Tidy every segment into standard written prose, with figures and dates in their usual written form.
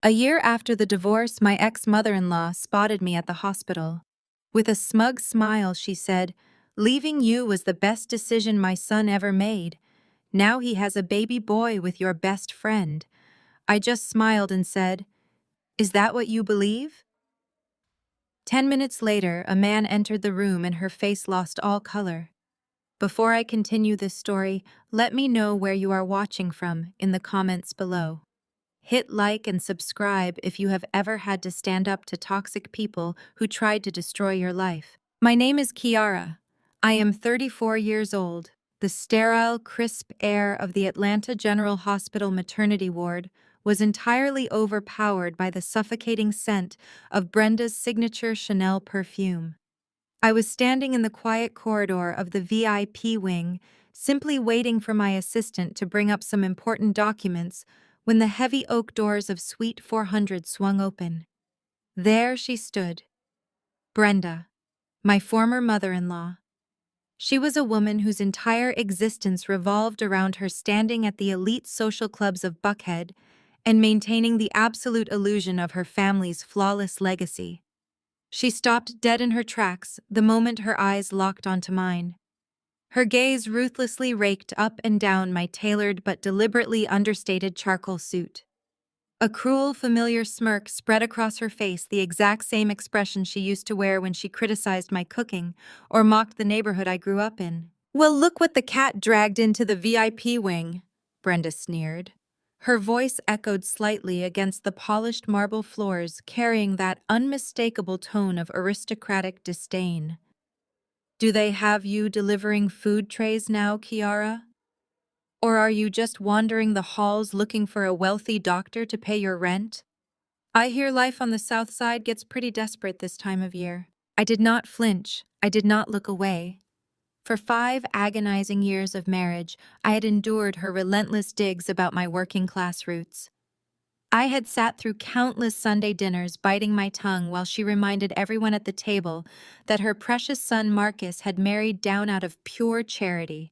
A year after the divorce, my ex-mother-in-law spotted me at the hospital. With a smug smile, she said, "Leaving you was the best decision my son ever made. Now he has a baby boy with your best friend." I just smiled and said, "Is that what you believe?" 10 minutes later, a man entered the room and her face lost all color. Before I continue this story, let me know where you are watching from in the comments below. Hit like and subscribe if you have ever had to stand up to toxic people who tried to destroy your life. My name is Kiara. I am 34 years old. The sterile, crisp air of the Atlanta General Hospital maternity ward was entirely overpowered by the suffocating scent of Brenda's signature Chanel perfume. I was standing in the quiet corridor of the VIP wing, simply waiting for my assistant to bring up some important documents when the heavy oak doors of Suite 400 swung open. There she stood, Brenda, my former mother-in-law. She was a woman whose entire existence revolved around her standing at the elite social clubs of Buckhead and maintaining the absolute illusion of her family's flawless legacy. She stopped dead in her tracks the moment her eyes locked onto mine. Her gaze ruthlessly raked up and down my tailored but deliberately understated charcoal suit. A cruel, familiar smirk spread across her face, the exact same expression she used to wear when she criticized my cooking or mocked the neighborhood I grew up in. "Well, look what the cat dragged into the VIP wing," Brenda sneered. Her voice echoed slightly against the polished marble floors, carrying that unmistakable tone of aristocratic disdain. "Do they have you delivering food trays now, Kiara? Or are you just wandering the halls looking for a wealthy doctor to pay your rent? I hear life on the South Side gets pretty desperate this time of year." I did not flinch. I did not look away. For 5 agonizing years of marriage, I had endured her relentless digs about my working-class roots. I had sat through countless Sunday dinners biting my tongue while she reminded everyone at the table that her precious son Marcus had married down out of pure charity.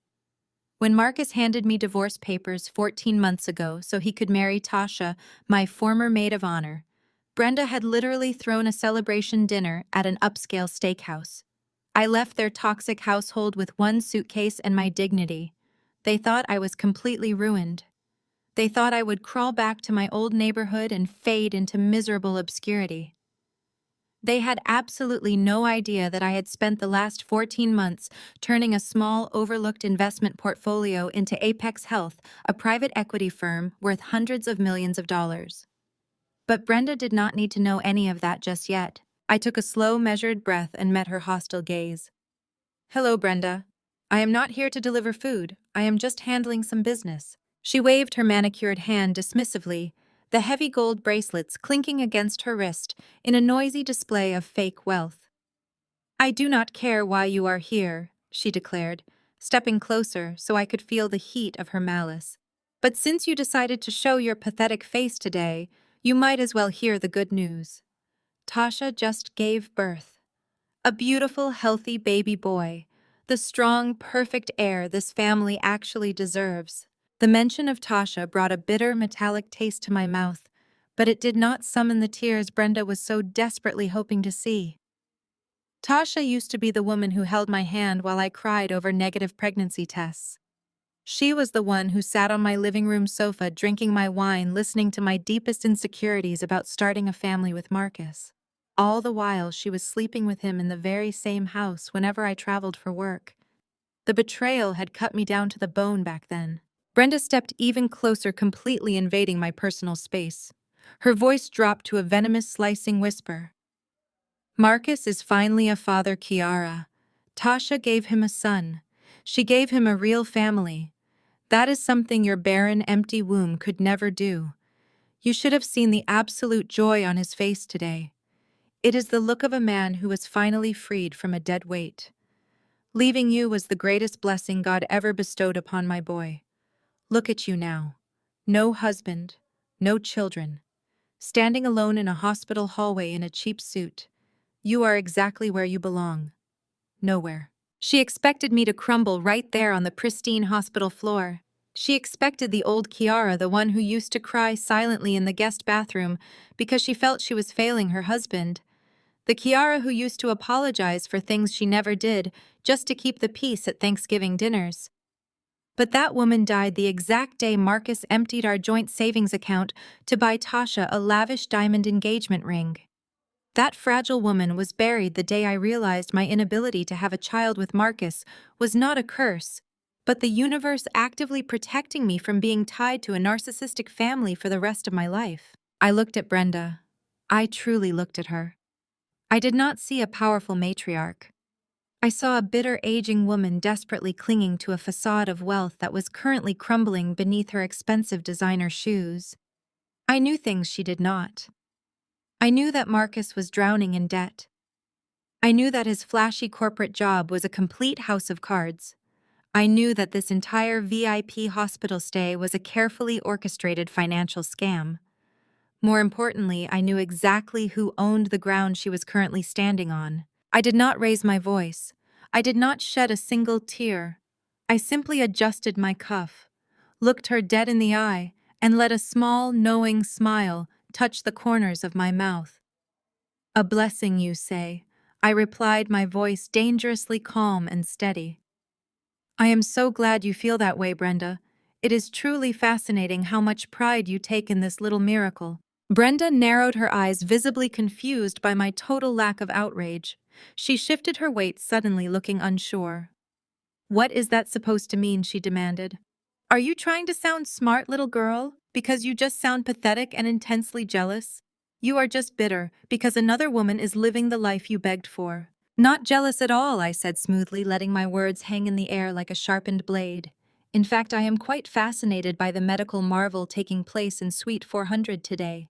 When Marcus handed me divorce papers 14 months ago so he could marry Tasha, my former maid of honor, Brenda had literally thrown a celebration dinner at an upscale steakhouse. I left their toxic household with one suitcase and my dignity. They thought I was completely ruined. They thought I would crawl back to my old neighborhood and fade into miserable obscurity. They had absolutely no idea that I had spent the last 14 months turning a small, overlooked investment portfolio into Apex Health, a private equity firm worth hundreds of millions of dollars. But Brenda did not need to know any of that just yet. I took a slow, measured breath and met her hostile gaze. "Hello, Brenda. I am not here to deliver food. I am just handling some business." She waved her manicured hand dismissively, the heavy gold bracelets clinking against her wrist in a noisy display of fake wealth. "I do not care why you are here," she declared, stepping closer so I could feel the heat of her malice. "But since you decided to show your pathetic face today, you might as well hear the good news. Tasha just gave birth. A beautiful, healthy baby boy. The strong, perfect heir this family actually deserves." The mention of Tasha brought a bitter, metallic taste to my mouth, but it did not summon the tears Brenda was so desperately hoping to see. Tasha used to be the woman who held my hand while I cried over negative pregnancy tests. She was the one who sat on my living room sofa drinking my wine, listening to my deepest insecurities about starting a family with Marcus. All the while, she was sleeping with him in the very same house whenever I traveled for work. The betrayal had cut me down to the bone back then. Brenda stepped even closer, completely invading my personal space. Her voice dropped to a venomous, slicing whisper. "Marcus is finally a father, Kiara. Tasha gave him a son. She gave him a real family. That is something your barren, empty womb could never do. You should have seen the absolute joy on his face today. It is the look of a man who was finally freed from a dead weight. Leaving you was the greatest blessing God ever bestowed upon my boy. Look at you now. No husband, no children. Standing alone in a hospital hallway in a cheap suit. You are exactly where you belong. Nowhere." She expected me to crumble right there on the pristine hospital floor. She expected the old Kiara, the one who used to cry silently in the guest bathroom because she felt she was failing her husband. The Kiara who used to apologize for things she never did just to keep the peace at Thanksgiving dinners. But that woman died the exact day Marcus emptied our joint savings account to buy Tasha a lavish diamond engagement ring. That fragile woman was buried the day I realized my inability to have a child with Marcus was not a curse, but the universe actively protecting me from being tied to a narcissistic family for the rest of my life. I looked at Brenda. I truly looked at her. I did not see a powerful matriarch. I saw a bitter, aging woman desperately clinging to a facade of wealth that was currently crumbling beneath her expensive designer shoes. I knew things she did not. I knew that Marcus was drowning in debt. I knew that his flashy corporate job was a complete house of cards. I knew that this entire VIP hospital stay was a carefully orchestrated financial scam. More importantly, I knew exactly who owned the ground she was currently standing on. I did not raise my voice. I did not shed a single tear. I simply adjusted my cuff, looked her dead in the eye, and let a small, knowing smile touch the corners of my mouth. "A blessing, you say," I replied, my voice dangerously calm and steady. "I am so glad you feel that way, Brenda. It is truly fascinating how much pride you take in this little miracle." Brenda narrowed her eyes, visibly confused by my total lack of outrage. She shifted her weight suddenly, looking unsure. "What is that supposed to mean?" she demanded. "Are you trying to sound smart, little girl, because you just sound pathetic and intensely jealous? You are just bitter because another woman is living the life you begged for." "Not jealous at all," I said smoothly, letting my words hang in the air like a sharpened blade. "In fact, I am quite fascinated by the medical marvel taking place in Suite 400 today.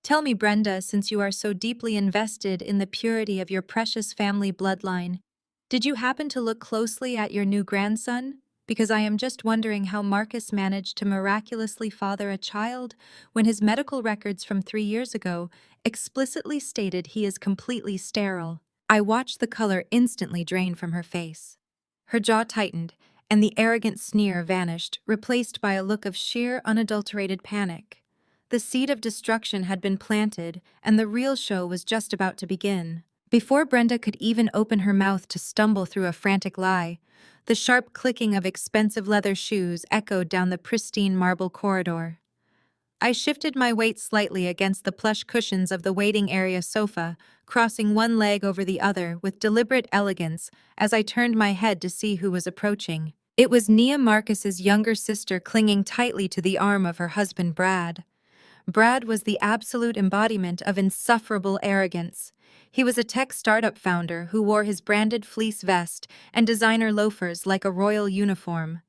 Tell me, Brenda, since you are so deeply invested in the purity of your precious family bloodline, did you happen to look closely at your new grandson? Because I am just wondering how Marcus managed to miraculously father a child when his medical records from 3 years ago explicitly stated he is completely sterile." I watched the color instantly drain from her face. Her jaw tightened, and the arrogant sneer vanished, replaced by a look of sheer, unadulterated panic. The seed of destruction had been planted, and the real show was just about to begin. Before Brenda could even open her mouth to stumble through a frantic lie, the sharp clicking of expensive leather shoes echoed down the pristine marble corridor. I shifted my weight slightly against the plush cushions of the waiting area sofa, crossing one leg over the other with deliberate elegance as I turned my head to see who was approaching. It was Nia, Marcus's younger sister, clinging tightly to the arm of her husband Brad. Brad was the absolute embodiment of insufferable arrogance. He was a tech startup founder who wore his branded fleece vest and designer loafers like a royal uniform.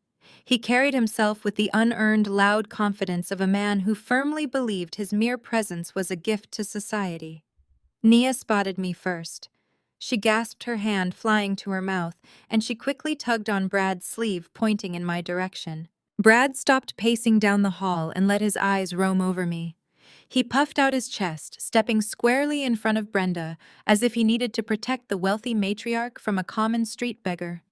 He carried himself with the unearned, loud confidence of a man who firmly believed his mere presence was a gift to society. Nia spotted me first. She gasped, her hand flying to her mouth, and she quickly tugged on Brad's sleeve, pointing in my direction. Brad stopped pacing down the hall and let his eyes roam over me. He puffed out his chest, stepping squarely in front of Brenda, as if he needed to protect the wealthy matriarch from a common street beggar.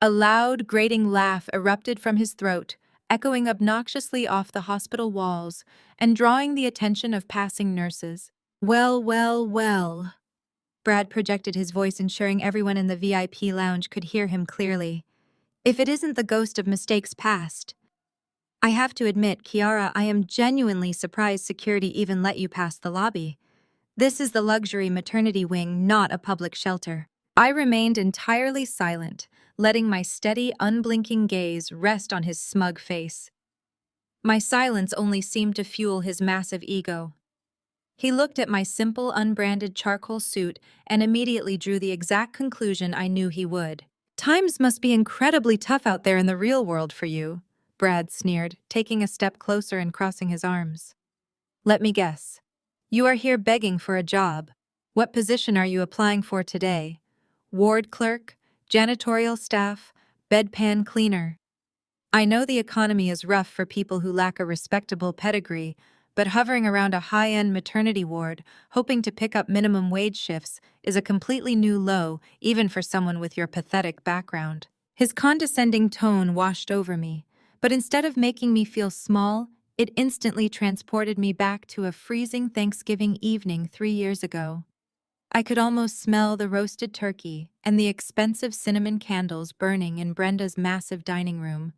A loud, grating laugh erupted from his throat, echoing obnoxiously off the hospital walls and drawing the attention of passing nurses. "Well, well, well." Brad projected his voice, ensuring everyone in the VIP lounge could hear him clearly. "If it isn't the ghost of mistakes past." "I have to admit, Kiara, I am genuinely surprised security even let you pass the lobby. This is the luxury maternity wing, not a public shelter." I remained entirely silent, letting my steady, unblinking gaze rest on his smug face. My silence only seemed to fuel his massive ego. He looked at my simple, unbranded charcoal suit and immediately drew the exact conclusion I knew he would. "Times must be incredibly tough out there in the real world for you," Brad sneered, taking a step closer and crossing his arms. "Let me guess. You are here begging for a job. What position are you applying for today? Ward clerk, janitorial staff, bedpan cleaner?" I know the economy is rough for people who lack a respectable pedigree, but hovering around a high-end maternity ward, hoping to pick up minimum wage shifts, is a completely new low, even for someone with your pathetic background. His condescending tone washed over me, But instead of making me feel small, it instantly transported me back to a freezing Thanksgiving evening 3 years ago. I could almost smell the roasted turkey and the expensive cinnamon candles burning in Brenda's massive dining room.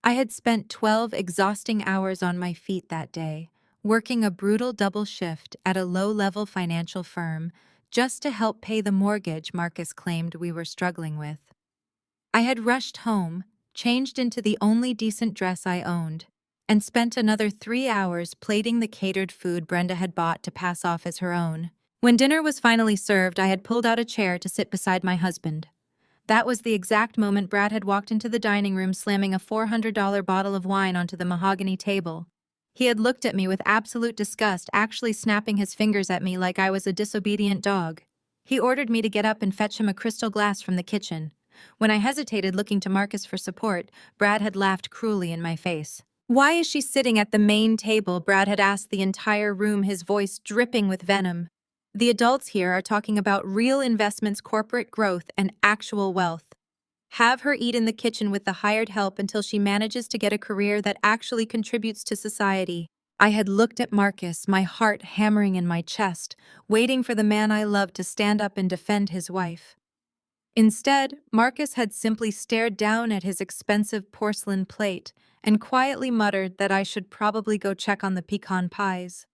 I had spent 12 exhausting hours on my feet that day, working a brutal double shift at a low-level financial firm just to help pay the mortgage Marcus claimed we were struggling with. I had rushed home, changed into the only decent dress I owned, and spent another 3 hours plating the catered food Brenda had bought to pass off as her own. When dinner was finally served, I had pulled out a chair to sit beside my husband. That was the exact moment Brad had walked into the dining room slamming a $400 bottle of wine onto the mahogany table. He had looked at me with absolute disgust, actually snapping his fingers at me like I was a disobedient dog. He ordered me to get up and fetch him a crystal glass from the kitchen. When I hesitated, looking to Marcus for support, Brad had laughed cruelly in my face. "Why is she sitting at the main table?" Brad had asked the entire room, his voice dripping with venom. "The adults here are talking about real investments, corporate growth, and actual wealth. Have her eat in the kitchen with the hired help until she manages to get a career that actually contributes to society." I had looked at Marcus, my heart hammering in my chest, waiting for the man I loved to stand up and defend his wife. Instead, Marcus had simply stared down at his expensive porcelain plate and quietly muttered that I should probably go check on the pecan pies.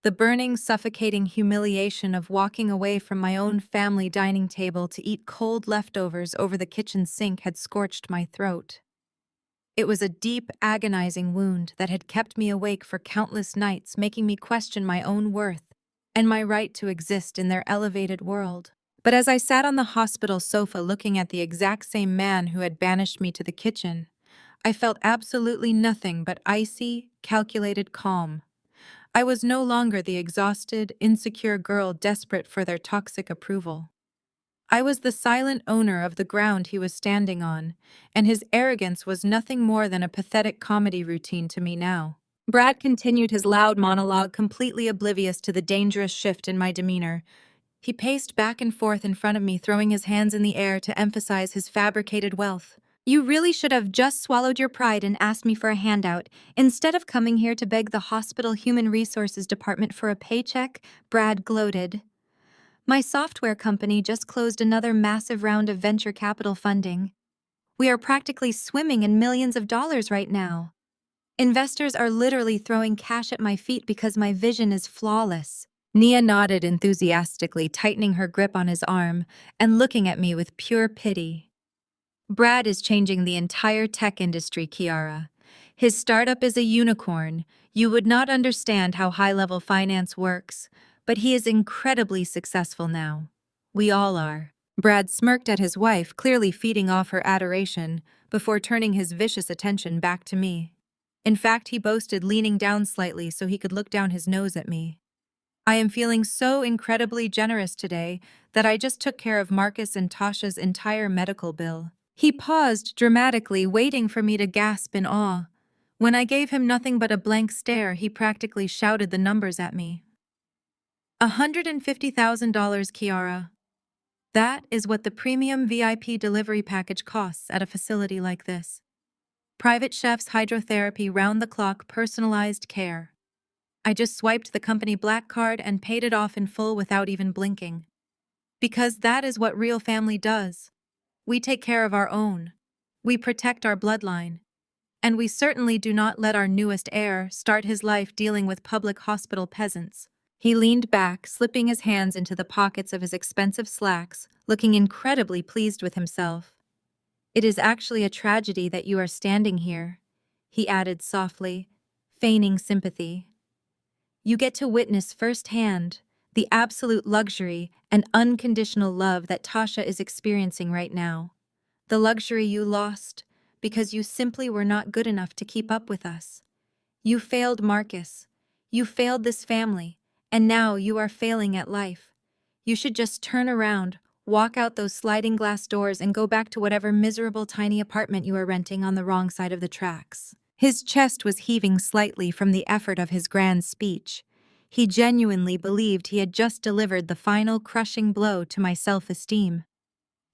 The burning, suffocating humiliation of walking away from my own family dining table to eat cold leftovers over the kitchen sink had scorched my throat. It was a deep, agonizing wound that had kept me awake for countless nights, making me question my own worth and my right to exist in their elevated world. But as I sat on the hospital sofa looking at the exact same man who had banished me to the kitchen, I felt absolutely nothing but icy, calculated calm. I was no longer the exhausted, insecure girl desperate for their toxic approval. I was the silent owner of the ground he was standing on, and his arrogance was nothing more than a pathetic comedy routine to me now. Brad continued his loud monologue, completely oblivious to the dangerous shift in my demeanor. He paced back and forth in front of me, throwing his hands in the air to emphasize his fabricated wealth. "You really should have just swallowed your pride and asked me for a handout, instead of coming here to beg the hospital human resources department for a paycheck," Brad gloated. "My software company just closed another massive round of venture capital funding. We are practically swimming in millions of dollars right now. Investors are literally throwing cash at my feet because my vision is flawless." Nia nodded enthusiastically, tightening her grip on his arm and looking at me with pure pity. "Brad is changing the entire tech industry, Kiara. His startup is a unicorn. You would not understand how high-level finance works, but he is incredibly successful now. We all are." Brad smirked at his wife, clearly feeding off her adoration, before turning his vicious attention back to me. In fact, he boasted, leaning down slightly so he could look down his nose at me. "I am feeling so incredibly generous today that I just took care of Marcus and Tasha's entire medical bill." He paused dramatically, waiting for me to gasp in awe. When I gave him nothing but a blank stare, he practically shouted the numbers at me. $150,000, Kiara. That is what the premium VIP delivery package costs at a facility like this. Private chefs, hydrotherapy, round-the-clock, personalized care. I just swiped the company black card and paid it off in full without even blinking. Because that is what real family does. We take care of our own. We protect our bloodline. And we certainly do not let our newest heir start his life dealing with public hospital peasants. He leaned back, slipping his hands into the pockets of his expensive slacks, looking incredibly pleased with himself. "It is actually a tragedy that you are standing here," he added softly, feigning sympathy. "You get to witness firsthand the absolute luxury and unconditional love that Tasha is experiencing right now. The luxury you lost because you simply were not good enough to keep up with us. You failed Marcus. You failed this family. And now you are failing at life. You should just turn around, walk out those sliding glass doors, and go back to whatever miserable tiny apartment you are renting on the wrong side of the tracks." His chest was heaving slightly from the effort of his grand speech. He genuinely believed he had just delivered the final crushing blow to my self-esteem.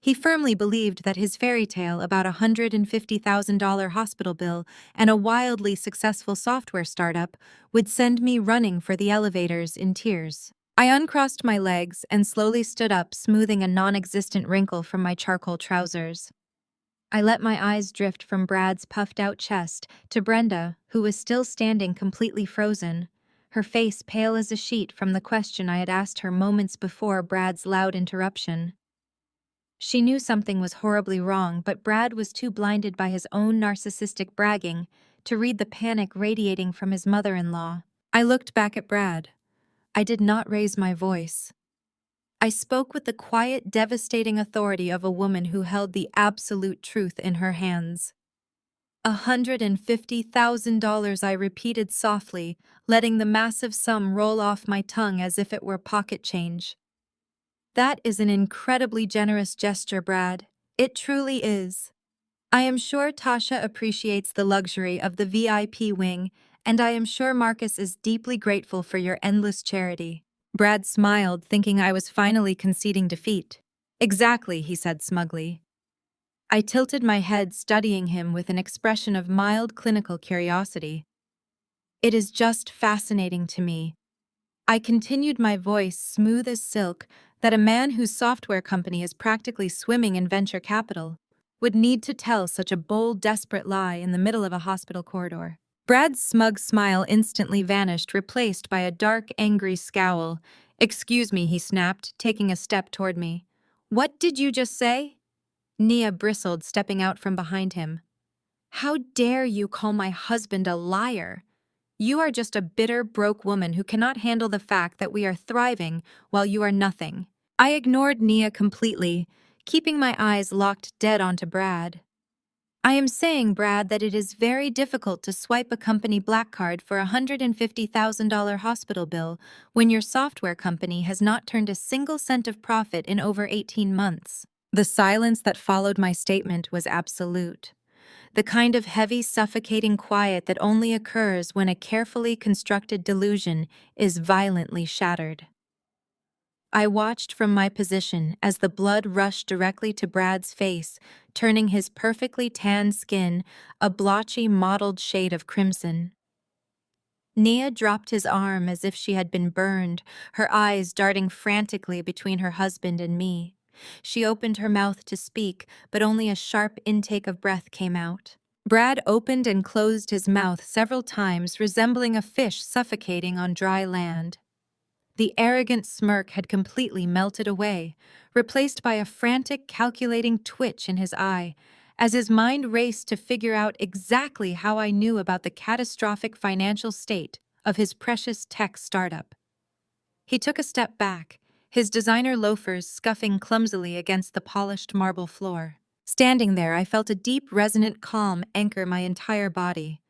He firmly believed that his fairy tale about a $150,000 hospital bill and a wildly successful software startup would send me running for the elevators in tears. I uncrossed my legs and slowly stood up, smoothing a non-existent wrinkle from my charcoal trousers. I let my eyes drift from Brad's puffed-out chest to Brenda, who was still standing completely frozen, her face pale as a sheet from the question I had asked her moments before Brad's loud interruption. She knew something was horribly wrong, but Brad was too blinded by his own narcissistic bragging to read the panic radiating from his mother-in-law. I looked back at Brad. I did not raise my voice. I spoke with the quiet, devastating authority of a woman who held the absolute truth in her hands. $150,000, I repeated softly, letting the massive sum roll off my tongue as if it were pocket change. That is an incredibly generous gesture, Brad. It truly is. I am sure Tasha appreciates the luxury of the VIP wing, and I am sure Marcus is deeply grateful for your endless charity. Brad smiled, thinking I was finally conceding defeat. Exactly, he said smugly. I tilted my head, studying him with an expression of mild clinical curiosity. It is just fascinating to me. I continued, my voice smooth as silk, that a man whose software company is practically swimming in venture capital would need to tell such a bold, desperate lie in the middle of a hospital corridor. Brad's smug smile instantly vanished, replaced by a dark, angry scowl. "Excuse me," he snapped, taking a step toward me. "What did you just say?" Nia bristled, stepping out from behind him. "How dare you call my husband a liar? You are just a bitter, broke woman who cannot handle the fact that we are thriving while you are nothing." I ignored Nia completely, keeping my eyes locked dead onto Brad. "I am saying, Brad, that it is very difficult to swipe a company black card for a $150,000 hospital bill when your software company has not turned a single cent of profit in over 18 months. The silence that followed my statement was absolute. The kind of heavy, suffocating quiet that only occurs when a carefully constructed delusion is violently shattered. I watched from my position as the blood rushed directly to Brad's face, turning his perfectly tanned skin a blotchy, mottled shade of crimson. Nia dropped his arm as if she had been burned, her eyes darting frantically between her husband and me. She opened her mouth to speak, but only a sharp intake of breath came out. Brad opened and closed his mouth several times, resembling a fish suffocating on dry land. The arrogant smirk had completely melted away, replaced by a frantic, calculating twitch in his eye, as his mind raced to figure out exactly how I knew about the catastrophic financial state of his precious tech startup. He took a step back, his designer loafers scuffing clumsily against the polished marble floor. Standing there, I felt a deep, resonant calm anchor my entire body.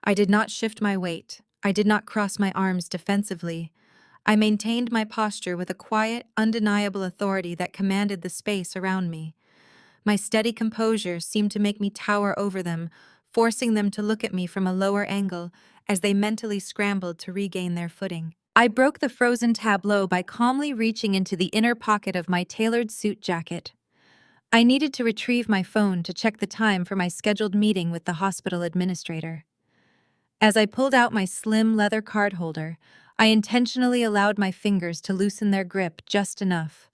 I did not shift my weight. I did not cross my arms defensively. I maintained my posture with a quiet, undeniable authority that commanded the space around me. My steady composure seemed to make me tower over them, forcing them to look at me from a lower angle as they mentally scrambled to regain their footing. I broke the frozen tableau by calmly reaching into the inner pocket of my tailored suit jacket. I needed to retrieve my phone to check the time for my scheduled meeting with the hospital administrator. As I pulled out my slim leather card holder, I intentionally allowed my fingers to loosen their grip just enough.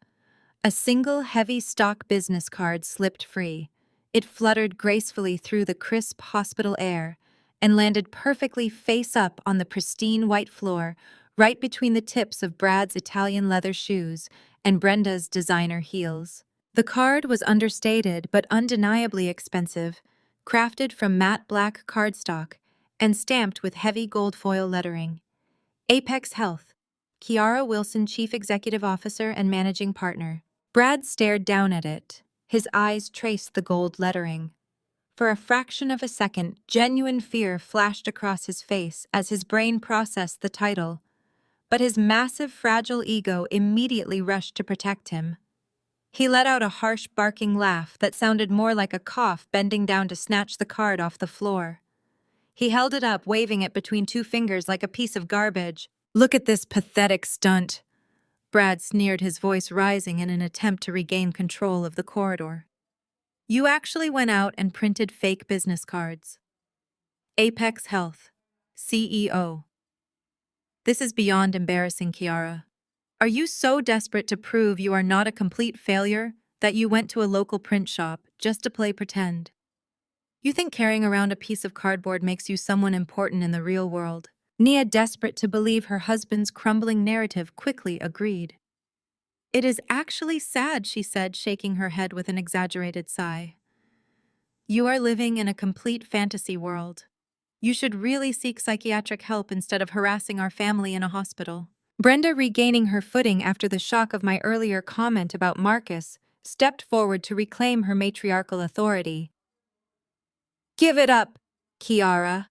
A single heavy stock business card slipped free. It fluttered gracefully through the crisp hospital air and landed perfectly face up on the pristine white floor, right between the tips of Brad's Italian leather shoes and Brenda's designer heels. The card was understated but undeniably expensive, crafted from matte black cardstock and stamped with heavy gold foil lettering. Apex Health, Kiara Wilson, Chief Executive Officer and Managing Partner. Brad stared down at it. His eyes traced the gold lettering. For a fraction of a second, genuine fear flashed across his face as his brain processed the title. But his massive, fragile ego immediately rushed to protect him. He let out a harsh, barking laugh that sounded more like a cough, bending down to snatch the card off the floor. He held it up, waving it between two fingers like a piece of garbage. "Look at this pathetic stunt. Brad sneered, his voice rising in an attempt to regain control of the corridor. You actually went out and printed fake business cards. Apex Health. CEO. This is beyond embarrassing, Kiara. Are you so desperate to prove you are not a complete failure that you went to a local print shop just to play pretend? You think carrying around a piece of cardboard makes you someone important in the real world? Nia, desperate to believe her husband's crumbling narrative, quickly agreed. It is actually sad, she said, shaking her head with an exaggerated sigh. You are living in a complete fantasy world. You should really seek psychiatric help instead of harassing our family in a hospital. Brenda, regaining her footing after the shock of my earlier comment about Marcus, stepped forward to reclaim her matriarchal authority. Give it up, Kiara.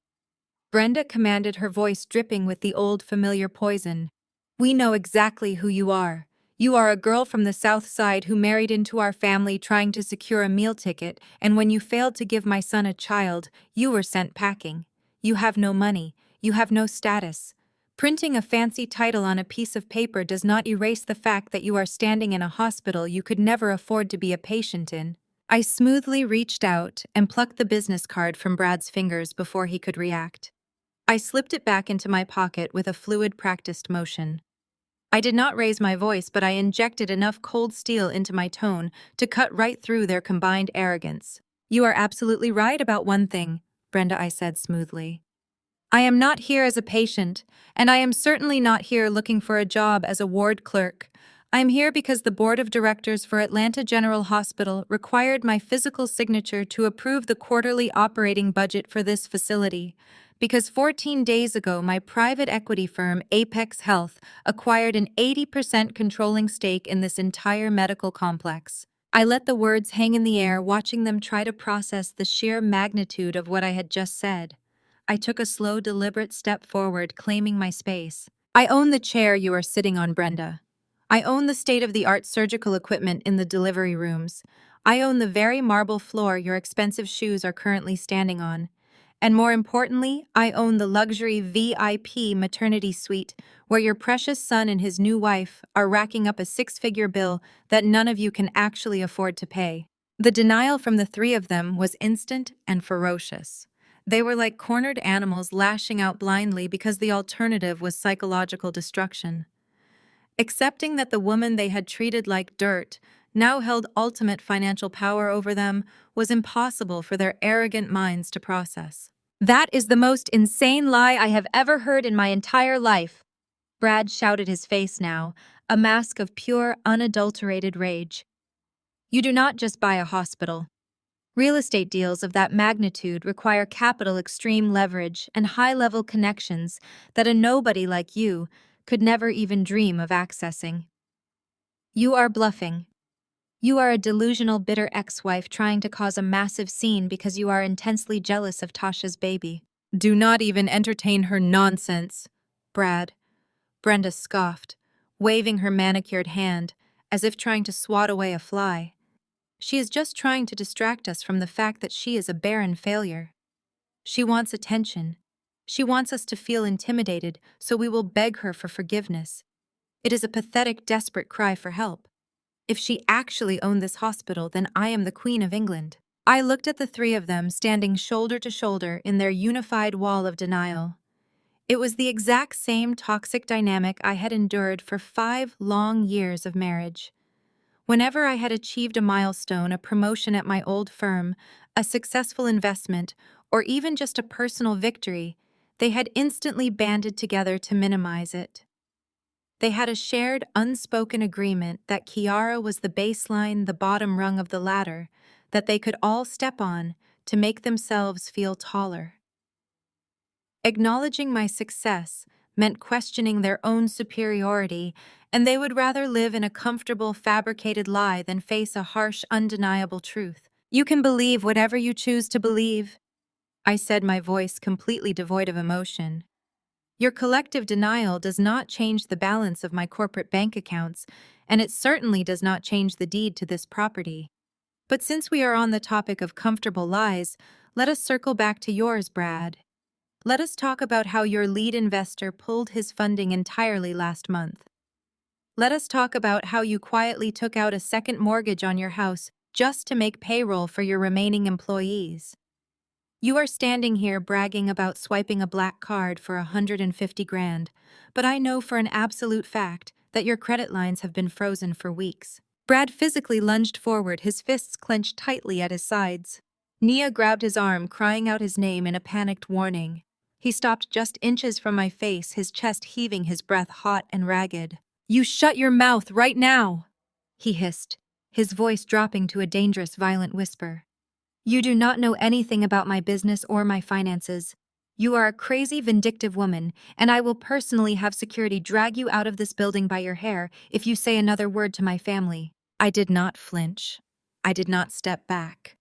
Brenda commanded, her voice dripping with the old familiar poison. We know exactly who you are. You are a girl from the South Side who married into our family trying to secure a meal ticket, and when you failed to give my son a child, you were sent packing. You have no money. You have no status. Printing a fancy title on a piece of paper does not erase the fact that you are standing in a hospital you could never afford to be a patient in. I smoothly reached out and plucked the business card from Brad's fingers before he could react. I slipped it back into my pocket with a fluid, practiced motion. I did not raise my voice, but I injected enough cold steel into my tone to cut right through their combined arrogance. You are absolutely right about one thing, Brenda, I said smoothly. I am not here as a patient, and I am certainly not here looking for a job as a ward clerk. I am here because the board of directors for Atlanta General Hospital required my physical signature to approve the quarterly operating budget for this facility. Because 14 days ago, my private equity firm, Apex Health, acquired an 80% controlling stake in this entire medical complex. I let the words hang in the air, watching them try to process the sheer magnitude of what I had just said. I took a slow, deliberate step forward, claiming my space. I own the chair you are sitting on, Brenda. I own the state-of-the-art surgical equipment in the delivery rooms. I own the very marble floor your expensive shoes are currently standing on. And more importantly, I own the luxury VIP maternity suite where your precious son and his new wife are racking up a six-figure bill that none of you can actually afford to pay. The denial from the three of them was instant and ferocious. They were like cornered animals lashing out blindly because the alternative was psychological destruction. Accepting that the woman they had treated like dirt now held ultimate financial power over them was impossible for their arrogant minds to process. That is the most insane lie I have ever heard in my entire life, Brad shouted, his face now a mask of pure, unadulterated rage. You do not just buy a hospital. Real estate deals of that magnitude require capital, extreme leverage, and high-level connections that a nobody like you could never even dream of accessing. You are bluffing. You are a delusional, bitter ex-wife trying to cause a massive scene because you are intensely jealous of Tasha's baby. Do not even entertain her nonsense, Brad. Brenda scoffed, waving her manicured hand as if trying to swat away a fly. She is just trying to distract us from the fact that she is a barren failure. She wants attention. She wants us to feel intimidated, so we will beg her for forgiveness. It is a pathetic, desperate cry for help. If she actually owned this hospital, then I am the Queen of England. I looked at the three of them standing shoulder to shoulder in their unified wall of denial. It was the exact same toxic dynamic I had endured for 5 long years of marriage. Whenever I had achieved a milestone, a promotion at my old firm, a successful investment, or even just a personal victory, they had instantly banded together to minimize it. They had a shared, unspoken agreement that Kiara was the baseline, the bottom rung of the ladder, that they could all step on to make themselves feel taller. Acknowledging my success meant questioning their own superiority, and they would rather live in a comfortable, fabricated lie than face a harsh, undeniable truth. You can believe whatever you choose to believe, I said, my voice completely devoid of emotion. Your collective denial does not change the balance of my corporate bank accounts, and it certainly does not change the deed to this property. But since we are on the topic of comfortable lies, let us circle back to yours, Brad. Let us talk about how your lead investor pulled his funding entirely last month. Let us talk about how you quietly took out a second mortgage on your house just to make payroll for your remaining employees. You are standing here bragging about swiping a black card for 150 grand, but I know for an absolute fact that your credit lines have been frozen for weeks. Brad physically lunged forward, his fists clenched tightly at his sides. Nia grabbed his arm, crying out his name in a panicked warning. He stopped just inches from my face, his chest heaving, his breath hot and ragged. "You shut your mouth right now!" he hissed, his voice dropping to a dangerous, violent whisper. "You do not know anything about my business or my finances. You are a crazy, vindictive woman, and I will personally have security drag you out of this building by your hair if you say another word to my family." I did not flinch. I did not step back.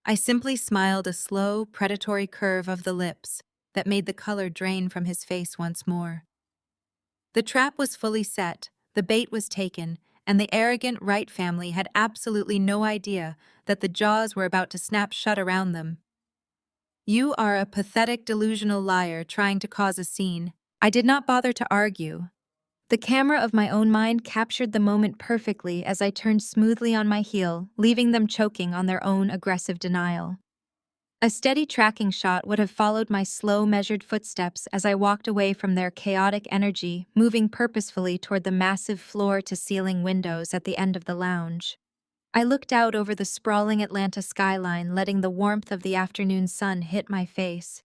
I simply smiled, a slow, predatory curve of the lips that made the color drain from his face once more. The trap was fully set, the bait was taken, and the arrogant Wright family had absolutely no idea that the jaws were about to snap shut around them. "You are a pathetic, delusional liar trying to cause a scene." I did not bother to argue. The camera of my own mind captured the moment perfectly as I turned smoothly on my heel, leaving them choking on their own aggressive denial. A steady tracking shot would have followed my slow, measured footsteps as I walked away from their chaotic energy, moving purposefully toward the massive floor-to-ceiling windows at the end of the lounge. I looked out over the sprawling Atlanta skyline, letting the warmth of the afternoon sun hit my face.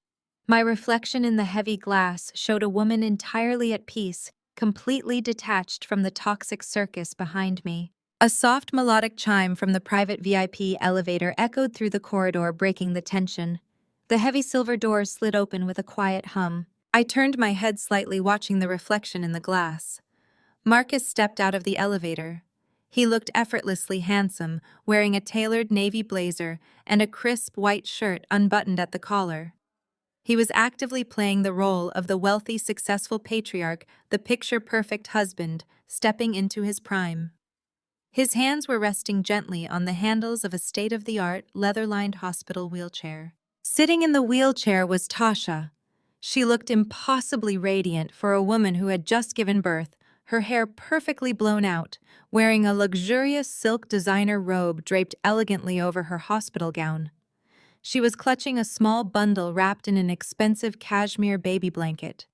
My reflection in the heavy glass showed a woman entirely at peace, completely detached from the toxic circus behind me. A soft melodic chime from the private VIP elevator echoed through the corridor, breaking the tension. The heavy silver doors slid open with a quiet hum. I turned my head slightly, watching the reflection in the glass. Marcus stepped out of the elevator. He looked effortlessly handsome, wearing a tailored navy blazer and a crisp white shirt unbuttoned at the collar. He was actively playing the role of the wealthy, successful patriarch, the picture-perfect husband, stepping into his prime. His hands were resting gently on the handles of a state-of-the-art, leather-lined hospital wheelchair. Sitting in the wheelchair was Tasha. She looked impossibly radiant for a woman who had just given birth, her hair perfectly blown out, wearing a luxurious silk designer robe draped elegantly over her hospital gown. She was clutching a small bundle wrapped in an expensive cashmere baby blanket.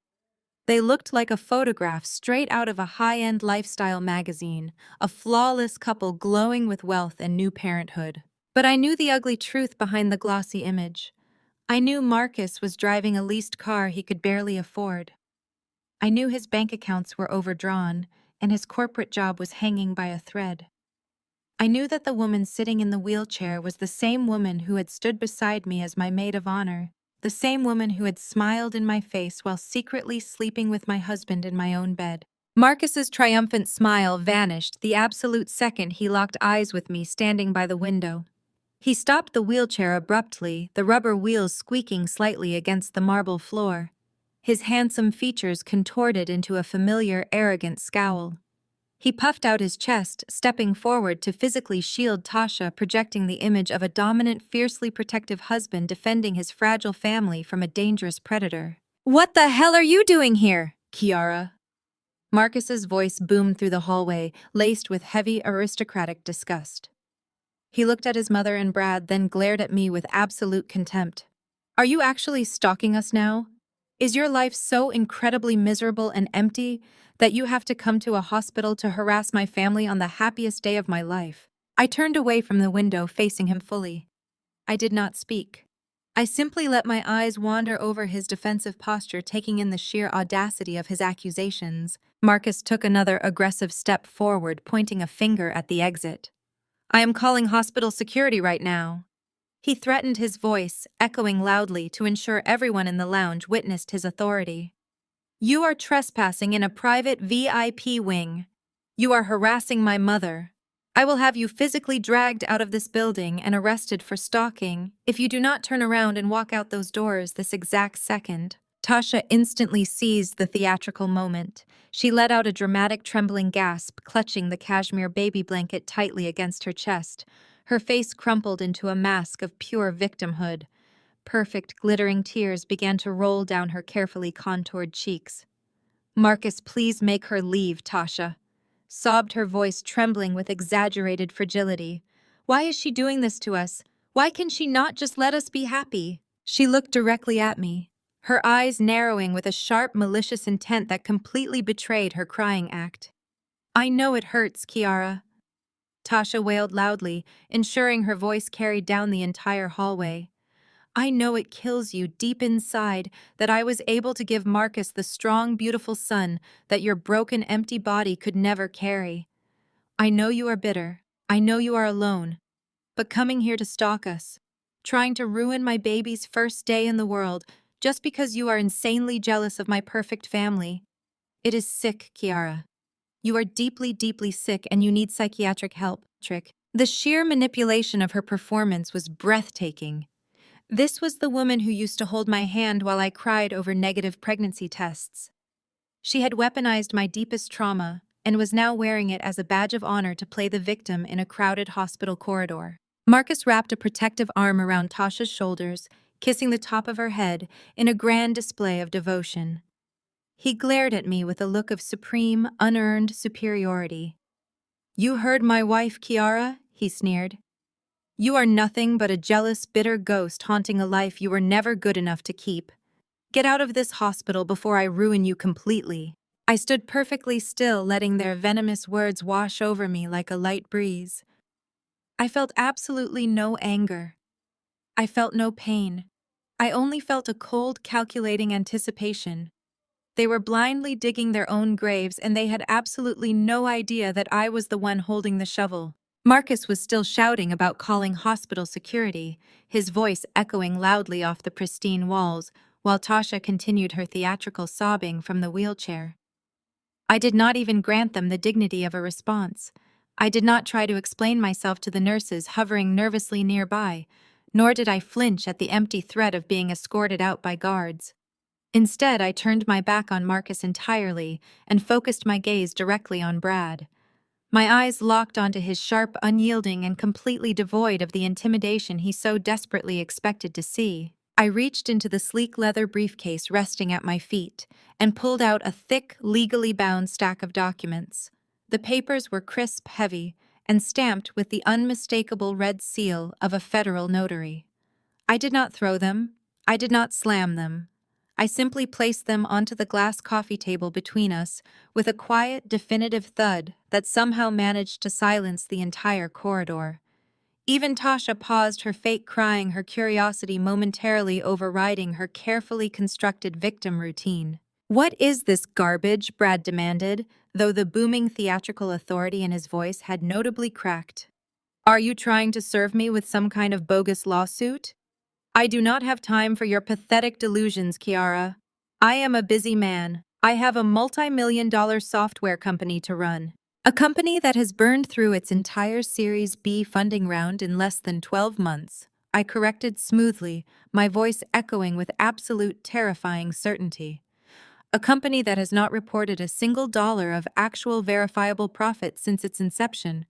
They looked like a photograph straight out of a high-end lifestyle magazine, a flawless couple glowing with wealth and new parenthood. But I knew the ugly truth behind the glossy image. I knew Marcus was driving a leased car he could barely afford. I knew his bank accounts were overdrawn, and his corporate job was hanging by a thread. I knew that the woman sitting in the wheelchair was the same woman who had stood beside me as my maid of honor, the same woman who had smiled in my face while secretly sleeping with my husband in my own bed. Marcus's triumphant smile vanished the absolute second he locked eyes with me standing by the window. He stopped the wheelchair abruptly, the rubber wheels squeaking slightly against the marble floor. His handsome features contorted into a familiar, arrogant scowl. He puffed out his chest, stepping forward to physically shield Tasha, projecting the image of a dominant, fiercely protective husband defending his fragile family from a dangerous predator. "What the hell are you doing here, Kiara?" Marcus's voice boomed through the hallway, laced with heavy, aristocratic disgust. He looked at his mother and Brad, then glared at me with absolute contempt. "Are you actually stalking us now? Is your life so incredibly miserable and empty that you have to come to a hospital to harass my family on the happiest day of my life?" I turned away from the window, facing him fully. I did not speak. I simply let my eyes wander over his defensive posture, taking in the sheer audacity of his accusations. Marcus took another aggressive step forward, pointing a finger at the exit. "I am calling hospital security right now." He threatened, his voice echoing loudly to ensure everyone in the lounge witnessed his authority. "You are trespassing in a private VIP wing. You are harassing my mother. I will have you physically dragged out of this building and arrested for stalking if you do not turn around and walk out those doors this exact second." Tasha instantly seized the theatrical moment. She let out a dramatic, trembling gasp, clutching the cashmere baby blanket tightly against her chest. Her face crumpled into a mask of pure victimhood. Perfect, glittering tears began to roll down her carefully contoured cheeks. "Marcus, please make her leave, Tasha." sobbed her voice trembling with exaggerated fragility. Why is she doing this to us? Why can she not just let us be happy? She looked directly at me, her eyes narrowing with a sharp, malicious intent that completely betrayed her crying act. I know it hurts, Kiara. Tasha wailed loudly, ensuring her voice carried down the entire hallway. I know it kills you deep inside that I was able to give Marcus the strong, beautiful son that your broken, empty body could never carry. I know you are bitter. I know you are alone. But coming here to stalk us, trying to ruin my baby's first day in the world just because you are insanely jealous of my perfect family. It is sick, Kiara. You are deeply, deeply sick and you need psychiatric help. The sheer manipulation of her performance was breathtaking. This was the woman who used to hold my hand while I cried over negative pregnancy tests. She had weaponized my deepest trauma and was now wearing it as a badge of honor to play the victim in a crowded hospital corridor. Marcus wrapped a protective arm around Tasha's shoulders, kissing the top of her head in a grand display of devotion. He glared at me with a look of supreme, unearned superiority. You heard my wife, Kiara, he sneered. You are nothing but a jealous, bitter ghost haunting a life you were never good enough to keep. Get out of this hospital before I ruin you completely. I stood perfectly still, letting their venomous words wash over me like a light breeze. I felt absolutely no anger. I felt no pain. I only felt a cold, calculating anticipation. They were blindly digging their own graves, and they had absolutely no idea that I was the one holding the shovel. Marcus was still shouting about calling hospital security, his voice echoing loudly off the pristine walls, while Tasha continued her theatrical sobbing from the wheelchair. I did not even grant them the dignity of a response. I did not try to explain myself to the nurses hovering nervously nearby, nor did I flinch at the empty threat of being escorted out by guards. Instead, I turned my back on Marcus entirely and focused my gaze directly on Brad. My eyes locked onto his sharp, unyielding, and completely devoid of the intimidation he so desperately expected to see. I reached into the sleek leather briefcase resting at my feet and pulled out a thick, legally bound stack of documents. The papers were crisp, heavy, and stamped with the unmistakable red seal of a federal notary. I did not throw them. I did not slam them. I simply placed them onto the glass coffee table between us with a quiet, definitive thud that somehow managed to silence the entire corridor. Even Tasha paused her fake crying, her curiosity momentarily overriding her carefully constructed victim routine. What is this garbage? Brad demanded, though the booming theatrical authority in his voice had notably cracked. Are you trying to serve me with some kind of bogus lawsuit? I do not have time for your pathetic delusions, Kiara. I am a busy man. I have a multi-million-dollar software company to run. A company that has burned through its entire Series B funding round in less than 12 months. I corrected smoothly, my voice echoing with absolute terrifying certainty. A company that has not reported a single dollar of actual verifiable profit since its inception.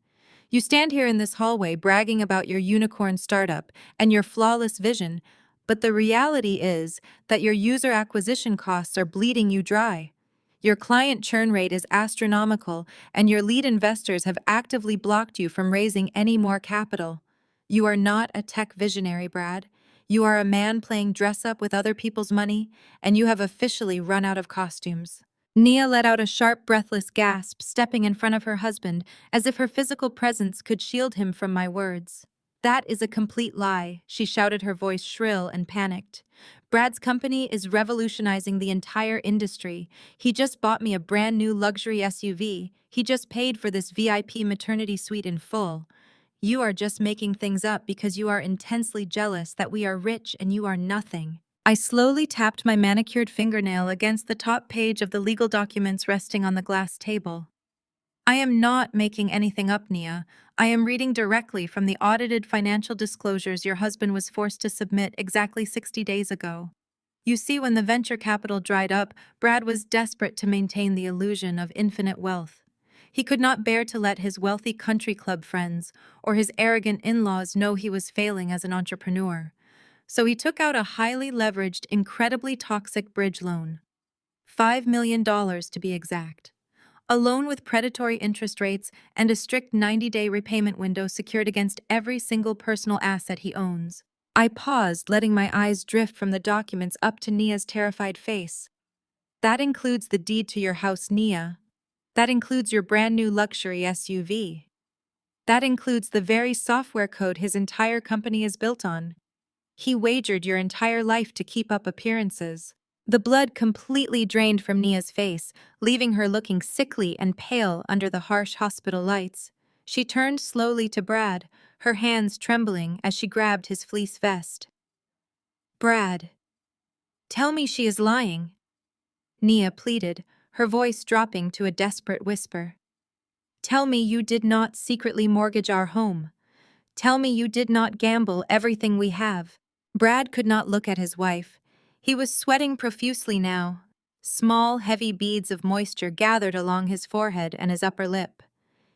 You stand here in this hallway bragging about your unicorn startup and your flawless vision, but the reality is that your user acquisition costs are bleeding you dry. Your client churn rate is astronomical, and your lead investors have actively blocked you from raising any more capital. You are not a tech visionary, Brad. You are a man playing dress-up with other people's money, and you have officially run out of costumes. Nia let out a sharp, breathless gasp, stepping in front of her husband, as if her physical presence could shield him from my words. That is a complete lie, she shouted, her voice shrill and panicked. Brad's company is revolutionizing the entire industry. He just bought me a brand new luxury SUV. He just paid for this VIP maternity suite in full. You are just making things up because you are intensely jealous that we are rich and you are nothing. I slowly tapped my manicured fingernail against the top page of the legal documents resting on the glass table. I am not making anything up, Nia. I am reading directly from the audited financial disclosures your husband was forced to submit exactly 60 days ago. You see, when the venture capital dried up, Brad was desperate to maintain the illusion of infinite wealth. He could not bear to let his wealthy country club friends or his arrogant in-laws know he was failing as an entrepreneur. So he took out a highly leveraged, incredibly toxic bridge loan. $5 million to be exact. A loan with predatory interest rates and a strict 90-day repayment window secured against every single personal asset he owns. I paused, letting my eyes drift from the documents up to Nia's terrified face. That includes the deed to your house, Nia. That includes your brand new luxury SUV. That includes the very software code his entire company is built on. He wagered your entire life to keep up appearances. The blood completely drained from Nia's face, leaving her looking sickly and pale under the harsh hospital lights. She turned slowly to Brad, her hands trembling as she grabbed his fleece vest. Brad, tell me she is lying, Nia pleaded, her voice dropping to a desperate whisper. Tell me you did not secretly mortgage our home. Tell me you did not gamble everything we have. Brad could not look at his wife. He was sweating profusely now. Small, heavy beads of moisture gathered along his forehead and his upper lip.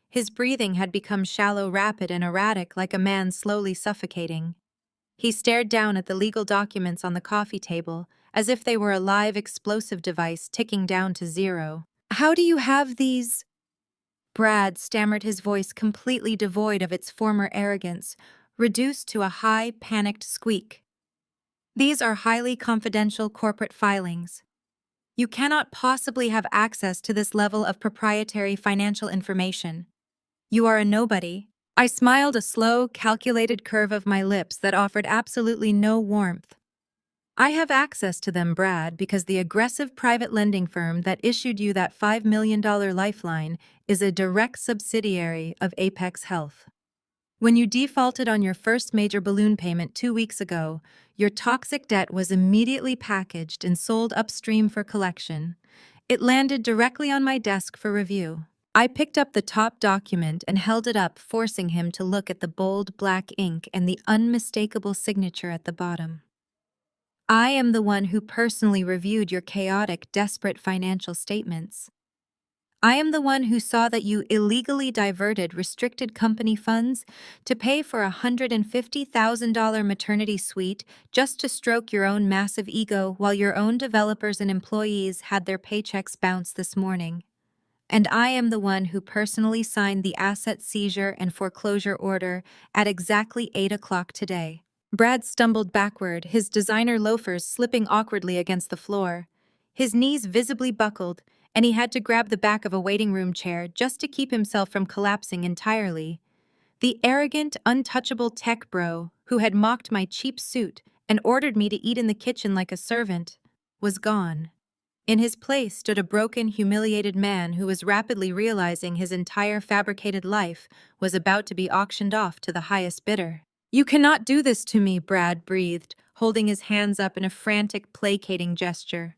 His breathing had become shallow, rapid, and erratic, like a man slowly suffocating. He stared down at the legal documents on the coffee table, as if they were a live explosive device ticking down to zero. How do you have these? Brad stammered, his voice completely devoid of its former arrogance, reduced to a high, panicked squeak. These are highly confidential corporate filings. You cannot possibly have access to this level of proprietary financial information. You are a nobody. I smiled, a slow, calculated curve of my lips that offered absolutely no warmth. I have access to them, Brad, because the aggressive private lending firm that issued you that $5 million lifeline is a direct subsidiary of Apex Health. When you defaulted on your first major balloon payment 2 weeks ago, your toxic debt was immediately packaged and sold upstream for collection. It landed directly on my desk for review. I picked up the top document and held it up, forcing him to look at the bold black ink and the unmistakable signature at the bottom. I am the one who personally reviewed your chaotic, desperate financial statements. I am the one who saw that you illegally diverted restricted company funds to pay for a $150,000 maternity suite just to stroke your own massive ego while your own developers and employees had their paychecks bounce this morning. And I am the one who personally signed the asset seizure and foreclosure order at exactly 8 o'clock today. Brad stumbled backward, his designer loafers slipping awkwardly against the floor. His knees visibly buckled, and he had to grab the back of a waiting room chair just to keep himself from collapsing entirely. The arrogant, untouchable tech bro, who had mocked my cheap suit and ordered me to eat in the kitchen like a servant, was gone. In his place stood a broken, humiliated man who was rapidly realizing his entire fabricated life was about to be auctioned off to the highest bidder. You cannot do this to me, Brad breathed, holding his hands up in a frantic, placating gesture.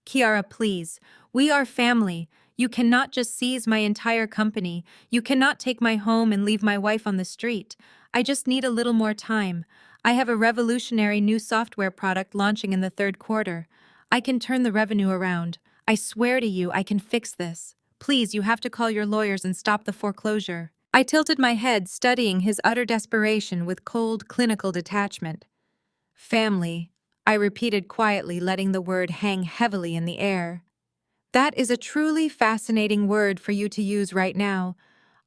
Kiara, please. We are family. You cannot just seize my entire company. You cannot take my home and leave my wife on the street. I just need a little more time. I have a revolutionary new software product launching in the 3rd quarter. I can turn the revenue around. I swear to you, I can fix this. Please, you have to call your lawyers and stop the foreclosure. I tilted my head, studying his utter desperation with cold, clinical detachment. Family, I repeated quietly, letting the word hang heavily in the air. That is a truly fascinating word for you to use right now.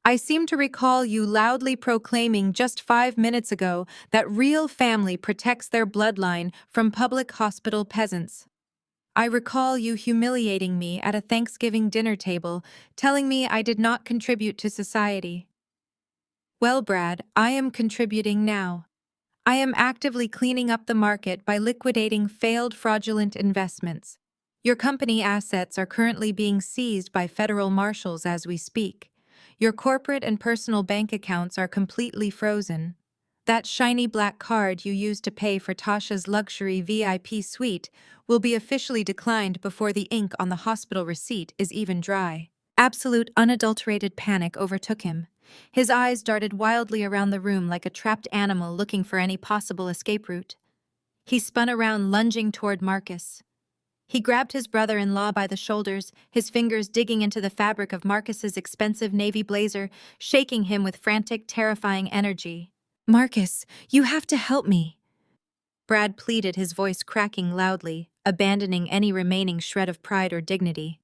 I seem to recall you loudly proclaiming just 5 minutes ago that real family protects their bloodline from public hospital peasants. I recall you humiliating me at a Thanksgiving dinner table, telling me I did not contribute to society. Well, Brad, I am contributing now. I am actively cleaning up the market by liquidating failed fraudulent investments. Your company assets are currently being seized by federal marshals as we speak. Your corporate and personal bank accounts are completely frozen. That shiny black card you used to pay for Tasha's luxury VIP suite will be officially declined before the ink on the hospital receipt is even dry. Absolute, unadulterated panic overtook him. His eyes darted wildly around the room like a trapped animal looking for any possible escape route. He spun around, lunging toward Marcus. He grabbed his brother-in-law by the shoulders, his fingers digging into the fabric of Marcus's expensive navy blazer, shaking him with frantic, terrifying energy. Marcus, you have to help me, Brad pleaded, his voice cracking loudly, abandoning any remaining shred of pride or dignity.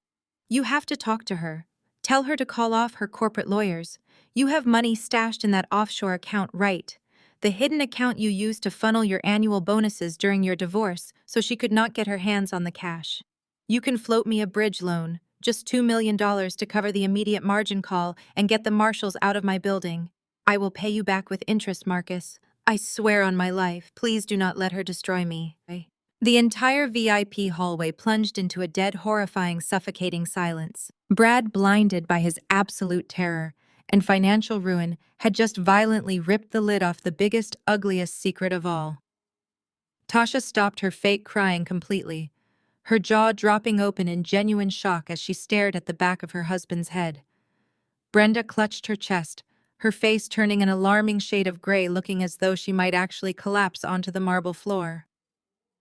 You have to talk to her. Tell her to call off her corporate lawyers. You have money stashed in that offshore account, right? The hidden account you used to funnel your annual bonuses during your divorce so she could not get her hands on the cash. You can float me a bridge loan, just $2 million to cover the immediate margin call and get the marshals out of my building. I will pay you back with interest, Marcus. I swear on my life, please do not let her destroy me. The entire VIP hallway plunged into a dead, horrifying, suffocating silence. Brad, blinded by his absolute terror and financial ruin, had just violently ripped the lid off the biggest, ugliest secret of all. Tasha stopped her fake crying completely, her jaw dropping open in genuine shock as she stared at the back of her husband's head. Brenda clutched her chest, her face turning an alarming shade of gray, looking as though she might actually collapse onto the marble floor.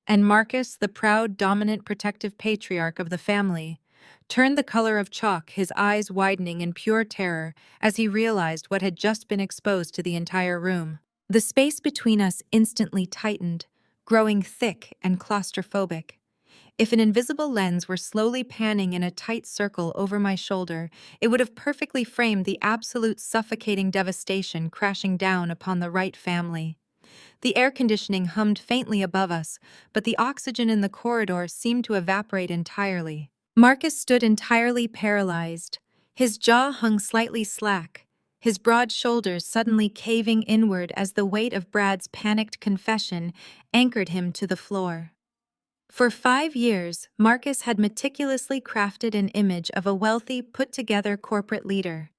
And Marcus, the proud, dominant, protective patriarch of the family, turned the color of chalk, his eyes widening in pure terror as he realized what had just been exposed to the entire room. The space between us instantly tightened, growing thick and claustrophobic. If an invisible lens were slowly panning in a tight circle over my shoulder, it would have perfectly framed the absolute suffocating devastation crashing down upon the Wright family. The air conditioning hummed faintly above us, but the oxygen in the corridor seemed to evaporate entirely. Marcus stood entirely paralyzed. His jaw hung slightly slack, his broad shoulders suddenly caving inward as the weight of Brad's panicked confession anchored him to the floor. For 5 years, Marcus had meticulously crafted an image of a wealthy, put-together corporate leader.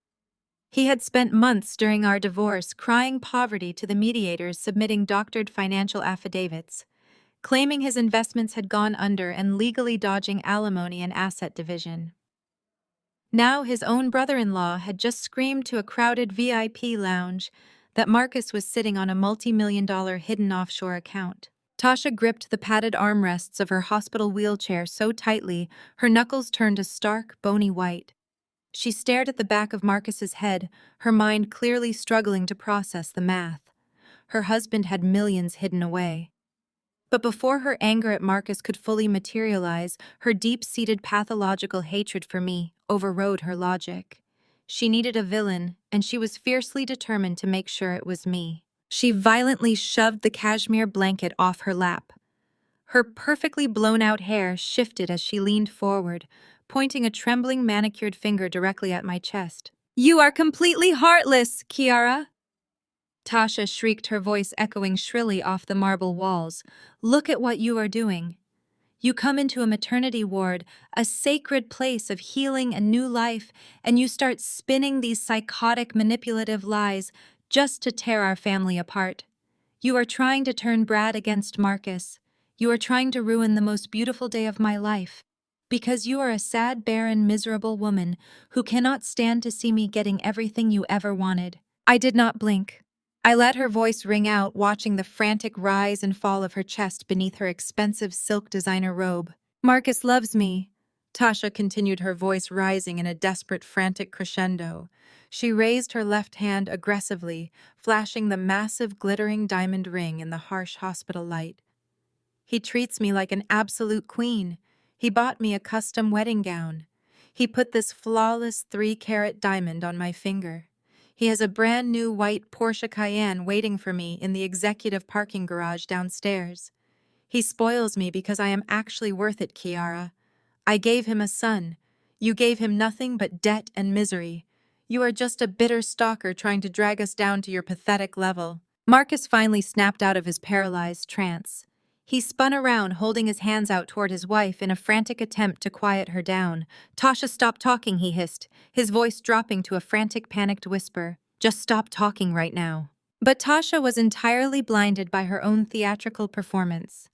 He had spent months during our divorce crying poverty to the mediators, submitting doctored financial affidavits, claiming his investments had gone under and legally dodging alimony and asset division. Now his own brother-in-law had just screamed to a crowded VIP lounge that Marcus was sitting on a multi-million-dollar hidden offshore account. Tasha gripped the padded armrests of her hospital wheelchair so tightly her knuckles turned a stark, bony white. She stared at the back of Marcus's head, her mind clearly struggling to process the math. Her husband had millions hidden away. But before her anger at Marcus could fully materialize, her deep-seated pathological hatred for me overrode her logic. She needed a villain, and she was fiercely determined to make sure it was me. She violently shoved the cashmere blanket off her lap. Her perfectly blown-out hair shifted as she leaned forward, pointing a trembling manicured finger directly at my chest. "You are completely heartless, Kiara!" Tasha shrieked, her voice echoing shrilly off the marble walls. "Look at what you are doing. You come into a maternity ward, a sacred place of healing and new life, and you start spinning these psychotic, manipulative lies just to tear our family apart. You are trying to turn Brad against Marcus. You are trying to ruin the most beautiful day of my life. Because you are a sad, barren, miserable woman who cannot stand to see me getting everything you ever wanted." I did not blink. I let her voice ring out, watching the frantic rise and fall of her chest beneath her expensive silk designer robe. "Marcus loves me," Tasha continued, her voice rising in a desperate, frantic crescendo. She raised her left hand aggressively, flashing the massive, glittering diamond ring in the harsh hospital light. "He treats me like an absolute queen. He bought me a custom wedding gown. He put this flawless 3-carat diamond on my finger. He has a brand new white Porsche Cayenne waiting for me in the executive parking garage downstairs. He spoils me because I am actually worth it, Kiara. I gave him a son. You gave him nothing but debt and misery. You are just a bitter stalker trying to drag us down to your pathetic level." Marcus finally snapped out of his paralyzed trance. He spun around, holding his hands out toward his wife in a frantic attempt to quiet her down. "Tasha, stop talking," he hissed, his voice dropping to a frantic, panicked whisper. "Just stop talking right now." But Tasha was entirely blinded by her own theatrical performance.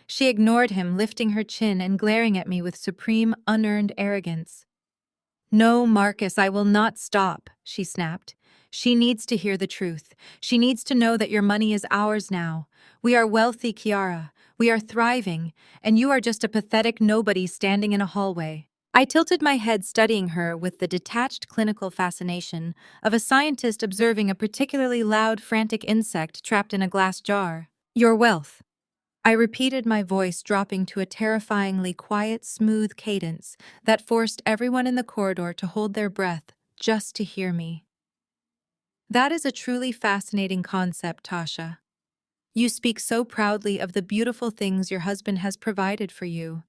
She ignored him, lifting her chin and glaring at me with supreme, unearned arrogance. "No, Marcus, I will not stop," she snapped. "She needs to hear the truth. She needs to know that your money is ours now. We are wealthy, Kiara. We are thriving, and you are just a pathetic nobody standing in a hallway." I tilted my head, studying her with the detached clinical fascination of a scientist observing a particularly loud, frantic insect trapped in a glass jar. "Your wealth. I repeated, my voice dropping to a terrifyingly quiet, smooth cadence that forced everyone in the corridor to hold their breath just to hear me. That is a truly fascinating concept, Tasha. You speak so proudly of the beautiful things your husband has provided for you.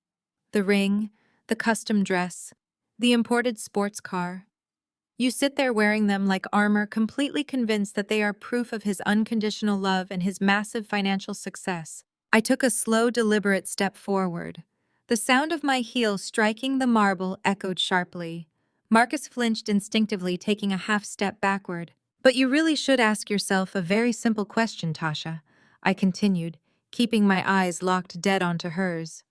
The ring, the custom dress, the imported sports car. You sit there wearing them like armor, completely convinced that they are proof of his unconditional love and his massive financial success. I took a slow, deliberate step forward. The sound of my heel striking the marble echoed sharply. Marcus flinched instinctively, taking a half step backward. But you really should ask yourself a very simple question, Tasha, I continued, keeping my eyes locked dead onto hers.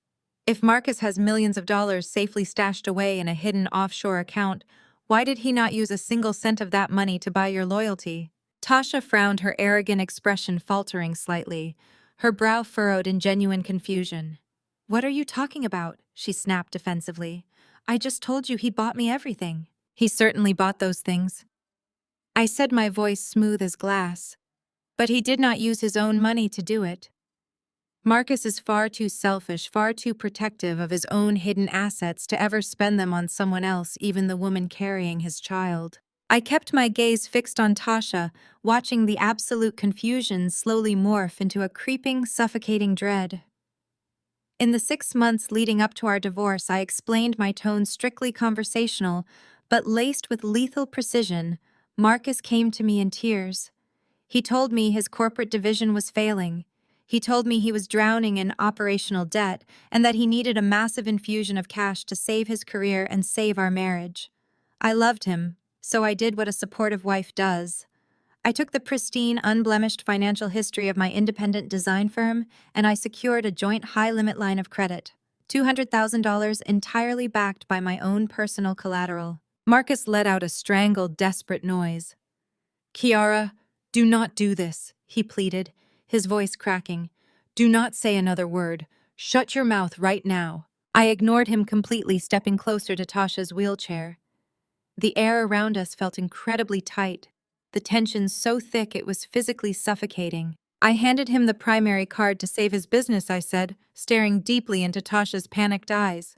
If Marcus has millions of dollars safely stashed away in a hidden offshore account, why did he not use a single cent of that money to buy your loyalty? Tasha frowned, her arrogant expression faltering slightly, her brow furrowed in genuine confusion. What are you talking about? She snapped defensively. I just told you he bought me everything. He certainly bought those things, I said, my voice smooth as glass. But he did not use his own money to do it. Marcus is far too selfish, far too protective of his own hidden assets to ever spend them on someone else, even the woman carrying his child. I kept my gaze fixed on Tasha, watching the absolute confusion slowly morph into a creeping, suffocating dread. In the 6 months leading up to our divorce, I explained, my tone strictly conversational, but laced with lethal precision. Marcus came to me in tears. He told me his corporate division was failing. He told me he was drowning in operational debt and that he needed a massive infusion of cash to save his career and save our marriage. I loved him, so I did what a supportive wife does. I took the pristine, unblemished financial history of my independent design firm and I secured a joint high-limit line of credit, $200,000 entirely backed by my own personal collateral. Marcus let out a strangled, desperate noise. Kiara, do not do this, he pleaded, his voice cracking. Do not say another word. Shut your mouth right now. I ignored him completely, stepping closer to Tasha's wheelchair. The air around us felt incredibly tight, the tension so thick it was physically suffocating. I handed him the primary card to save his business, I said, staring deeply into Tasha's panicked eyes.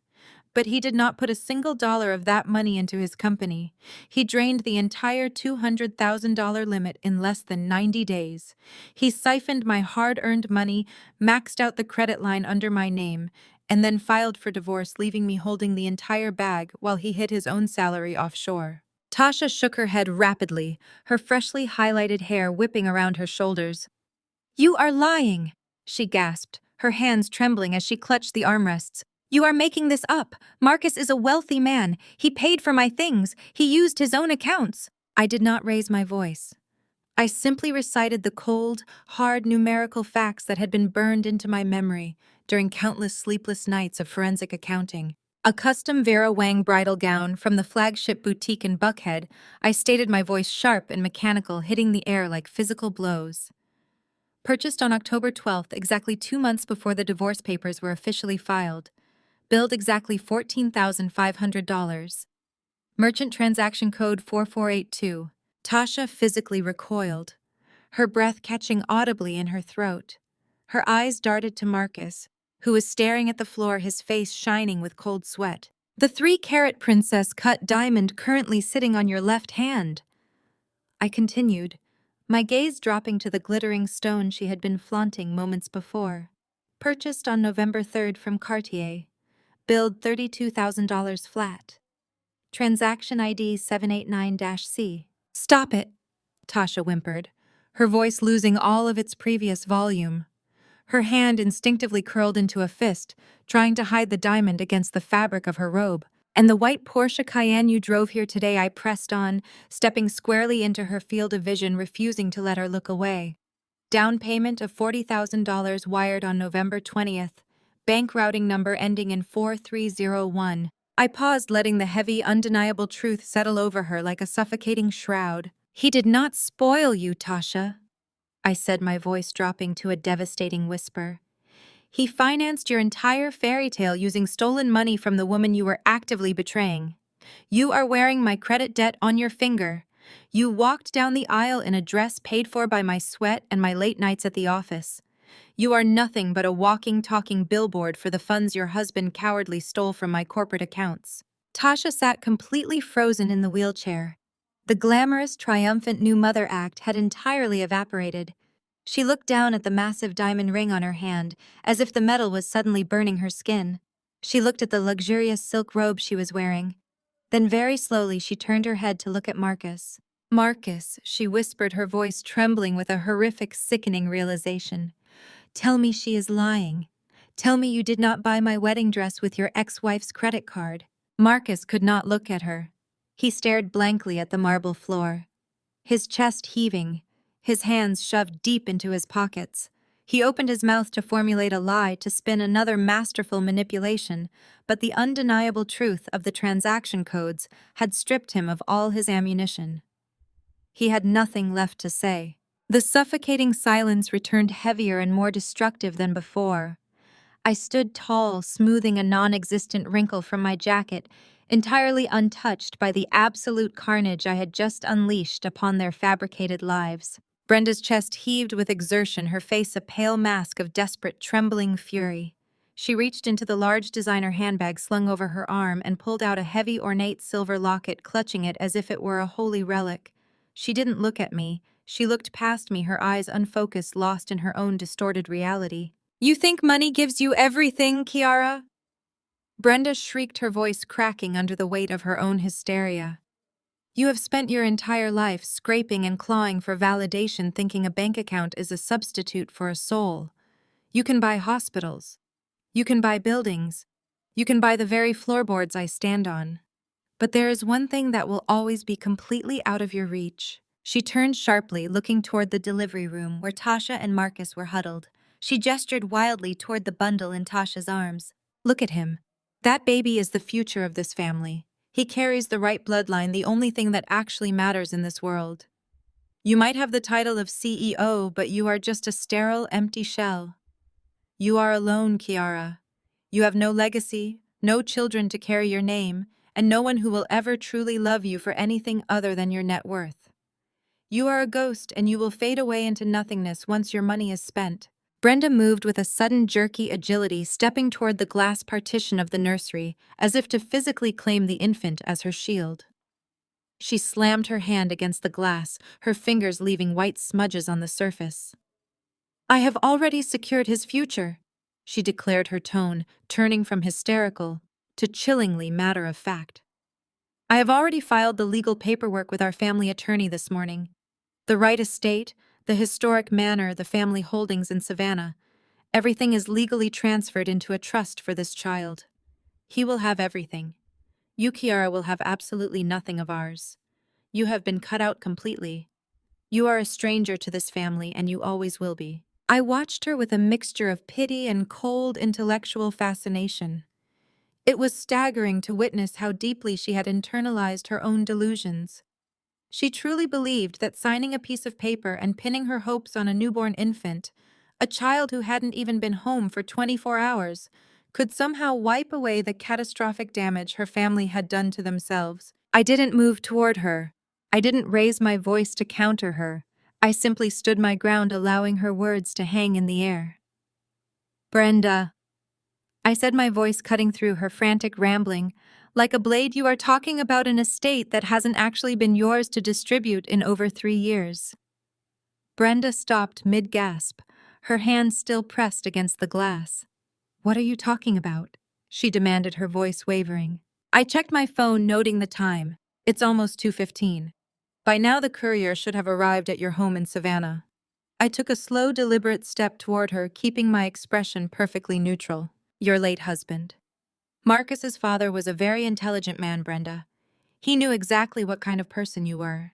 But he did not put a single dollar of that money into his company. He drained the entire $200,000 limit in less than 90 days. He siphoned my hard-earned money, maxed out the credit line under my name, and then filed for divorce, leaving me holding the entire bag while he hid his own salary offshore. Tasha shook her head rapidly, her freshly highlighted hair whipping around her shoulders. You are lying, she gasped, her hands trembling as she clutched the armrests. You are making this up. Marcus is a wealthy man. He paid for my things. He used his own accounts. I did not raise my voice. I simply recited the cold, hard numerical facts that had been burned into my memory during countless sleepless nights of forensic accounting. A custom Vera Wang bridal gown from the flagship boutique in Buckhead, I stated, my voice sharp and mechanical, hitting the air like physical blows. Purchased on October 12th, exactly 2 months before the divorce papers were officially filed. Billed exactly $14,500. Merchant transaction code 4482. Tasha physically recoiled, her breath catching audibly in her throat. Her eyes darted to Marcus, who was staring at the floor, his face shining with cold sweat. The 3-carat princess cut diamond currently sitting on your left hand. I continued, my gaze dropping to the glittering stone she had been flaunting moments before. Purchased on November 3rd from Cartier. Billed $32,000 flat. Transaction ID 789-C. Stop it, Tasha whimpered, her voice losing all of its previous volume. Her hand instinctively curled into a fist, trying to hide the diamond against the fabric of her robe. And the white Porsche Cayenne you drove here today, I pressed on, stepping squarely into her field of vision, refusing to let her look away. Down payment of $40,000 wired on November 20th. Bank routing number ending in 4301. I paused, letting the heavy, undeniable truth settle over her like a suffocating shroud. He did not spoil you, Tasha, I said, my voice dropping to a devastating whisper. He financed your entire fairy tale using stolen money from the woman you were actively betraying. You are wearing my credit debt on your finger. You walked down the aisle in a dress paid for by my sweat and my late nights at the office. You are nothing but a walking, talking billboard for the funds your husband cowardly stole from my corporate accounts." Tasha sat completely frozen in the wheelchair. The glamorous, triumphant new mother act had entirely evaporated. She looked down at the massive diamond ring on her hand, as if the metal was suddenly burning her skin. She looked at the luxurious silk robe she was wearing. Then very slowly she turned her head to look at Marcus. "Marcus," she whispered, her voice trembling with a horrific, sickening realization. "Tell me she is lying. Tell me you did not buy my wedding dress with your ex-wife's credit card." Marcus could not look at her. He stared blankly at the marble floor, his chest heaving, his hands shoved deep into his pockets. He opened his mouth to formulate a lie, to spin another masterful manipulation, but the undeniable truth of the transaction codes had stripped him of all his ammunition. He had nothing left to say. The suffocating silence returned heavier and more destructive than before. I stood tall, smoothing a non-existent wrinkle from my jacket, entirely untouched by the absolute carnage I had just unleashed upon their fabricated lives. Brenda's chest heaved with exertion, her face a pale mask of desperate, trembling fury. She reached into the large designer handbag slung over her arm and pulled out a heavy, ornate silver locket, clutching it as if it were a holy relic. She didn't look at me. She looked past me, her eyes unfocused, lost in her own distorted reality. "You think money gives you everything, Kiara?" Brenda shrieked, her voice cracking under the weight of her own hysteria. "You have spent your entire life scraping and clawing for validation, thinking a bank account is a substitute for a soul. You can buy hospitals. You can buy buildings. You can buy the very floorboards I stand on. But there is one thing that will always be completely out of your reach." She turned sharply, looking toward the delivery room where Tasha and Marcus were huddled. She gestured wildly toward the bundle in Tasha's arms. "Look at him. That baby is the future of this family. He carries the right bloodline, the only thing that actually matters in this world. You might have the title of CEO, but you are just a sterile, empty shell. You are alone, Kiara. You have no legacy, no children to carry your name, and no one who will ever truly love you for anything other than your net worth. You are a ghost, and you will fade away into nothingness once your money is spent." Brenda moved with a sudden jerky agility, stepping toward the glass partition of the nursery, as if to physically claim the infant as her shield. She slammed her hand against the glass, her fingers leaving white smudges on the surface. "I have already secured his future," she declared, her tone turning from hysterical to chillingly matter-of-fact. "I have already filed the legal paperwork with our family attorney this morning. The right estate, the historic manor, the family holdings in Savannah, everything is legally transferred into a trust for this child. He will have everything. You, Kiara, will have absolutely nothing of ours. You have been cut out completely. You are a stranger to this family, and you always will be." I watched her with a mixture of pity and cold intellectual fascination. It was staggering to witness how deeply she had internalized her own delusions. She truly believed that signing a piece of paper and pinning her hopes on a newborn infant, a child who hadn't even been home for 24 hours, could somehow wipe away the catastrophic damage her family had done to themselves. I didn't move toward her. I didn't raise my voice to counter her. I simply stood my ground, allowing her words to hang in the air. "Brenda," I said, my voice cutting through her frantic rambling. "Like a blade, you are talking about an estate that hasn't actually been yours to distribute in over 3 years. Brenda stopped mid-gasp, her hand still pressed against the glass. "What are you talking about?" she demanded, her voice wavering. I checked my phone, noting the time. "It's almost 2:15. By now the courier should have arrived at your home in Savannah." I took a slow, deliberate step toward her, keeping my expression perfectly neutral. "Your late husband." Marcus's father was a very intelligent man, Brenda. He knew exactly what kind of person you were.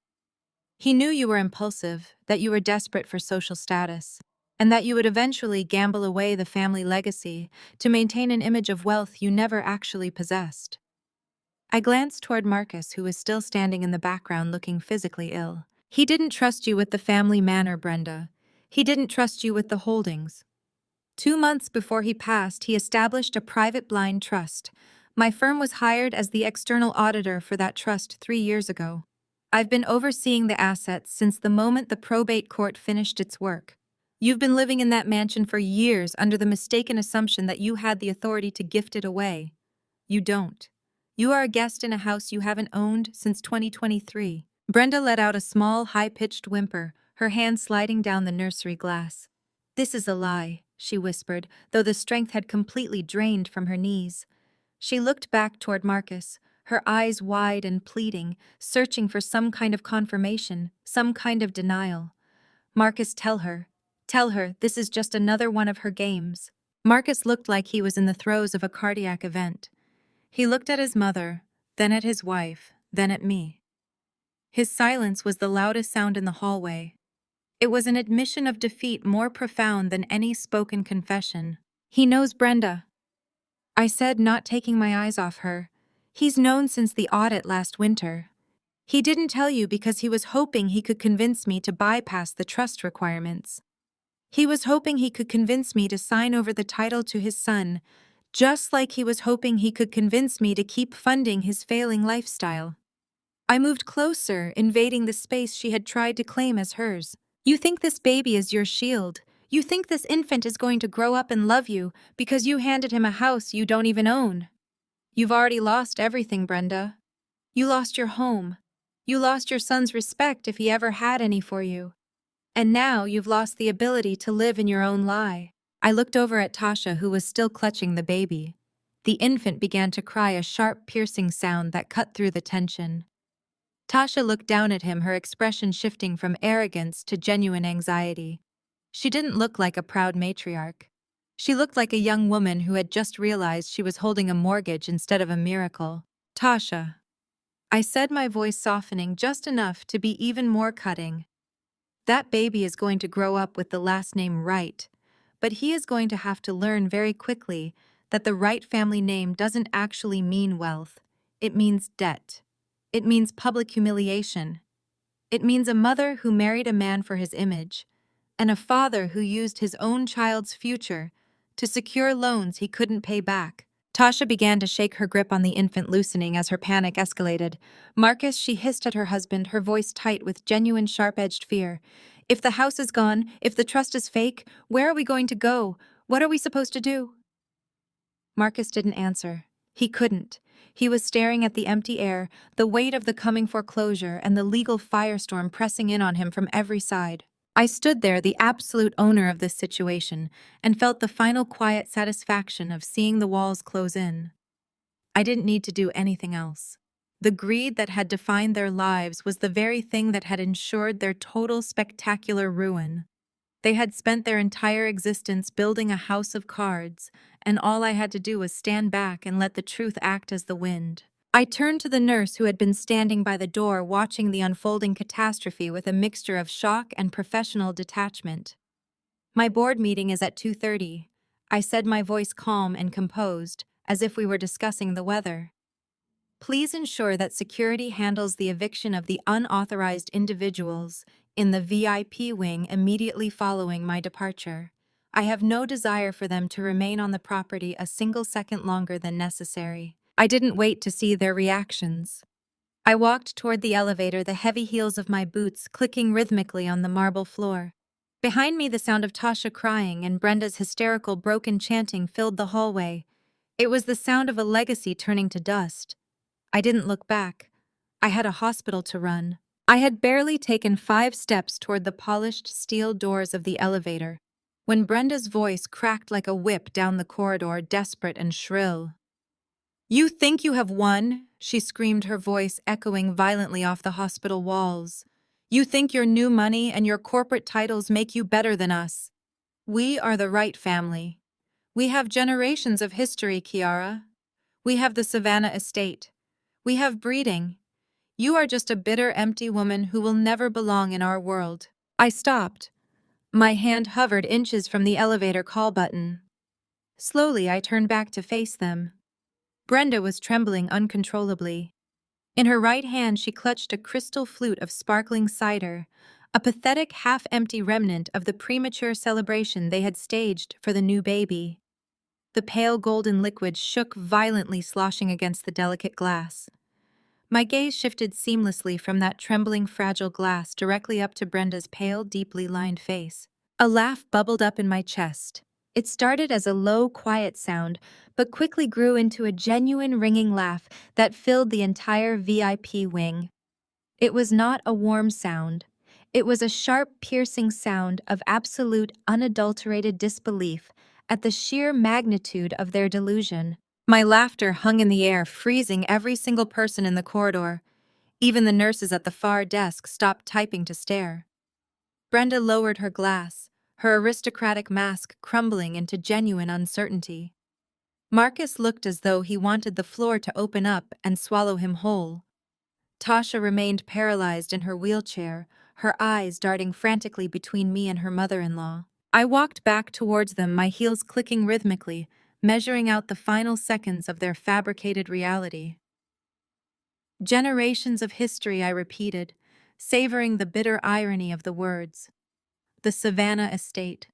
He knew you were impulsive, that you were desperate for social status, and that you would eventually gamble away the family legacy to maintain an image of wealth you never actually possessed. I glanced toward Marcus, who was still standing in the background looking physically ill. "He didn't trust you with the family manor, Brenda. He didn't trust you with the holdings. 2 months before he passed, he established a private blind trust. My firm was hired as the external auditor for that trust 3 years ago. I've been overseeing the assets since the moment the probate court finished its work. You've been living in that mansion for years under the mistaken assumption that you had the authority to gift it away. You don't. You are a guest in a house you haven't owned since 2023. Brenda let out a small, high-pitched whimper, her hand sliding down the nursery glass. This is a lie, she whispered, though the strength had completely drained from her knees. She looked back toward Marcus, her eyes wide and pleading, searching for some kind of confirmation, some kind of denial. Marcus, tell her, this is just another one of her games. Marcus looked like he was in the throes of a cardiac event. He looked at his mother, then at his wife, then at me. His silence was the loudest sound in the hallway. It was an admission of defeat more profound than any spoken confession. He knows Brenda, I said, not taking my eyes off her. He's known since the audit last winter. He didn't tell you because he was hoping he could convince me to bypass the trust requirements. He was hoping he could convince me to sign over the title to his son, just like he was hoping he could convince me to keep funding his failing lifestyle. I moved closer, invading the space she had tried to claim as hers. You think this baby is your shield. You think this infant is going to grow up and love you because you handed him a house you don't even own. You've already lost everything, Brenda. You lost your home. You lost your son's respect if he ever had any for you. And now you've lost the ability to live in your own lie. I looked over at Tasha, who was still clutching the baby. The infant began to cry, a sharp, piercing sound that cut through the tension. Tasha looked down at him, her expression shifting from arrogance to genuine anxiety. She didn't look like a proud matriarch. She looked like a young woman who had just realized she was holding a mortgage instead of a miracle. Tasha, I said, my voice softening just enough to be even more cutting. That baby is going to grow up with the last name Wright, but he is going to have to learn very quickly that the Wright family name doesn't actually mean wealth. It means debt. It means public humiliation. It means a mother who married a man for his image, and a father who used his own child's future to secure loans he couldn't pay back. Tasha began to shake her grip on the infant, loosening as her panic escalated. Marcus, she hissed at her husband, her voice tight with genuine sharp-edged fear. If the house is gone, if the trust is fake, where are we going to go? What are we supposed to do? Marcus didn't answer. He couldn't. He was staring at the empty air, the weight of the coming foreclosure and the legal firestorm pressing in on him from every side. I stood there, the absolute owner of this situation, and felt the final quiet satisfaction of seeing the walls close in. I didn't need to do anything else. The greed that had defined their lives was the very thing that had ensured their total spectacular ruin. They had spent their entire existence building a house of cards, and all I had to do was stand back and let the truth act as the wind. I turned to the nurse who had been standing by the door watching the unfolding catastrophe with a mixture of shock and professional detachment. My board meeting is at 2:30. I said, my voice calm and composed, as if we were discussing the weather. Please ensure that security handles the eviction of the unauthorized individuals in the VIP wing immediately following my departure. I have no desire for them to remain on the property a single second longer than necessary. I didn't wait to see their reactions. I walked toward the elevator, the heavy heels of my boots clicking rhythmically on the marble floor. Behind me, the sound of Tasha crying and Brenda's hysterical broken chanting filled the hallway. It was the sound of a legacy turning to dust. I didn't look back. I had a hospital to run. I had barely taken 5 steps toward the polished steel doors of the elevator when Brenda's voice cracked like a whip down the corridor, desperate and shrill. You think you have won? She screamed, her voice echoing violently off the hospital walls. You think your new money and your corporate titles make you better than us? We are the Wright family. We have generations of history, Kiara. We have the Savannah estate. We have breeding. You are just a bitter, empty woman who will never belong in our world. I stopped. My hand hovered inches from the elevator call button. Slowly, I turned back to face them. Brenda was trembling uncontrollably. In her right hand, she clutched a crystal flute of sparkling cider, a pathetic, half-empty remnant of the premature celebration they had staged for the new baby. The pale golden liquid shook violently, sloshing against the delicate glass. My gaze shifted seamlessly from that trembling, fragile glass directly up to Brenda's pale, deeply lined face. A laugh bubbled up in my chest. It started as a low, quiet sound, but quickly grew into a genuine ringing laugh that filled the entire VIP wing. It was not a warm sound. It was a sharp, piercing sound of absolute, unadulterated disbelief at the sheer magnitude of their delusion. My laughter hung in the air, freezing every single person in the corridor. Even the nurses at the far desk stopped typing to stare. Brenda lowered her glass, her aristocratic mask crumbling into genuine uncertainty. Marcus looked as though he wanted the floor to open up and swallow him whole. Tasha remained paralyzed in her wheelchair, her eyes darting frantically between me and her mother-in-law. I walked back towards them, my heels clicking rhythmically, measuring out the final seconds of their fabricated reality. Generations of history, I repeated, savoring the bitter irony of the words. The Savannah Estate.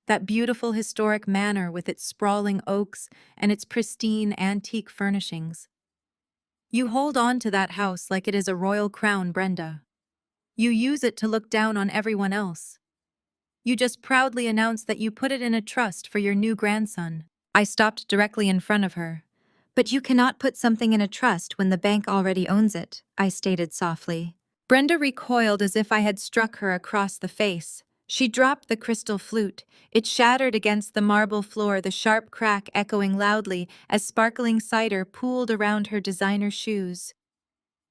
That beautiful historic manor with its sprawling oaks and its pristine antique furnishings. You hold on to that house like it is a royal crown, Brenda. You use it to look down on everyone else. You just proudly announce that you put it in a trust for your new grandson. I stopped directly in front of her. But you cannot put something in a trust when the bank already owns it, I stated softly. Brenda recoiled as if I had struck her across the face. She dropped the crystal flute. It shattered against the marble floor, the sharp crack echoing loudly as sparkling cider pooled around her designer shoes.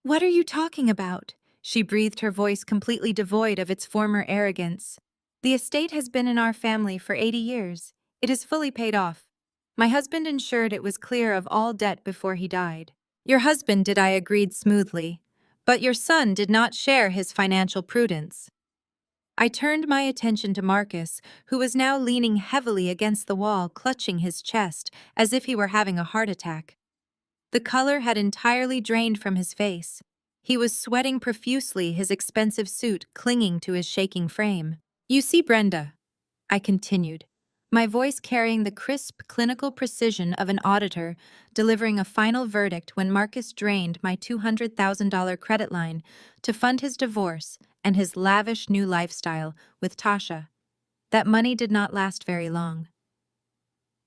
What are you talking about? She breathed, her voice completely devoid of its former arrogance. The estate has been in our family for 80 years. It is fully paid off. My husband ensured it was clear of all debt before he died. Your husband did, I agreed smoothly. But your son did not share his financial prudence. I turned my attention to Marcus, who was now leaning heavily against the wall, clutching his chest as if he were having a heart attack. The color had entirely drained from his face. He was sweating profusely, his expensive suit clinging to his shaking frame. You see, Brenda, I continued, my voice carrying the crisp, clinical precision of an auditor, delivering a final verdict when Marcus drained my $200,000 credit line to fund his divorce and his lavish new lifestyle with Tasha. That money did not last very long.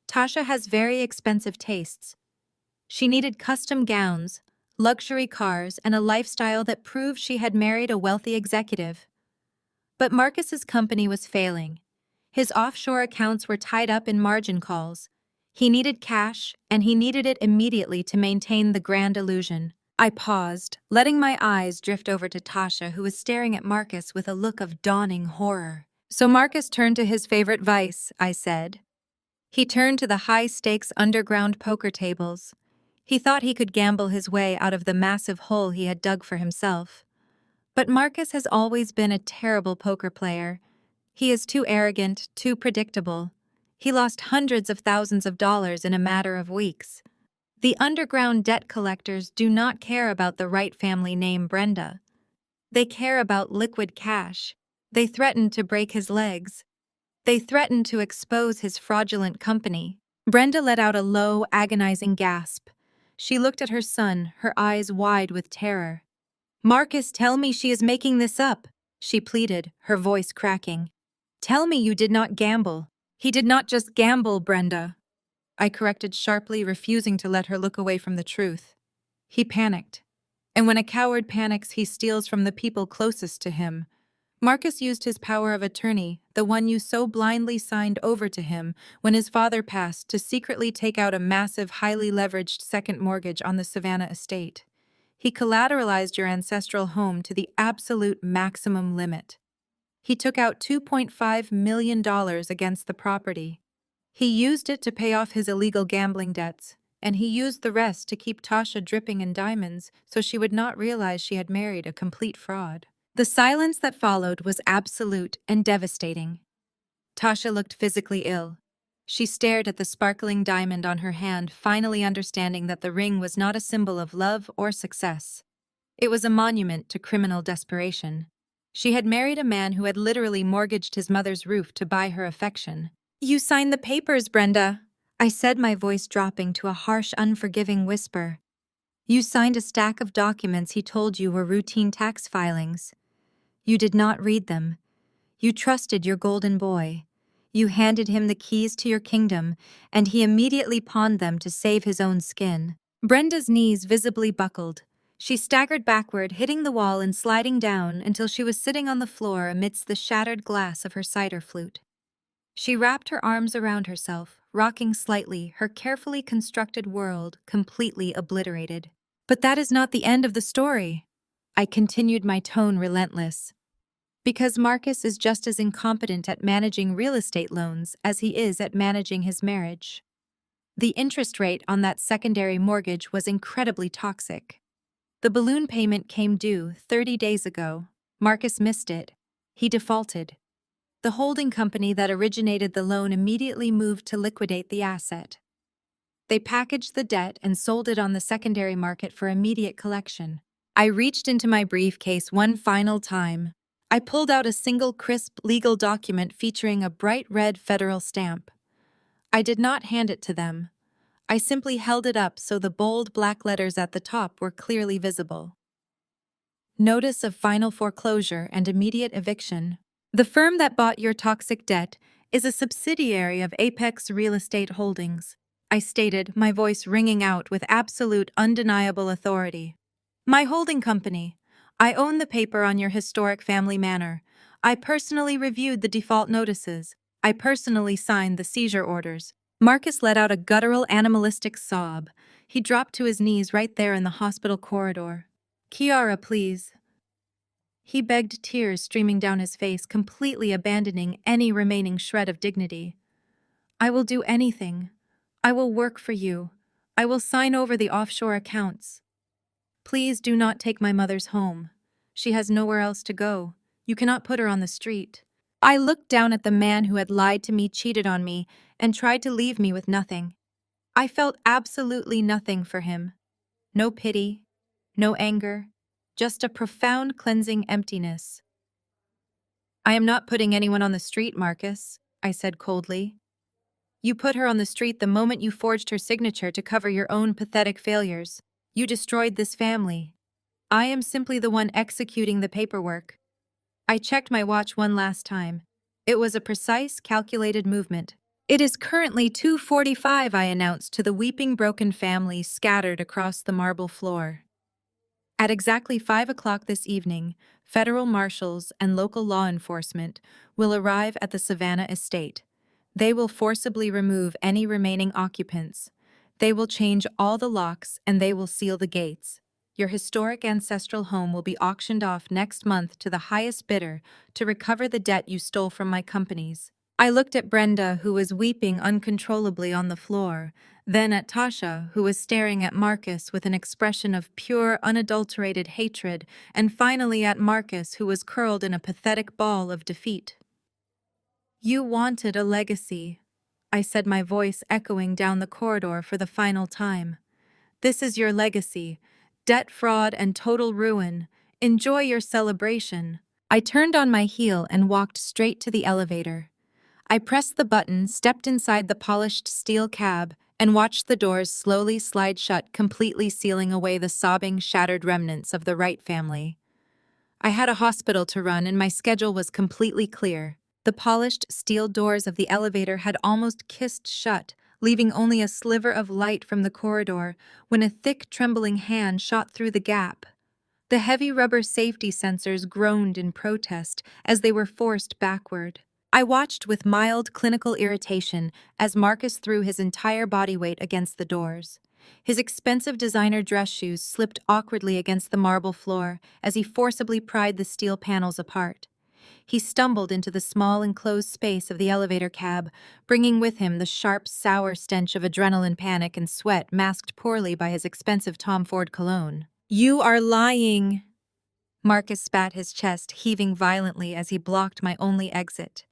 Tasha has very expensive tastes. She needed custom gowns, luxury cars, and a lifestyle that proved she had married a wealthy executive. But Marcus's company was failing. His offshore accounts were tied up in margin calls. He needed cash, and he needed it immediately to maintain the grand illusion. I paused, letting my eyes drift over to Tasha, who was staring at Marcus with a look of dawning horror. So Marcus turned to his favorite vice, I said. He turned to the high-stakes underground poker tables. He thought he could gamble his way out of the massive hole he had dug for himself. But Marcus has always been a terrible poker player. He is too arrogant, too predictable. He lost hundreds of thousands of dollars in a matter of weeks. The underground debt collectors do not care about the right family name, Brenda. They care about liquid cash. They threaten to break his legs. They threaten to expose his fraudulent company. Brenda let out a low, agonizing gasp. She looked at her son, her eyes wide with terror. Marcus, tell me she is making this up, she pleaded, her voice cracking. Tell me you did not gamble. He did not just gamble, Brenda. I corrected sharply, refusing to let her look away from the truth. He panicked. And when a coward panics, he steals from the people closest to him. Marcus used his power of attorney, the one you so blindly signed over to him when his father passed, to secretly take out a massive, highly leveraged second mortgage on the Savannah estate. He collateralized your ancestral home to the absolute maximum limit. He took out $2.5 million against the property. He used it to pay off his illegal gambling debts, and he used the rest to keep Tasha dripping in diamonds so she would not realize she had married a complete fraud. The silence that followed was absolute and devastating. Tasha looked physically ill. She stared at the sparkling diamond on her hand, finally understanding that the ring was not a symbol of love or success. It was a monument to criminal desperation. She had married a man who had literally mortgaged his mother's roof to buy her affection. You signed the papers, Brenda, I said, my voice dropping to a harsh, unforgiving whisper. You signed a stack of documents he told you were routine tax filings. You did not read them. You trusted your golden boy. You handed him the keys to your kingdom, and he immediately pawned them to save his own skin. Brenda's knees visibly buckled. She staggered backward, hitting the wall and sliding down until she was sitting on the floor amidst the shattered glass of her cider flute. She wrapped her arms around herself, rocking slightly, her carefully constructed world completely obliterated. But that is not the end of the story. I continued, my tone relentless. Because Marcus is just as incompetent at managing real estate loans as he is at managing his marriage. The interest rate on that secondary mortgage was incredibly toxic. The balloon payment came due 30 days ago. Marcus missed it. He defaulted. The holding company that originated the loan immediately moved to liquidate the asset. They packaged the debt and sold it on the secondary market for immediate collection. I reached into my briefcase one final time. I pulled out a single crisp legal document featuring a bright red federal stamp. I did not hand it to them. I simply held it up so the bold black letters at the top were clearly visible. Notice of final foreclosure and immediate eviction. The firm that bought your toxic debt is a subsidiary of Apex Real Estate Holdings, I stated, my voice ringing out with absolute undeniable authority. My holding company. I own the paper on your historic family manor. I personally reviewed the default notices. I personally signed the seizure orders. Marcus let out a guttural, animalistic sob. He dropped to his knees right there in the hospital corridor. Kiara, please. He begged, tears streaming down his face, completely abandoning any remaining shred of dignity. I will do anything. I will work for you. I will sign over the offshore accounts. Please do not take my mother's home. She has nowhere else to go. You cannot put her on the street. I looked down at the man who had lied to me, cheated on me, and tried to leave me with nothing. I felt absolutely nothing for him. No pity, no anger, just a profound cleansing emptiness. I am not putting anyone on the street, Marcus, I said coldly. You put her on the street the moment you forged her signature to cover your own pathetic failures. You destroyed this family. I am simply the one executing the paperwork. I checked my watch one last time. It was a precise, calculated movement. It is currently 2:45, I announced to the weeping, broken family scattered across the marble floor. At exactly 5 o'clock this evening, federal marshals and local law enforcement will arrive at the Savannah estate. They will forcibly remove any remaining occupants. They will change all the locks and they will seal the gates. Your historic ancestral home will be auctioned off next month to the highest bidder to recover the debt you stole from my companies. I looked at Brenda, who was weeping uncontrollably on the floor, then at Tasha, who was staring at Marcus with an expression of pure, unadulterated hatred, and finally at Marcus, who was curled in a pathetic ball of defeat. You wanted a legacy, I said, my voice echoing down the corridor for the final time. This is your legacy. Debt, fraud, and total ruin. Enjoy your celebration. I turned on my heel and walked straight to the elevator. I pressed the button, stepped inside the polished steel cab, and watched the doors slowly slide shut, completely sealing away the sobbing, shattered remnants of the Wright family. I had a hospital to run, and my schedule was completely clear. The polished steel doors of the elevator had almost kissed shut, leaving only a sliver of light from the corridor, when a thick, trembling hand shot through the gap. The heavy rubber safety sensors groaned in protest as they were forced backward. I watched with mild clinical irritation as Marcus threw his entire body weight against the doors. His expensive designer dress shoes slipped awkwardly against the marble floor as he forcibly pried the steel panels apart. He stumbled into the small enclosed space of the elevator cab, bringing with him the sharp, sour stench of adrenaline, panic, and sweat masked poorly by his expensive Tom Ford cologne. You are lying! Marcus spat his chest, heaving violently as he blocked my only exit.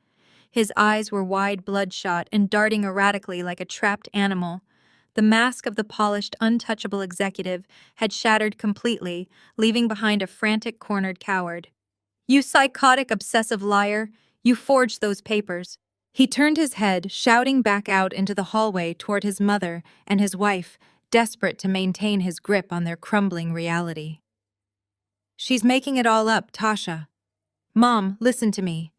His eyes were wide, bloodshot, and darting erratically like a trapped animal. The mask of the polished, untouchable executive had shattered completely, leaving behind a frantic, cornered coward. You psychotic, obsessive liar! You forged those papers. He turned his head, shouting back out into the hallway toward his mother and his wife, desperate to maintain his grip on their crumbling reality. She's making it all up, Tasha. Mom, listen to me.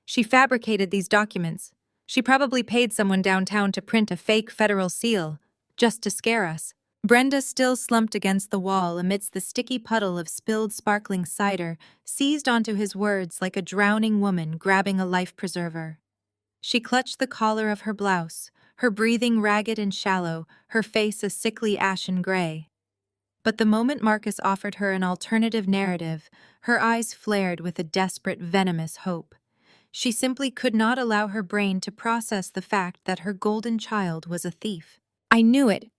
She fabricated these documents. She probably paid someone downtown to print a fake federal seal, just to scare us. Brenda, still slumped against the wall amidst the sticky puddle of spilled sparkling cider, seized onto his words like a drowning woman grabbing a life preserver. She clutched the collar of her blouse, her breathing ragged and shallow, her face a sickly ashen gray. But the moment Marcus offered her an alternative narrative, her eyes flared with a desperate, venomous hope. She simply could not allow her brain to process the fact that her golden child was a thief. "I knew it,"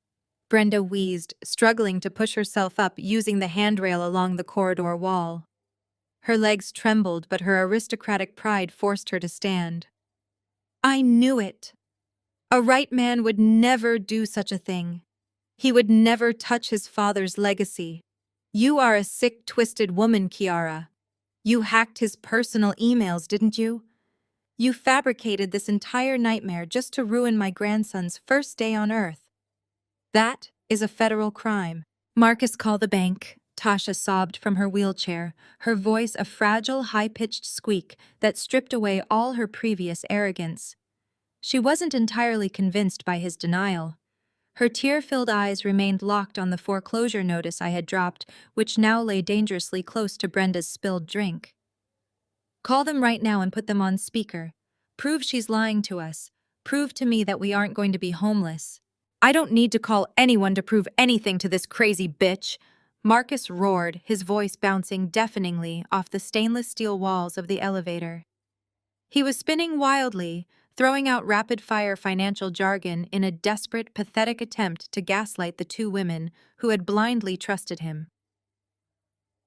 Brenda wheezed, struggling to push herself up using the handrail along the corridor wall. Her legs trembled, but her aristocratic pride forced her to stand. "I knew it. A right man would never do such a thing. He would never touch his father's legacy. You are a sick, twisted woman, Kiara. You hacked his personal emails, didn't you? You fabricated this entire nightmare just to ruin my grandson's first day on Earth. That is a federal crime." "Marcus, call the bank," Tasha sobbed from her wheelchair, her voice a fragile, high-pitched squeak that stripped away all her previous arrogance. She wasn't entirely convinced by his denial. Her tear-filled eyes remained locked on the foreclosure notice I had dropped, which now lay dangerously close to Brenda's spilled drink. "Call them right now and put them on speaker. Prove she's lying to us. Prove to me that we aren't going to be homeless." "I don't need to call anyone to prove anything to this crazy bitch," Marcus roared, his voice bouncing deafeningly off the stainless steel walls of the elevator. He was spinning wildly, throwing out rapid-fire financial jargon in a desperate, pathetic attempt to gaslight the two women who had blindly trusted him.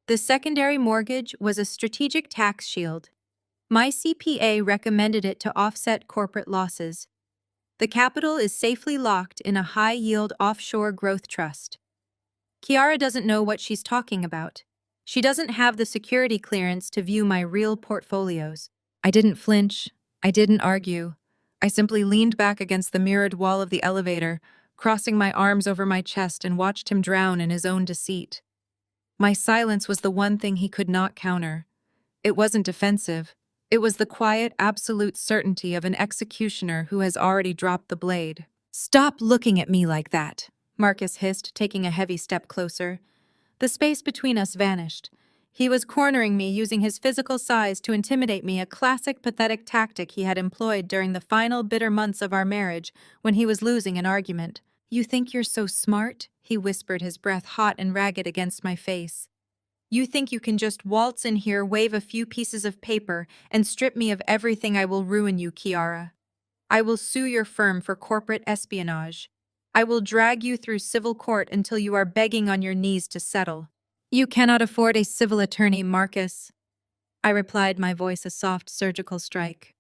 The secondary mortgage was a strategic tax shield. My CPA recommended it to offset corporate losses. The capital is safely locked in a high-yield offshore growth trust. Kiara doesn't know what she's talking about. She doesn't have the security clearance to view my real portfolios. I didn't flinch. I didn't argue. I simply leaned back against the mirrored wall of the elevator, crossing my arms over my chest and watched him drown in his own deceit. My silence was the one thing he could not counter. It wasn't defensive. It was the quiet, absolute certainty of an executioner who has already dropped the blade. "Stop looking at me like that," Marcus hissed, taking a heavy step closer. The space between us vanished. He was cornering me, using his physical size to intimidate me, a classic pathetic tactic he had employed during the final bitter months of our marriage when he was losing an argument. "You think you're so smart?" he whispered, his breath hot and ragged against my face. "You think you can just waltz in here, wave a few pieces of paper, and strip me of everything? I will ruin you, Kiara. I will sue your firm for corporate espionage. I will drag you through civil court until you are begging on your knees to settle." "You cannot afford a civil attorney, Marcus," I replied, my voice a soft surgical strike.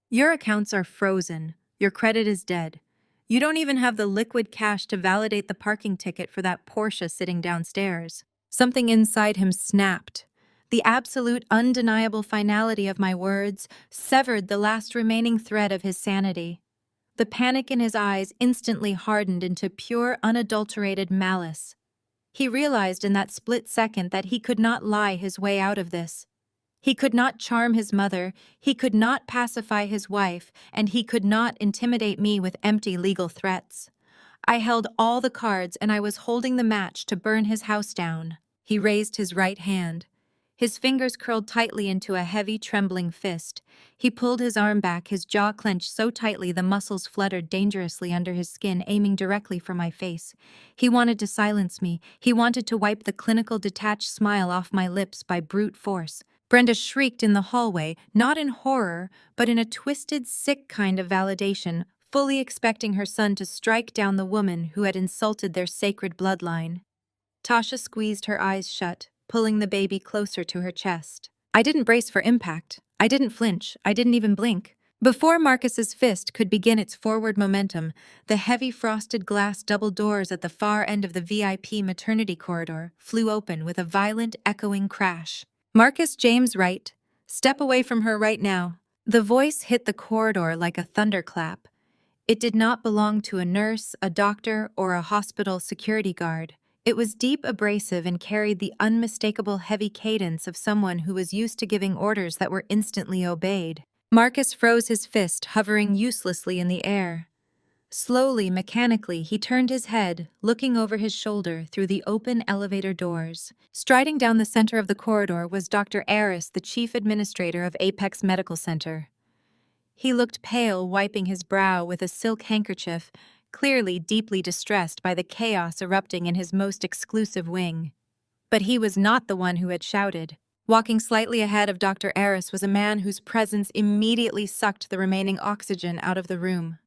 "Your accounts are frozen. Your credit is dead. You don't even have the liquid cash to validate the parking ticket for that Porsche sitting downstairs." Something inside him snapped. The absolute, undeniable finality of my words severed the last remaining thread of his sanity. The panic in his eyes instantly hardened into pure, unadulterated malice. He realized in that split second that he could not lie his way out of this. He could not charm his mother, he could not pacify his wife, and he could not intimidate me with empty legal threats. I held all the cards, and I was holding the match to burn his house down. He raised his right hand. His fingers curled tightly into a heavy, trembling fist. He pulled his arm back, his jaw clenched so tightly the muscles fluttered dangerously under his skin, aiming directly for my face. He wanted to silence me. He wanted to wipe the clinical, detached smile off my lips by brute force. Brenda shrieked in the hallway, not in horror, but in a twisted, sick kind of validation, fully expecting her son to strike down the woman who had insulted their sacred bloodline. Tasha squeezed her eyes shut, pulling the baby closer to her chest. I didn't brace for impact. I didn't flinch. I didn't even blink. Before Marcus's fist could begin its forward momentum, the heavy frosted glass double doors at the far end of the VIP maternity corridor flew open with a violent, echoing crash. "Marcus James Wright, step away from her right now." The voice hit the corridor like a thunderclap. It did not belong to a nurse, a doctor, or a hospital security guard. It was deep, abrasive, and carried the unmistakable heavy cadence of someone who was used to giving orders that were instantly obeyed. Marcus froze his fist, hovering uselessly in the air. Slowly, mechanically, he turned his head, looking over his shoulder through the open elevator doors. Striding down the center of the corridor was Dr. Aris, the chief administrator of Apex Medical Center. He looked pale, wiping his brow with a silk handkerchief, clearly deeply distressed by the chaos erupting in his most exclusive wing. But he was not the one who had shouted. Walking slightly ahead of Dr. Aris was a man whose presence immediately sucked the remaining oxygen out of the room.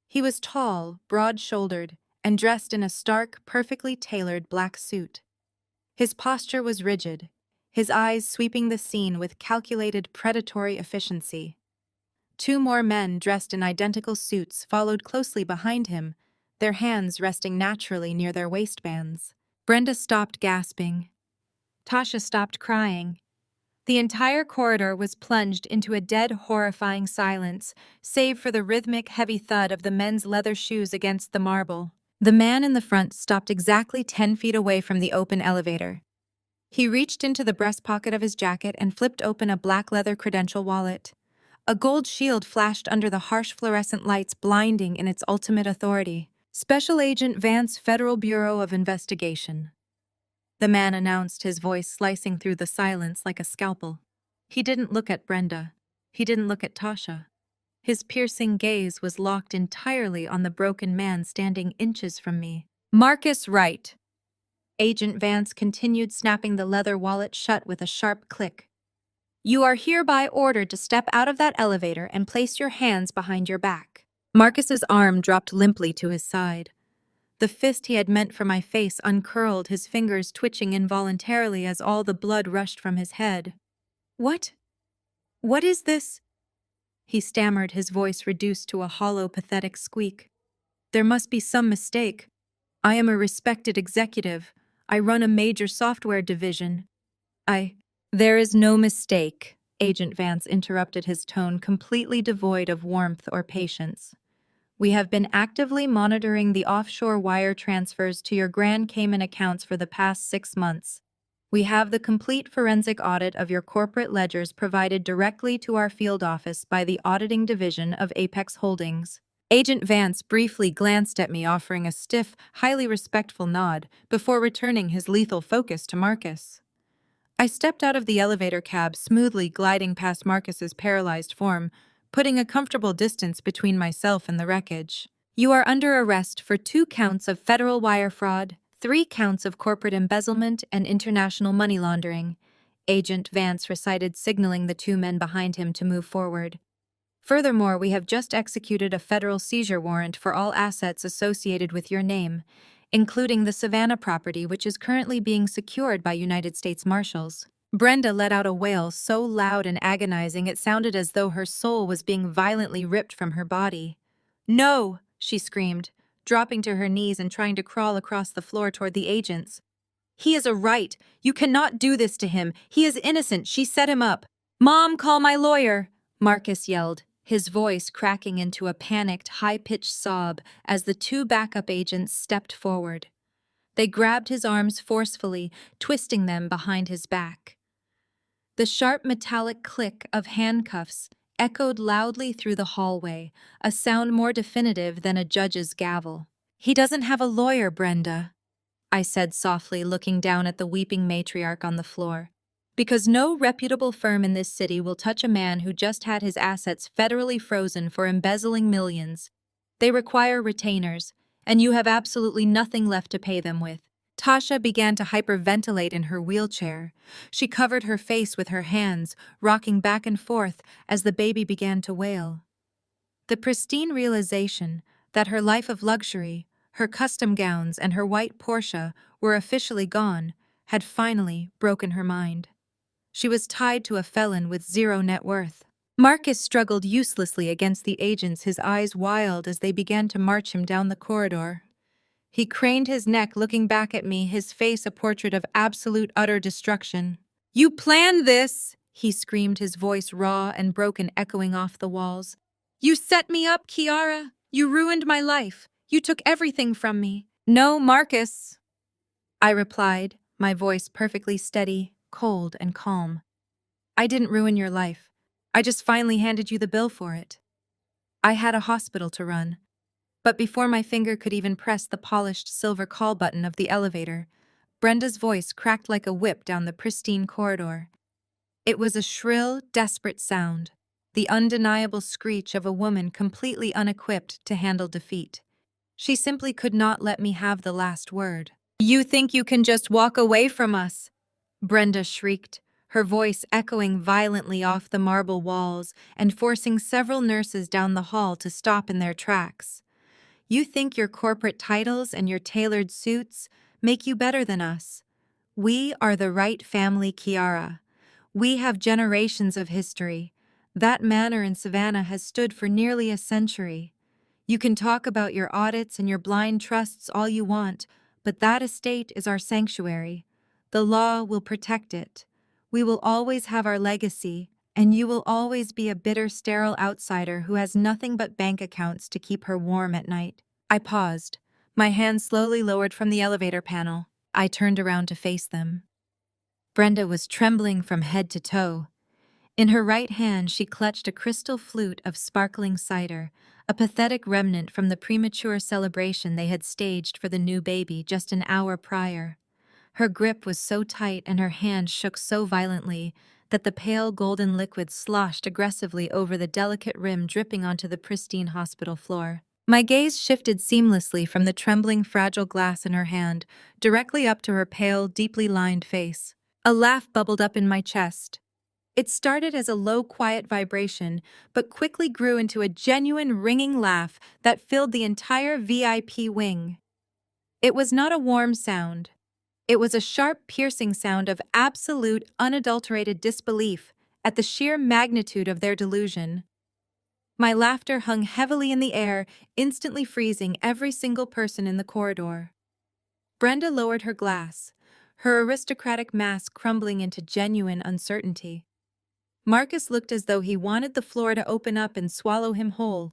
He was tall, broad-shouldered, and dressed in a stark, perfectly tailored black suit. His posture was rigid, his eyes sweeping the scene with calculated predatory efficiency. Two more men dressed in identical suits followed closely behind him, their hands resting naturally near their waistbands. Brenda stopped gasping. Tasha stopped crying. The entire corridor was plunged into a dead, horrifying silence, save for the rhythmic, heavy thud of the men's leather shoes against the marble. The man in the front stopped exactly 10 feet away from the open elevator. He reached into the breast pocket of his jacket and flipped open a black leather credential wallet. A gold shield flashed under the harsh fluorescent lights, blinding in its ultimate authority. Special Agent Vance, Federal Bureau of Investigation. The man announced, his voice slicing through the silence like a scalpel. He didn't look at Brenda. He didn't look at Tasha. His piercing gaze was locked entirely on the broken man standing inches from me. Marcus Wright. Agent Vance continued, snapping the leather wallet shut with a sharp click. You are hereby ordered to step out of that elevator and place your hands behind your back. Marcus's arm dropped limply to his side. The fist he had meant for my face uncurled, his fingers twitching involuntarily as all the blood rushed from his head. What? What is this? He stammered, his voice reduced to a hollow, pathetic squeak. There must be some mistake. I am a respected executive. I run a major software division. There is no mistake, Agent Vance interrupted, his tone completely devoid of warmth or patience. We have been actively monitoring the offshore wire transfers to your Grand Cayman accounts for the past 6 months. We have the complete forensic audit of your corporate ledgers provided directly to our field office by the auditing division of Apex Holdings. Agent Vance briefly glanced at me, offering a stiff, highly respectful nod before returning his lethal focus to Marcus. I stepped out of the elevator cab, smoothly gliding past Marcus's paralyzed form, putting a comfortable distance between myself and the wreckage. You are under arrest for 2 counts of federal wire fraud, 3 counts of corporate embezzlement and international money laundering, Agent Vance recited, signaling the 2 men behind him to move forward. Furthermore, we have just executed a federal seizure warrant for all assets associated with your name, including the Savannah property, which is currently being secured by United States Marshals. Brenda let out a wail so loud and agonizing it sounded as though her soul was being violently ripped from her body. No, she screamed, dropping to her knees and trying to crawl across the floor toward the agents. He is a Wright. You cannot do this to him. He is innocent. She set him up. Mom, call my lawyer, Marcus yelled, his voice cracking into a panicked, high-pitched sob as the 2 backup agents stepped forward. They grabbed his arms forcefully, twisting them behind his back. The sharp metallic click of handcuffs echoed loudly through the hallway, a sound more definitive than a judge's gavel. He doesn't have a lawyer, Brenda, I said softly, looking down at the weeping matriarch on the floor. Because no reputable firm in this city will touch a man who just had his assets federally frozen for embezzling millions. They require retainers, and you have absolutely nothing left to pay them with. Tasha began to hyperventilate in her wheelchair. She covered her face with her hands, rocking back and forth as the baby began to wail. The pristine realization that her life of luxury, her custom gowns, and her white Porsche were officially gone had finally broken her mind. She was tied to a felon with 0 net worth. Marcus struggled uselessly against the agents, his eyes wild as they began to march him down the corridor. He craned his neck, looking back at me, his face a portrait of absolute, utter destruction. You planned this, he screamed, his voice raw and broken, echoing off the walls. You set me up, Kiara. You ruined my life. You took everything from me. No, Marcus, I replied, my voice perfectly steady, cold, and calm. I didn't ruin your life. I just finally handed you the bill for it. I had a hospital to run. But before my finger could even press the polished silver call button of the elevator, Brenda's voice cracked like a whip down the pristine corridor. It was a shrill, desperate sound, the undeniable screech of a woman completely unequipped to handle defeat. She simply could not let me have the last word. "You think you can just walk away from us?" Brenda shrieked, her voice echoing violently off the marble walls and forcing several nurses down the hall to stop in their tracks. "You think your corporate titles and your tailored suits make you better than us? We are the right family, Kiara. We have generations of history. That manor in Savannah has stood for nearly a century. You can talk about your audits and your blind trusts all you want, but that estate is our sanctuary. The law will protect it. We will always have our legacy, and you will always be a bitter, sterile outsider who has nothing but bank accounts to keep her warm at night." I paused, my hand slowly lowered from the elevator panel. I turned around to face them. Brenda was trembling from head to toe. In her right hand, she clutched a crystal flute of sparkling cider, a pathetic remnant from the premature celebration they had staged for the new baby just an hour prior. Her grip was so tight and her hand shook so violently that the pale golden liquid sloshed aggressively over the delicate rim, dripping onto the pristine hospital floor. My gaze shifted seamlessly from the trembling, fragile glass in her hand directly up to her pale, deeply lined face. A laugh bubbled up in my chest. It started as a low, quiet vibration, but quickly grew into a genuine, ringing laugh that filled the entire VIP wing. It was not a warm sound. It was a sharp, piercing sound of absolute, unadulterated disbelief at the sheer magnitude of their delusion. My laughter hung heavily in the air, instantly freezing every single person in the corridor. Brenda lowered her glass, her aristocratic mask crumbling into genuine uncertainty. Marcus looked as though he wanted the floor to open up and swallow him whole.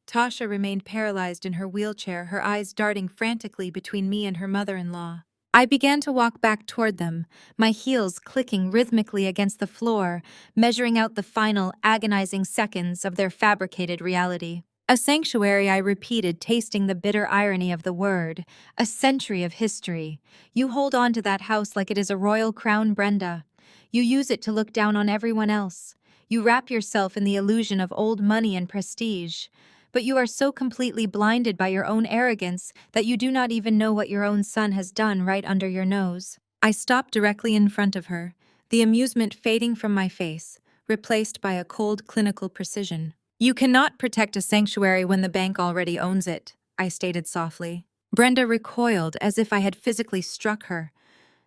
Tasha remained paralyzed in her wheelchair, her eyes darting frantically between me and her mother-in-law. I began to walk back toward them, my heels clicking rhythmically against the floor, measuring out the final, agonizing seconds of their fabricated reality. A sanctuary, I repeated, tasting the bitter irony of the word. A century of history. You hold on to that house like it is a royal crown, Brenda. You use it to look down on everyone else. You wrap yourself in the illusion of old money and prestige. But you are so completely blinded by your own arrogance that you do not even know what your own son has done right under your nose. I stopped directly in front of her, the amusement fading from my face, replaced by a cold clinical precision. "You cannot protect a sanctuary when the bank already owns it," I stated softly. Brenda recoiled as if I had physically struck her.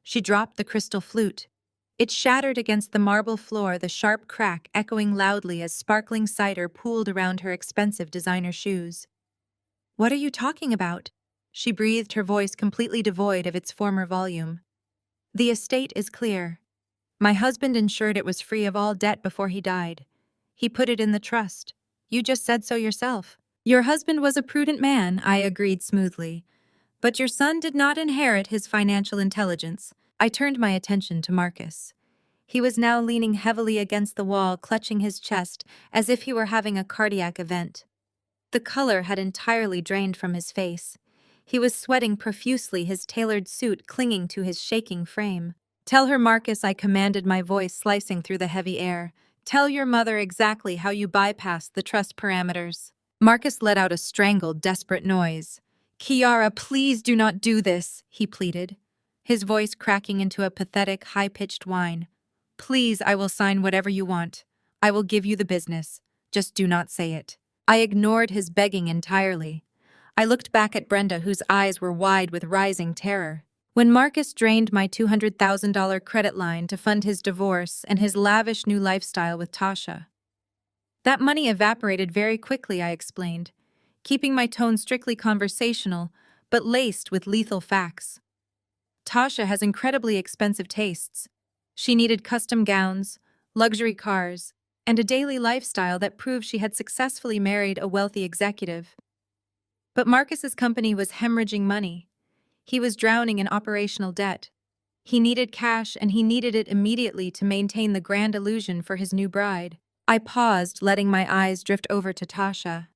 She dropped the crystal flute. It shattered against the marble floor, the sharp crack echoing loudly as sparkling cider pooled around her expensive designer shoes. "What are you talking about?" She breathed, her voice completely devoid of its former volume. "The estate is clear. My husband ensured it was free of all debt before he died. He put it in the trust. You just said so yourself." "Your husband was a prudent man," I agreed smoothly. "But your son did not inherit his financial intelligence." I turned my attention to Marcus. He was now leaning heavily against the wall, clutching his chest as if he were having a cardiac event. The color had entirely drained from his face. He was sweating profusely, his tailored suit clinging to his shaking frame. "Tell her, Marcus," I commanded, my voice slicing through the heavy air. "Tell your mother exactly how you bypassed the trust parameters." Marcus let out a strangled, desperate noise. "Kiara, please do not do this," he pleaded, his voice cracking into a pathetic, high-pitched whine. "Please, I will sign whatever you want. I will give you the business. Just do not say it." I ignored his begging entirely. I looked back at Brenda, whose eyes were wide with rising terror. When Marcus drained my $200,000 credit line to fund his divorce and his lavish new lifestyle with Tasha. That money evaporated very quickly, I explained, keeping my tone strictly conversational, but laced with lethal facts. Tasha has incredibly expensive tastes. She needed custom gowns, luxury cars, and a daily lifestyle that proved she had successfully married a wealthy executive. But Marcus's company was hemorrhaging money. He was drowning in operational debt. He needed cash, and he needed it immediately to maintain the grand illusion for his new bride. I paused, letting my eyes drift over to Tasha.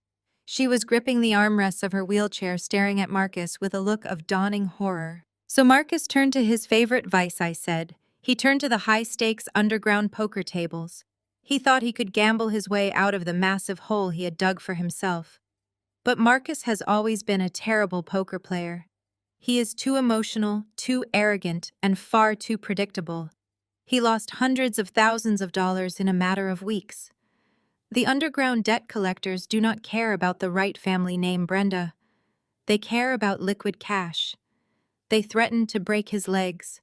She was gripping the armrests of her wheelchair, staring at Marcus with a look of dawning horror. So Marcus turned to his favorite vice, I said. He turned to the high-stakes underground poker tables. He thought he could gamble his way out of the massive hole he had dug for himself. But Marcus has always been a terrible poker player. He is too emotional, too arrogant, and far too predictable. He lost hundreds of thousands of dollars in a matter of weeks. The underground debt collectors do not care about the right family name Brenda. They care about liquid cash. They threatened to break his legs.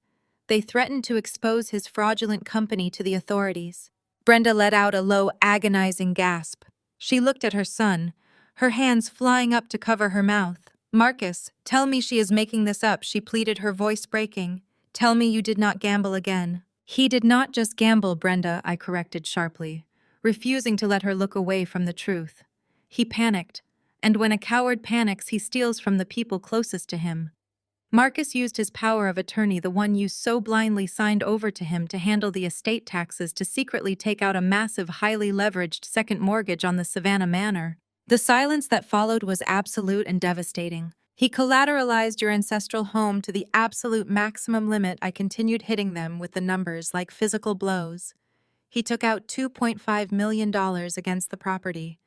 They threatened to expose his fraudulent company to the authorities. Brenda let out a low, agonizing gasp. She looked at her son, her hands flying up to cover her mouth. Marcus, tell me she is making this up, she pleaded, her voice breaking. Tell me you did not gamble again. He did not just gamble, Brenda, I corrected sharply, refusing to let her look away from the truth. He panicked, and when a coward panics, he steals from the people closest to him. Marcus used his power of attorney, the one you so blindly signed over to him, to handle the estate taxes, to secretly take out a massive, highly leveraged second mortgage on the Savannah Manor. The silence that followed was absolute and devastating. He collateralized your ancestral home to the absolute maximum limit. I continued hitting them with the numbers like physical blows. He took out $2.5 million against the property.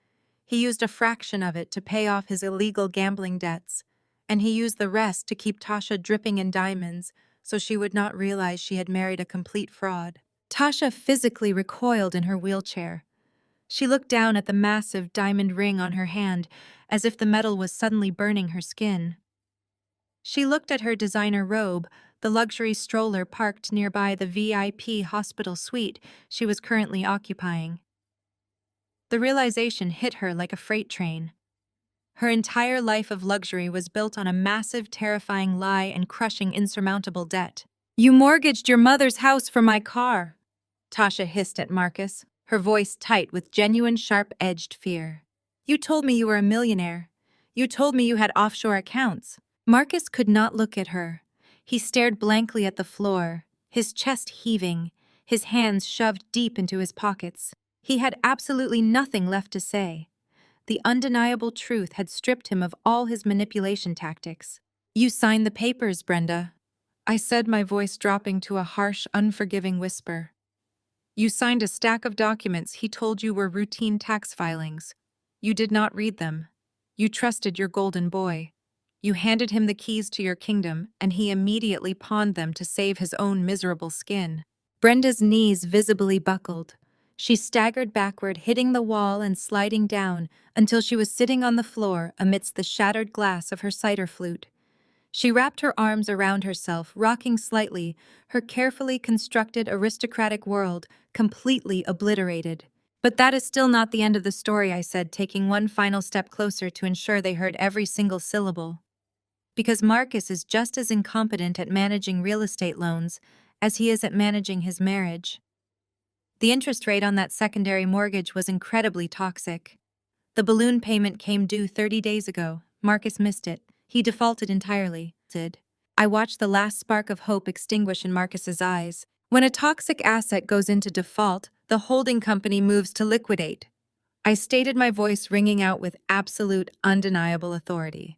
He used a fraction of it to pay off his illegal gambling debts, and he used the rest to keep Tasha dripping in diamonds so she would not realize she had married a complete fraud. Tasha physically recoiled in her wheelchair. She looked down at the massive diamond ring on her hand as if the metal was suddenly burning her skin. She looked at her designer robe, the luxury stroller parked nearby the VIP hospital suite she was currently occupying. The realization hit her like a freight train. Her entire life of luxury was built on a massive, terrifying lie and crushing, insurmountable debt. You mortgaged your mother's house for my car, Tasha hissed at Marcus, her voice tight with genuine sharp-edged fear. You told me you were a millionaire. You told me you had offshore accounts. Marcus could not look at her. He stared blankly at the floor, his chest heaving, his hands shoved deep into his pockets. He had absolutely nothing left to say. The undeniable truth had stripped him of all his manipulation tactics. You signed the papers, Brenda, I said, my voice dropping to a harsh, unforgiving whisper. You signed a stack of documents he told you were routine tax filings. You did not read them. You trusted your golden boy. You handed him the keys to your kingdom, and he immediately pawned them to save his own miserable skin. Brenda's knees visibly buckled. She staggered backward, hitting the wall and sliding down until she was sitting on the floor amidst the shattered glass of her cider flute. She wrapped her arms around herself, rocking slightly, her carefully constructed aristocratic world completely obliterated. But that is still not the end of the story, I said, taking one final step closer to ensure they heard every single syllable. Because Marcus is just as incompetent at managing real estate loans as he is at managing his marriage. The interest rate on that secondary mortgage was incredibly toxic. The balloon payment came due 30 days ago. Marcus missed it. He defaulted entirely. I watched the last spark of hope extinguish in Marcus's eyes. When a toxic asset goes into default, the holding company moves to liquidate. I stated, my voice ringing out with absolute, undeniable authority.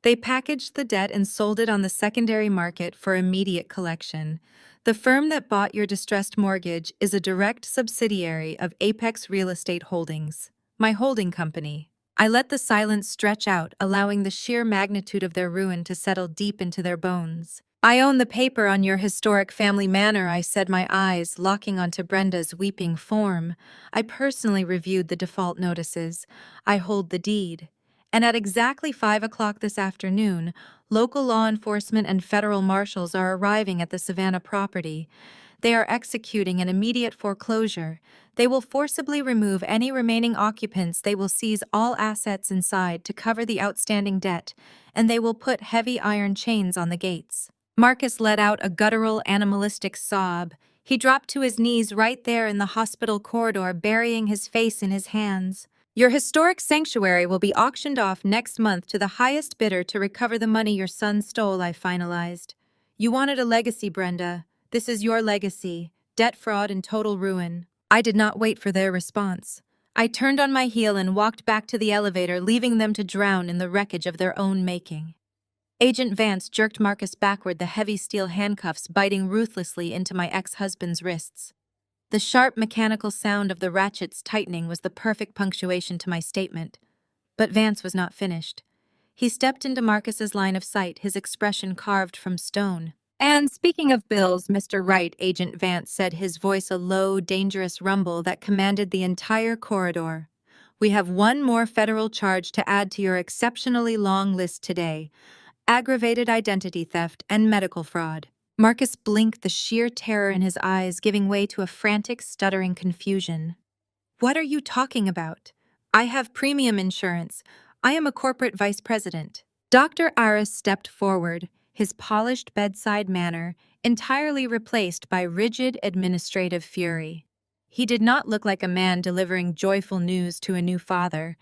They packaged the debt and sold it on the secondary market for immediate collection. The firm that bought your distressed mortgage is a direct subsidiary of Apex Real Estate Holdings, my holding company. I let the silence stretch out, allowing the sheer magnitude of their ruin to settle deep into their bones. I own the paper on your historic family manor, I said, my eyes locking onto Brenda's weeping form. I personally reviewed the default notices. I hold the deed. And at exactly 5 o'clock this afternoon, local law enforcement and federal marshals are arriving at the Savannah property. They are executing an immediate foreclosure. They will forcibly remove any remaining occupants. They will seize all assets inside to cover the outstanding debt, and they will put heavy iron chains on the gates. Marcus let out a guttural, animalistic sob. He dropped to his knees right there in the hospital corridor, burying his face in his hands. Your historic sanctuary will be auctioned off next month to the highest bidder to recover the money your son stole, I finalized. You wanted a legacy, Brenda. This is your legacy. Debt, fraud, and total ruin. I did not wait for their response. I turned on my heel and walked back to the elevator, leaving them to drown in the wreckage of their own making. Agent Vance jerked Marcus backward, the heavy steel handcuffs biting ruthlessly into my ex-husband's wrists. The sharp mechanical sound of the ratchets tightening was the perfect punctuation to my statement. But Vance was not finished. He stepped into Marcus's line of sight, his expression carved from stone. "And speaking of bills, Mr. Wright," Agent Vance said, his voice a low, dangerous rumble that commanded the entire corridor. "We have one more federal charge to add to your exceptionally long list today: aggravated identity theft and medical fraud." Marcus blinked, the sheer terror in his eyes giving way to a frantic, stuttering confusion. "What are you talking about? I have premium insurance. I am a corporate vice president." Dr. Aris stepped forward, his polished bedside manner entirely replaced by rigid administrative fury. He did not look like a man delivering joyful news to a new father.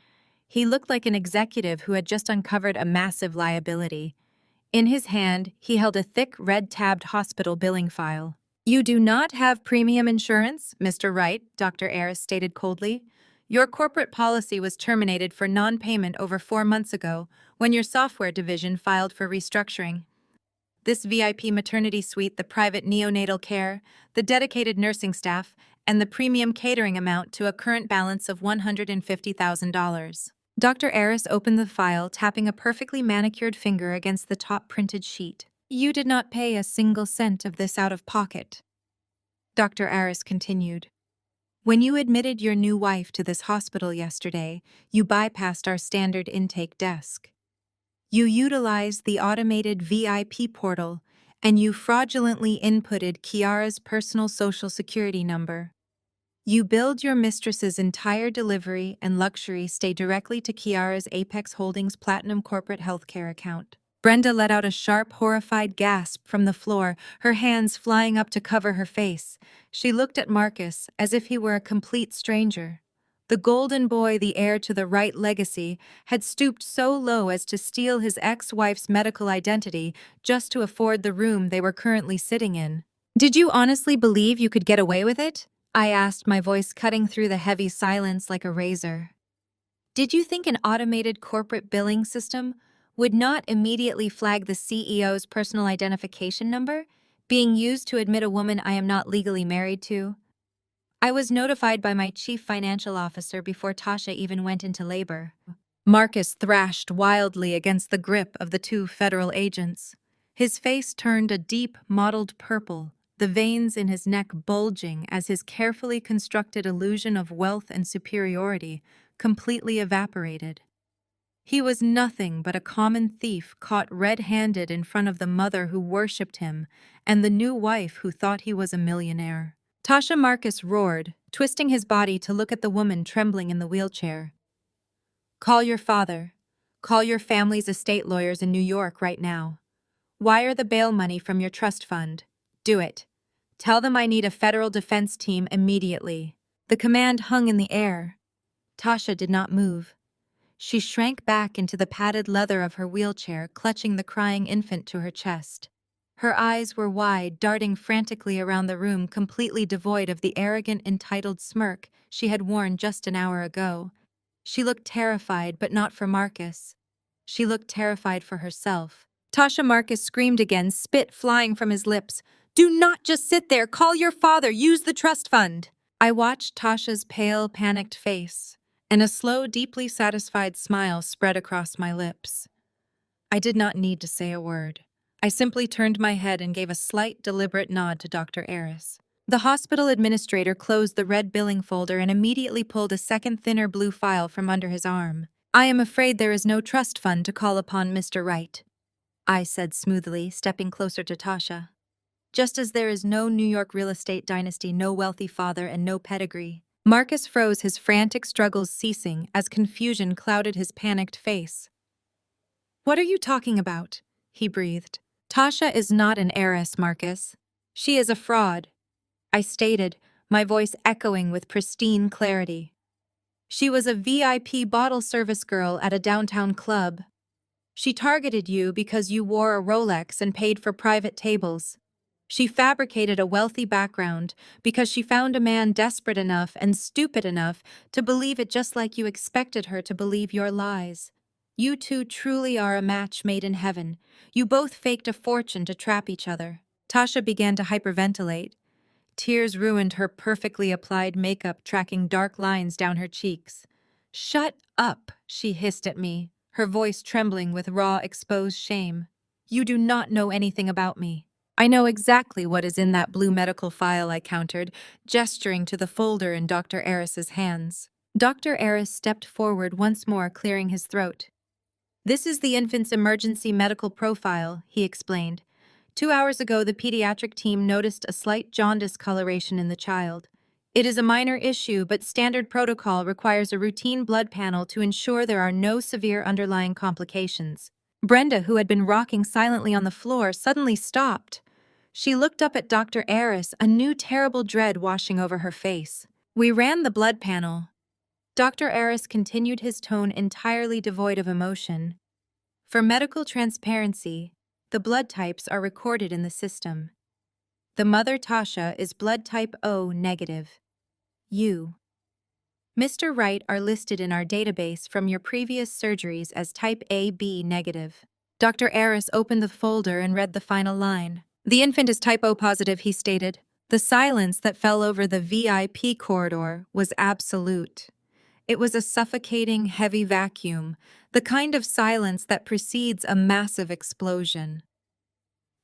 He looked like an executive who had just uncovered a massive liability. In his hand, he held a thick, red-tabbed hospital billing file. "You do not have premium insurance, Mr. Wright," Dr. Aris stated coldly. "Your corporate policy was terminated for non-payment over 4 months ago when your software division filed for restructuring. This VIP maternity suite, the private neonatal care, the dedicated nursing staff, and the premium catering amount to a current balance of $150,000. Dr. Aris opened the file, tapping a perfectly manicured finger against the top printed sheet. "You did not pay a single cent of this out of pocket." Dr. Aris continued. "When you admitted your new wife to this hospital yesterday, you bypassed our standard intake desk. You utilized the automated VIP portal, and you fraudulently inputted Kiara's personal social security number. You billed your mistress's entire delivery and luxury stay directly to Kiara's Apex Holdings Platinum Corporate Healthcare account." Brenda let out a sharp, horrified gasp from the floor, her hands flying up to cover her face. She looked at Marcus as if he were a complete stranger. The golden boy, the heir to the Wright legacy, had stooped so low as to steal his ex-wife's medical identity just to afford the room they were currently sitting in. "Did you honestly believe you could get away with it?" I asked, my voice cutting through the heavy silence like a razor. "Did you think an automated corporate billing system would not immediately flag the CEO's personal identification number being used to admit a woman I am not legally married to? I was notified by my chief financial officer before Tasha even went into labor." Marcus thrashed wildly against the grip of the two federal agents. His face turned a deep, mottled purple, the veins in his neck bulging as his carefully constructed illusion of wealth and superiority completely evaporated. He was nothing but a common thief caught red-handed in front of the mother who worshipped him and the new wife who thought he was a millionaire. Tasha, Marcus roared, twisting his body to look at the woman trembling in the wheelchair. "Call your father. Call your family's estate lawyers in New York right now. Wire the bail money from your trust fund. Do it. Tell them I need a federal defense team immediately." The command hung in the air. Tasha did not move. She shrank back into the padded leather of her wheelchair, clutching the crying infant to her chest. Her eyes were wide, darting frantically around the room, completely devoid of the arrogant, entitled smirk she had worn just an hour ago. She looked terrified, but not for Marcus. She looked terrified for herself. Tasha, Marcus screamed again, spit flying from his lips. "Do not just sit there! Call your father! Use the trust fund!" I watched Tasha's pale, panicked face, and a slow, deeply satisfied smile spread across my lips. I did not need to say a word. I simply turned my head and gave a slight, deliberate nod to Dr. Aris. The hospital administrator closed the red billing folder and immediately pulled a second, thinner blue file from under his arm. "I am afraid there is no trust fund to call upon, Mr. Wright," I said smoothly, stepping closer to Tasha. "Just as there is no New York real estate dynasty, no wealthy father, and no pedigree." Marcus froze, his frantic struggles ceasing as confusion clouded his panicked face. "What are you talking about?" he breathed. "Tasha is not an heiress, Marcus. She is a fraud," I stated, my voice echoing with pristine clarity. "She was a VIP bottle service girl at a downtown club. She targeted you because you wore a Rolex and paid for private tables. She fabricated a wealthy background because she found a man desperate enough and stupid enough to believe it just like you expected her to believe your lies. You two truly are a match made in heaven. You both faked a fortune to trap each other. Tasha began to hyperventilate. Tears ruined her perfectly applied makeup, tracking dark lines down her cheeks. "Shut up," she hissed at me, her voice trembling with raw, exposed shame. "You do not know anything about me." "I know exactly what is in that blue medical file," I countered, gesturing to the folder in Dr. Eris's hands. Dr. Eris stepped forward once more, clearing his throat. "This is the infant's emergency medical profile," he explained. 2 hours ago, the pediatric team noticed a slight jaundice coloration in the child. It is a minor issue, but standard protocol requires a routine blood panel to ensure there are no severe underlying complications. Brenda, who had been rocking silently on the floor, suddenly stopped. She looked up at Dr. Eris, a new terrible dread washing over her face. "We ran the blood panel." Dr. Eris continued, his tone entirely devoid of emotion. "For medical transparency, the blood types are recorded in the system. The mother, Tasha, is blood type O negative. You, Mr. Wright, are listed in our database from your previous surgeries as type AB negative." Dr. Eris opened the folder and read the final line. "The infant is type O positive," he stated. The silence that fell over the VIP corridor was absolute. It was a suffocating, heavy vacuum, the kind of silence that precedes a massive explosion.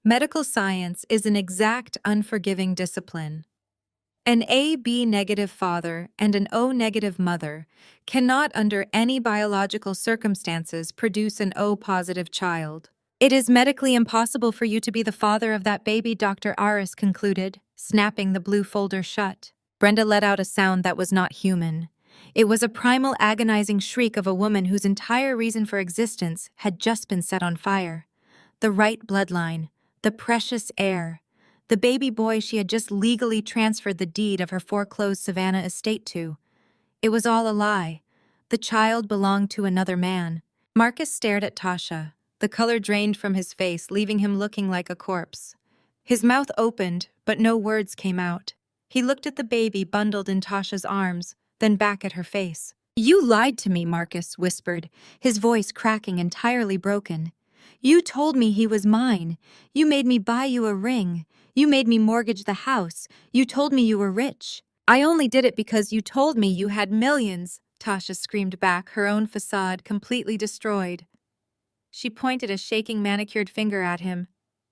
Medical science is an exact, unforgiving discipline. An AB negative father and an O negative mother cannot, under any biological circumstances, produce an O positive child. "It is medically impossible for you to be the father of that baby," Dr. Eris concluded, snapping the blue folder shut. Brenda let out a sound that was not human. It was a primal, agonizing shriek of a woman whose entire reason for existence had just been set on fire. The right bloodline, the precious heir, the baby boy she had just legally transferred the deed of her foreclosed Savannah estate to. It was all a lie. The child belonged to another man. Marcus stared at Tasha. The color drained from his face, leaving him looking like a corpse. His mouth opened, but no words came out. He looked at the baby bundled in Tasha's arms, then back at her face. "You lied to me," Marcus whispered, his voice cracking, entirely broken. "You told me he was mine. You made me buy you a ring. You made me mortgage the house. You told me you were rich." "I only did it because you told me you had millions," Tasha screamed back, her own facade completely destroyed. She pointed a shaking, manicured finger at him.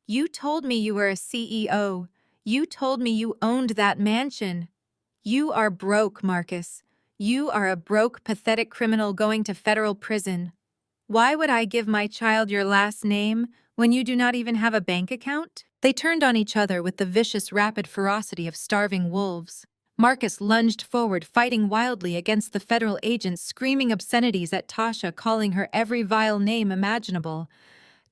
"You told me you were a CEO. You told me you owned that mansion. You are broke, Marcus. You are a broke, pathetic criminal going to federal prison. Why would I give my child your last name when you do not even have a bank account?" They turned on each other with the vicious, rapid ferocity of starving wolves. Marcus lunged forward, fighting wildly against the federal agents, screaming obscenities at Tasha, calling her every vile name imaginable.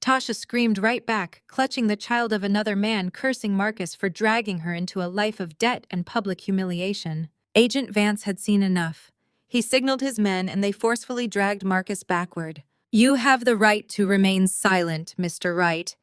Tasha screamed right back, clutching the child of another man, cursing Marcus for dragging her into a life of debt and public humiliation. Agent Vance had seen enough. He signaled his men, and they forcefully dragged Marcus backward. "You have the right to remain silent, Mr. Wright,"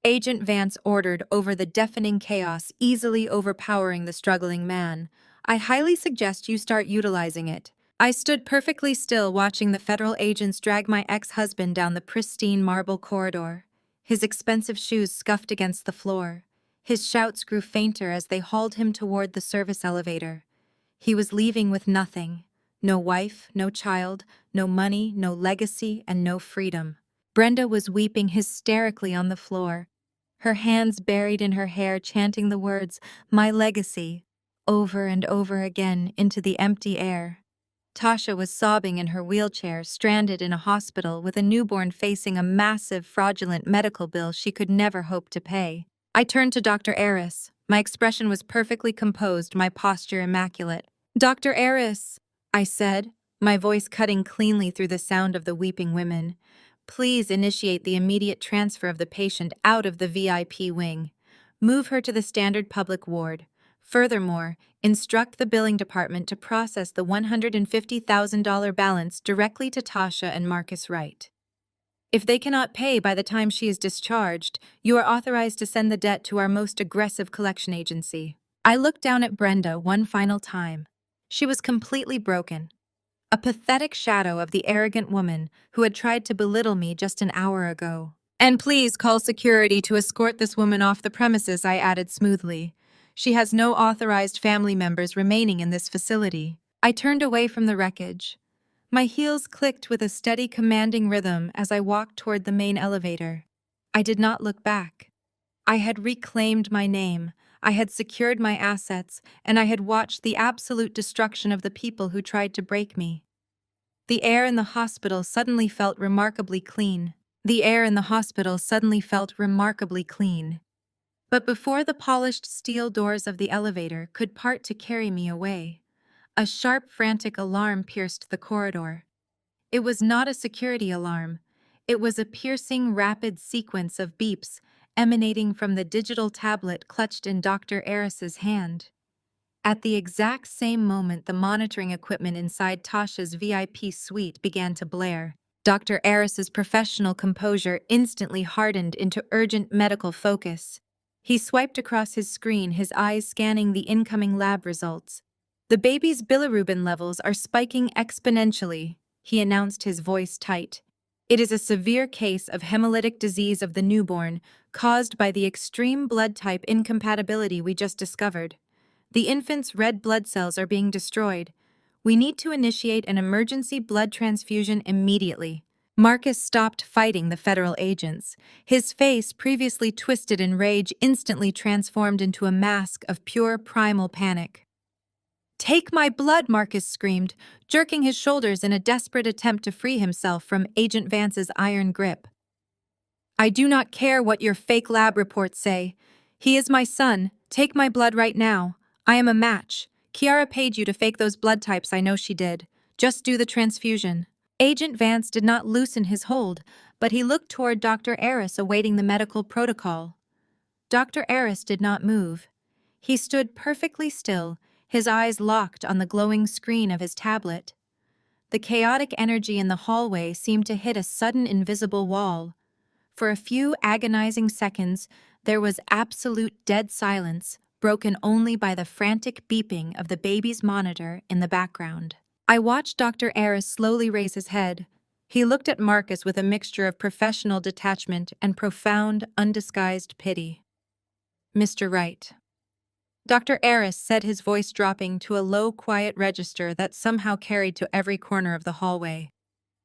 Agent Vance ordered over the deafening chaos easily overpowering the struggling man. "I highly suggest you start utilizing it." I stood perfectly still, watching the federal agents drag my ex-husband down the pristine marble corridor. His expensive shoes scuffed against the floor. His shouts grew fainter as they hauled him toward the service elevator. He was leaving with nothing. No wife, no child, no money, no legacy, and no freedom. Brenda was weeping hysterically on the floor, her hands buried in her hair, chanting the words, "My legacy," over and over again into the empty air. Tasha was sobbing in her wheelchair, stranded in a hospital with a newborn facing a massive, fraudulent medical bill she could never hope to pay. I turned to Dr. Eris. My expression was perfectly composed, my posture immaculate. "Dr. Eris," I said, my voice cutting cleanly through the sound of the weeping women. "Please initiate the immediate transfer of the patient out of the VIP wing. Move her to the standard public ward. Furthermore, instruct the billing department to process the $150,000 balance directly to Tasha and Marcus Wright." If they cannot pay by the time she is discharged, you are authorized to send the debt to our most aggressive collection agency. I looked down at Brenda one final time. She was completely broken. A pathetic shadow of the arrogant woman who had tried to belittle me just an hour ago. And please call security to escort this woman off the premises, I added smoothly. She has no authorized family members remaining in this facility. I turned away from the wreckage. My heels clicked with a steady, commanding rhythm as I walked toward the main elevator. I did not look back. I had reclaimed my name, I had secured my assets, and I had watched the absolute destruction of the people who tried to break me. The air in the hospital suddenly felt remarkably clean. The air in the hospital suddenly felt remarkably clean. But before the polished steel doors of the elevator could part to carry me away, a sharp, frantic alarm pierced the corridor. It was not a security alarm. It was a piercing, rapid sequence of beeps emanating from the digital tablet clutched in Dr. Eris's hand. At the exact same moment, the monitoring equipment inside Tasha's VIP suite began to blare. Dr. Eris's professional composure instantly hardened into urgent medical focus. He swiped across his screen, his eyes scanning the incoming lab results. The baby's bilirubin levels are spiking exponentially, he announced, his voice tight. It is a severe case of hemolytic disease of the newborn, caused by the extreme blood type incompatibility we just discovered. The infant's red blood cells are being destroyed. We need to initiate an emergency blood transfusion immediately. Marcus stopped fighting the federal agents. His face, previously twisted in rage, instantly transformed into a mask of pure primal panic. "Take my blood," Marcus screamed, jerking his shoulders in a desperate attempt to free himself from Agent Vance's iron grip. "I do not care what your fake lab reports say. He is my son. Take my blood right now. I am a match. Kiara paid you to fake those blood types, I know she did. Just do the transfusion." Agent Vance did not loosen his hold, but he looked toward Dr. Eris, awaiting the medical protocol. Dr. Eris did not move. He stood perfectly still, his eyes locked on the glowing screen of his tablet. The chaotic energy in the hallway seemed to hit a sudden invisible wall. For a few agonizing seconds, there was absolute dead silence, broken only by the frantic beeping of the baby's monitor in the background. I watched Dr. Eris slowly raise his head. He looked at Marcus with a mixture of professional detachment and profound, undisguised pity. "Mr. Wright." Dr. Eris said, his voice dropping to a low, quiet register that somehow carried to every corner of the hallway.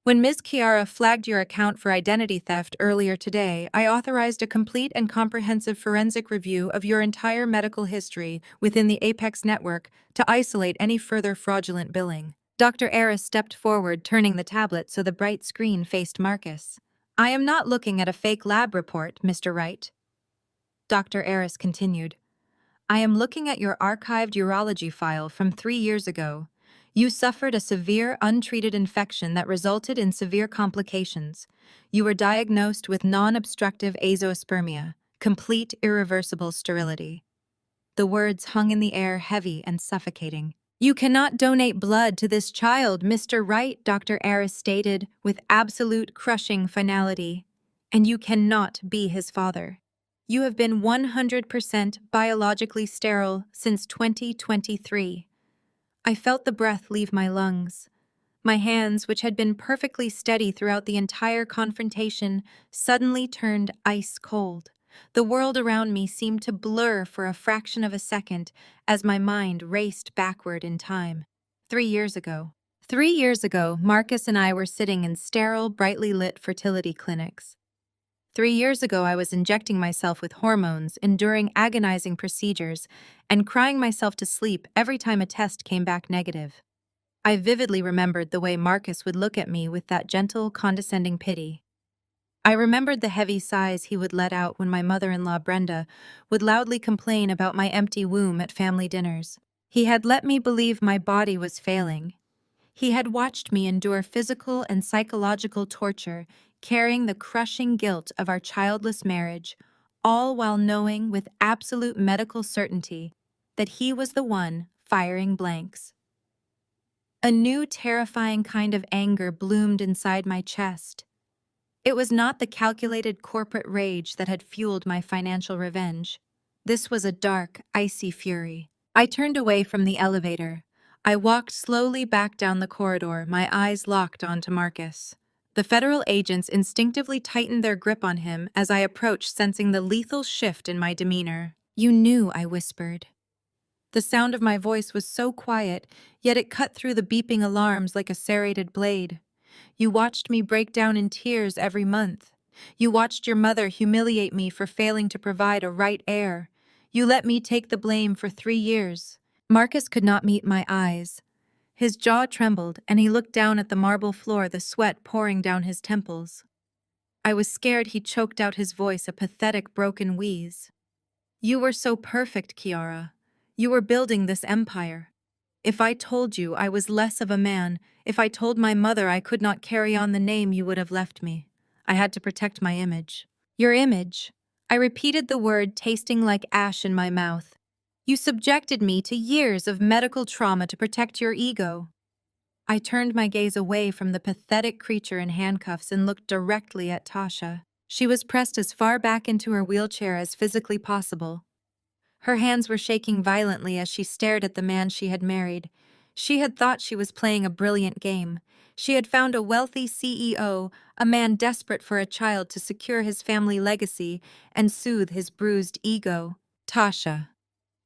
"When Ms. Kiara flagged your account for identity theft earlier today, I authorized a complete and comprehensive forensic review of your entire medical history within the Apex network to isolate any further fraudulent billing." Dr. Eris stepped forward, turning the tablet so the bright screen faced Marcus. "I am not looking at a fake lab report, Mr. Wright." Dr. Eris continued. "I am looking at your archived urology file from 3 years ago. You suffered a severe, untreated infection that resulted in severe complications. You were diagnosed with non-obstructive azoospermia, complete irreversible sterility." The words hung in the air, heavy and suffocating. "You cannot donate blood to this child, Mr. Wright," Dr. Eris stated with absolute crushing finality. "And you cannot be his father. You have been 100% biologically sterile since 2023. I felt the breath leave my lungs. My hands, which had been perfectly steady throughout the entire confrontation, suddenly turned ice cold. The world around me seemed to blur for a fraction of a second as my mind raced backward in time. 3 years ago. 3 years ago, Marcus and I were sitting in sterile, brightly lit fertility clinics. 3 years ago, I was injecting myself with hormones, enduring agonizing procedures, and crying myself to sleep every time a test came back negative. I vividly remembered the way Marcus would look at me with that gentle, condescending pity. I remembered the heavy sighs he would let out when my mother-in-law Brenda would loudly complain about my empty womb at family dinners. He had let me believe my body was failing. He had watched me endure physical and psychological torture, carrying the crushing guilt of our childless marriage, all while knowing with absolute medical certainty that he was the one firing blanks. A new terrifying kind of anger bloomed inside my chest. It was not the calculated corporate rage that had fueled my financial revenge. This was a dark, icy fury. I turned away from the elevator. I walked slowly back down the corridor, my eyes locked onto Marcus. The federal agents instinctively tightened their grip on him as I approached, sensing the lethal shift in my demeanor. "You knew," I whispered. The sound of my voice was so quiet, yet it cut through the beeping alarms like a serrated blade. "You watched me break down in tears every month. You watched your mother humiliate me for failing to provide a right heir. You let me take the blame for 3 years." Marcus could not meet my eyes. His jaw trembled, and he looked down at the marble floor, the sweat pouring down his temples. I was scared he choked out his voice, a pathetic broken wheeze. "You were so perfect, Kiara. You were building this empire. If I told you I was less of a man, if I told my mother I could not carry on the name, you would have left me. I had to protect my image." "Your image." I repeated the word, tasting like ash in my mouth. "You subjected me to years of medical trauma to protect your ego." I turned my gaze away from the pathetic creature in handcuffs and looked directly at Tasha. She was pressed as far back into her wheelchair as physically possible. Her hands were shaking violently as she stared at the man she had married. She had thought she was playing a brilliant game. She had found a wealthy CEO, a man desperate for a child to secure his family legacy and soothe his bruised ego. "Tasha,"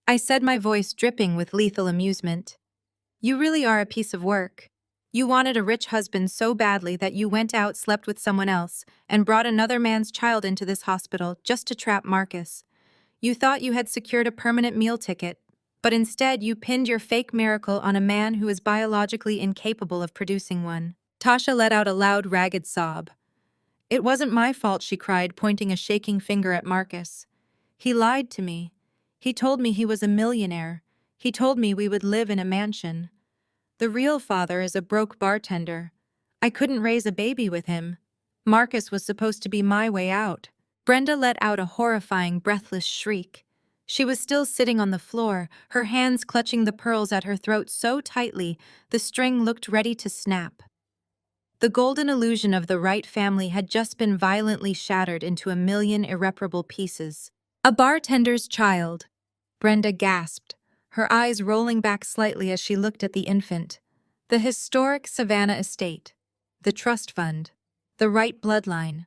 I said, my voice dripping with lethal amusement, "you really are a piece of work. You wanted a rich husband so badly that you went out, slept with someone else, and brought another man's child into this hospital just to trap Marcus. You thought you had secured a permanent meal ticket, but instead you pinned your fake miracle on a man who is biologically incapable of producing one." Tasha let out a loud, ragged sob. "It wasn't my fault," she cried, pointing a shaking finger at Marcus. "He lied to me. He told me he was a millionaire. He told me we would live in a mansion. The real father is a broke bartender. I couldn't raise a baby with him. Marcus was supposed to be my way out." Brenda let out a horrifying, breathless shriek. She was still sitting on the floor, her hands clutching the pearls at her throat so tightly the string looked ready to snap. The golden illusion of the Wright family had just been violently shattered into a million irreparable pieces. "A bartender's child," Brenda gasped, her eyes rolling back slightly as she looked at the infant. "The historic Savannah estate, the trust fund, the Wright bloodline.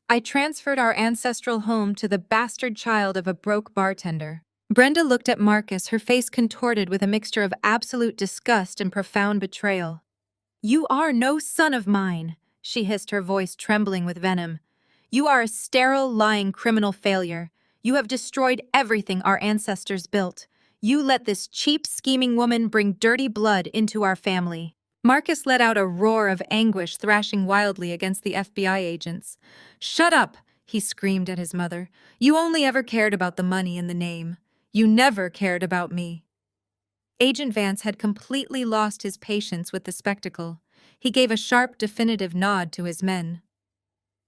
I transferred our ancestral home to the bastard child of a broke bartender." Brenda looked at Marcus, her face contorted with a mixture of absolute disgust and profound betrayal. "You are no son of mine," she hissed, her voice trembling with venom. "You are a sterile, lying criminal failure. You have destroyed everything our ancestors built. You let this cheap, scheming woman bring dirty blood into our family." Marcus let out a roar of anguish, thrashing wildly against the FBI agents. "Shut up!" he screamed at his mother. "You only ever cared about the money and the name. You never cared about me." Agent Vance had completely lost his patience with the spectacle. He gave a sharp, definitive nod to his men.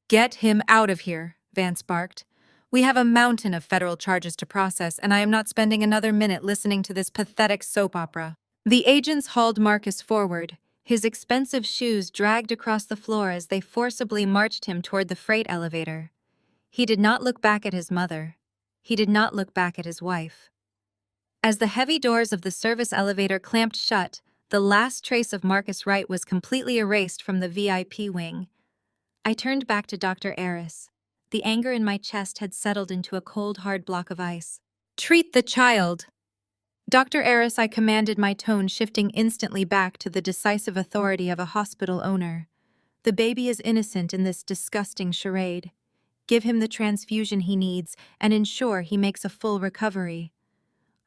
"Get him out of here," Vance barked. "We have a mountain of federal charges to process, and I am not spending another minute listening to this pathetic soap opera." The agents hauled Marcus forward. His expensive shoes dragged across the floor as they forcibly marched him toward the freight elevator. He did not look back at his mother. He did not look back at his wife. As the heavy doors of the service elevator clamped shut, the last trace of Marcus Wright was completely erased from the VIP wing. I turned back to Dr. Eris. The anger in my chest had settled into a cold, hard block of ice. "Treat the child!" "Dr. Eris," I commanded, my tone shifting instantly back to the decisive authority of a hospital owner. "The baby is innocent in this disgusting charade. Give him the transfusion he needs and ensure he makes a full recovery."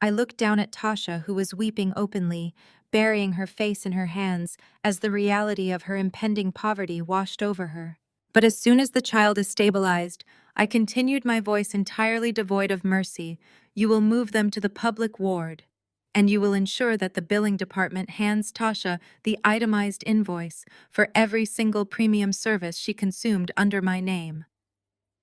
I looked down at Tasha, who was weeping openly, burying her face in her hands as the reality of her impending poverty washed over her. "But as soon as the child is stabilized," I continued, my voice entirely devoid of mercy, "you will move them to the public ward. And you will ensure that the billing department hands Tasha the itemized invoice for every single premium service she consumed under my name."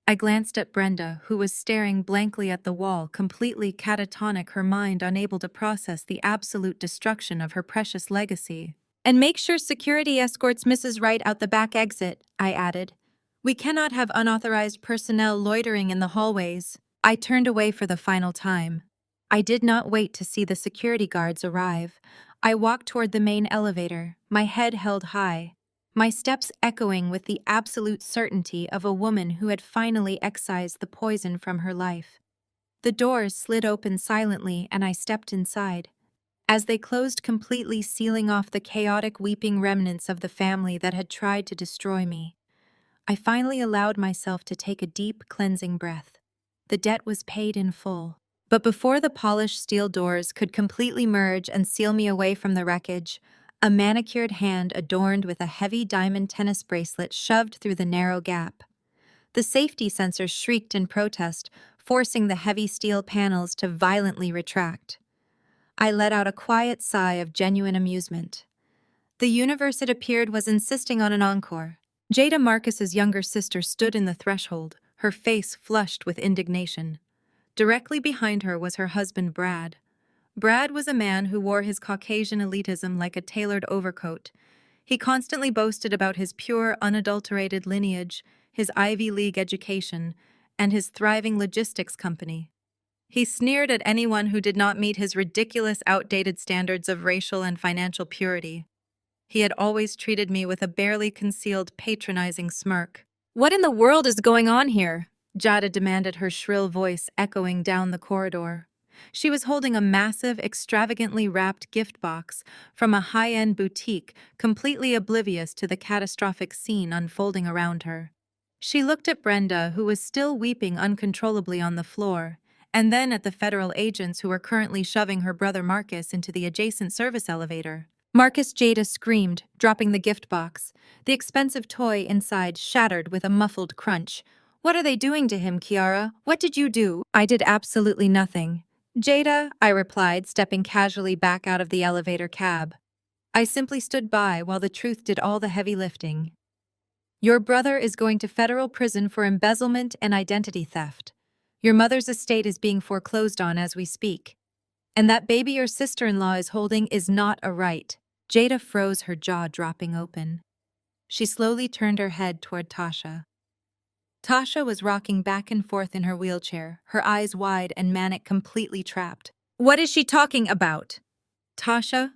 I glanced at Brenda, who was staring blankly at the wall, completely catatonic, her mind unable to process the absolute destruction of her precious legacy. "And make sure security escorts Mrs. Wright out the back exit," I added. We cannot have unauthorized personnel loitering in the hallways. I turned away for the final time. I did not wait to see the security guards arrive. I walked toward the main elevator, my head held high, my steps echoing with the absolute certainty of a woman who had finally excised the poison from her life. The doors slid open silently and I stepped inside. As they closed completely, sealing off the chaotic weeping remnants of the family that had tried to destroy me, I finally allowed myself to take a deep, cleansing breath. The debt was paid in full. But before the polished steel doors could completely merge and seal me away from the wreckage, a manicured hand adorned with a heavy diamond tennis bracelet shoved through the narrow gap. The safety sensor shrieked in protest, forcing the heavy steel panels to violently retract. I let out a quiet sigh of genuine amusement. The universe, it appeared, was insisting on an encore. Jada Marcus's younger sister stood in the threshold, her face flushed with indignation. Directly behind her was her husband, Brad. Brad was a man who wore his Caucasian elitism like a tailored overcoat. He constantly boasted about his pure, unadulterated lineage, his Ivy League education, and his thriving logistics company. He sneered at anyone who did not meet his ridiculous, outdated standards of racial and financial purity. He had always treated me with a barely concealed, patronizing smirk. "What in the world is going on here?" Jada demanded, her shrill voice echoing down the corridor. She was holding a massive, extravagantly wrapped gift box from a high-end boutique, completely oblivious to the catastrophic scene unfolding around her. She looked at Brenda, who was still weeping uncontrollably on the floor, and then at the federal agents who were currently shoving her brother Marcus into the adjacent service elevator. Marcus, Jada screamed, dropping the gift box. The expensive toy inside shattered with a muffled crunch. "What are they doing to him, Kiara? What did you do?" "I did absolutely nothing." "Jada," I replied, stepping casually back out of the elevator cab. "I simply stood by while the truth did all the heavy lifting. Your brother is going to federal prison for embezzlement and identity theft. Your mother's estate is being foreclosed on as we speak. And that baby your sister-in-law is holding is not a right." Jada froze, her jaw dropping open. She slowly turned her head toward Tasha. Tasha was rocking back and forth in her wheelchair, her eyes wide and manic, completely trapped. "What is she talking about?" "Tasha,"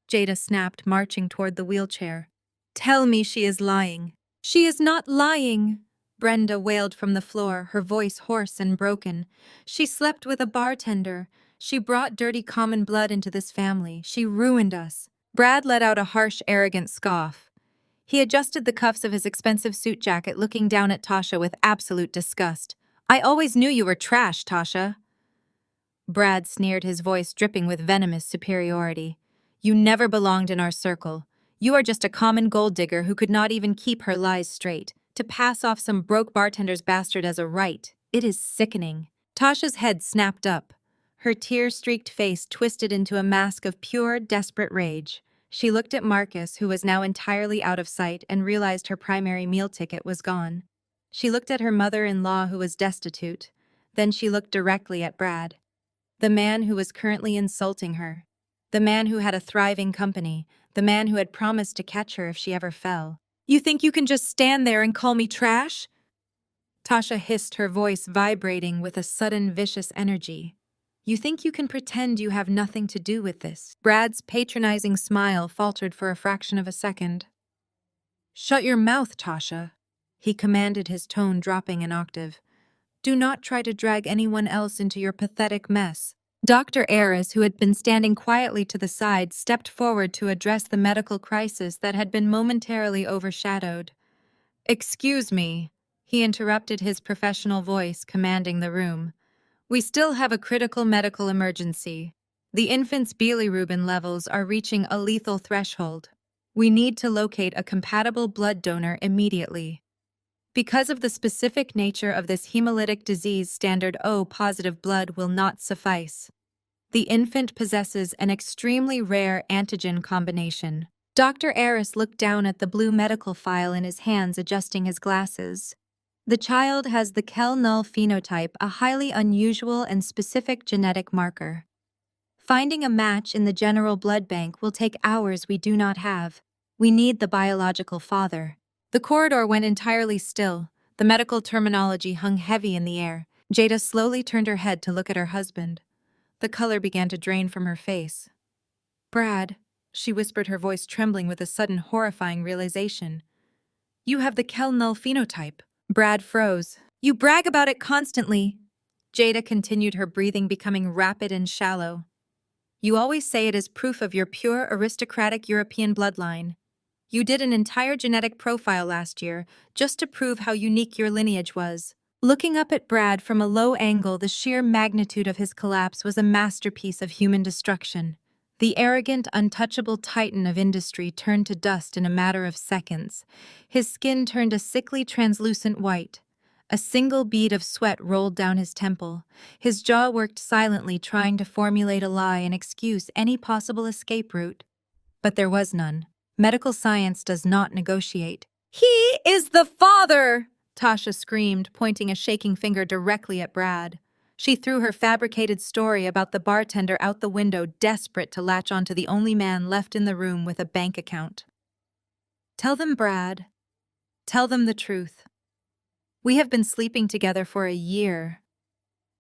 Jada snapped, marching toward the wheelchair. "Tell me she is lying." "She is not lying," Brenda wailed from the floor, her voice hoarse and broken. "She slept with a bartender. She brought dirty common blood into this family. She ruined us." Brad let out a harsh, arrogant scoff. He adjusted the cuffs of his expensive suit jacket, looking down at Tasha with absolute disgust. "I always knew you were trash, Tasha." Brad sneered, his voice dripping with venomous superiority. "You never belonged in our circle. You are just a common gold digger who could not even keep her lies straight. To pass off some broke bartender's bastard as a right, it is sickening." Tasha's head snapped up. Her tear-streaked face twisted into a mask of pure, desperate rage. She looked at Marcus, who was now entirely out of sight, and realized her primary meal ticket was gone. She looked at her mother-in-law, who was destitute. Then she looked directly at Brad, the man who was currently insulting her, the man who had a thriving company, the man who had promised to catch her if she ever fell. "You think you can just stand there and call me trash?" Tasha hissed, her voice vibrating with a sudden vicious energy. "You think you can pretend you have nothing to do with this?" Brad's patronizing smile faltered for a fraction of a second. "Shut your mouth, Tasha," he commanded, his tone dropping an octave. "Do not try to drag anyone else into your pathetic mess." Dr. Aris, who had been standing quietly to the side, stepped forward to address the medical crisis that had been momentarily overshadowed. "Excuse me," he interrupted, his professional voice commanding the room. "We still have a critical medical emergency. The infant's bilirubin levels are reaching a lethal threshold. We need to locate a compatible blood donor immediately. Because of the specific nature of this hemolytic disease, standard O-positive blood will not suffice. The infant possesses an extremely rare antigen combination." Dr. Aris looked down at the blue medical file in his hands, adjusting his glasses. "The child has the Kell-Null phenotype, a highly unusual and specific genetic marker. Finding a match in the general blood bank will take hours we do not have. We need the biological father." The corridor went entirely still. The medical terminology hung heavy in the air. Jada slowly turned her head to look at her husband. The color began to drain from her face. "Brad," she whispered, her voice trembling with a sudden horrifying realization. "You have the Kel-Null phenotype." Brad froze. "You brag about it constantly." Jada continued, her breathing becoming rapid and shallow. "You always say it is proof of your pure aristocratic European bloodline. You did an entire genetic profile last year just to prove how unique your lineage was." Looking up at Brad from a low angle, the sheer magnitude of his collapse was a masterpiece of human destruction. The arrogant, untouchable titan of industry turned to dust in a matter of seconds. His skin turned a sickly, translucent white. A single bead of sweat rolled down his temple. His jaw worked silently, trying to formulate a lie and excuse any possible escape route. But there was none. Medical science does not negotiate. "He is the father!" Tasha screamed, pointing a shaking finger directly at Brad. She threw her fabricated story about the bartender out the window, desperate to latch onto the only man left in the room with a bank account. "Tell them, Brad. Tell them the truth. We have been sleeping together for a year.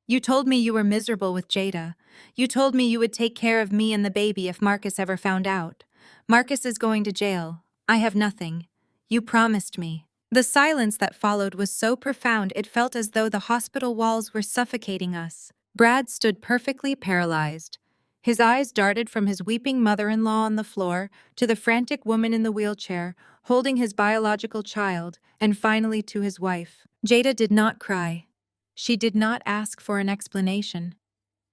You told me you were miserable with Jada. You told me you would take care of me and the baby if Marcus ever found out. Marcus is going to jail. I have nothing. You promised me." The silence that followed was so profound it felt as though the hospital walls were suffocating us. Brad stood perfectly paralyzed. His eyes darted from his weeping mother-in-law on the floor to the frantic woman in the wheelchair, holding his biological child, and finally to his wife. Jada did not cry. She did not ask for an explanation.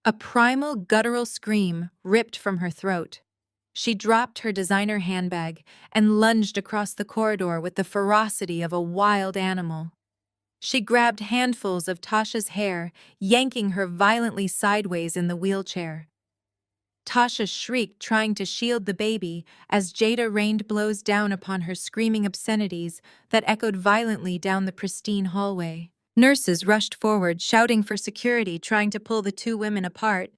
A primal, guttural scream ripped from her throat. She dropped her designer handbag and lunged across the corridor with the ferocity of a wild animal. She grabbed handfuls of Tasha's hair, yanking her violently sideways in the wheelchair. Tasha shrieked, trying to shield the baby, as Jada rained blows down upon her, screaming obscenities that echoed violently down the pristine hallway. Nurses rushed forward, shouting for security, trying to pull the two women apart.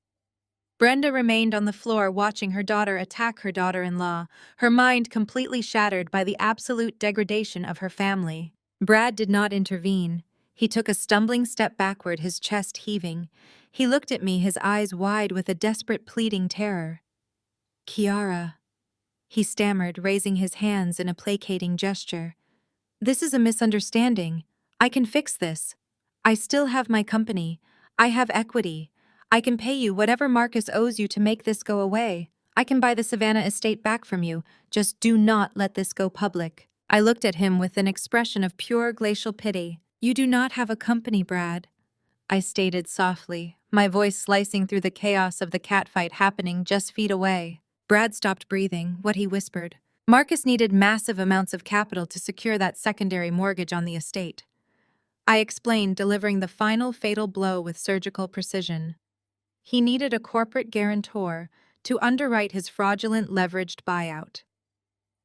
Brenda remained on the floor watching her daughter attack her daughter-in-law, her mind completely shattered by the absolute degradation of her family. Brad did not intervene. He took a stumbling step backward, his chest heaving. He looked at me, his eyes wide with a desperate, pleading terror. "Kiara," he stammered, raising his hands in a placating gesture. "This is a misunderstanding. I can fix this. I still have my company. I have equity. I can pay you whatever Marcus owes you to make this go away. I can buy the Savannah estate back from you. Just do not let this go public." I looked at him with an expression of pure glacial pity. "You do not have a company, Brad," I stated softly, my voice slicing through the chaos of the catfight happening just feet away. Brad stopped breathing, what he whispered. "Marcus needed massive amounts of capital to secure that secondary mortgage on the estate." I explained, delivering the final fatal blow with surgical precision. He needed a corporate guarantor to underwrite his fraudulent leveraged buyout.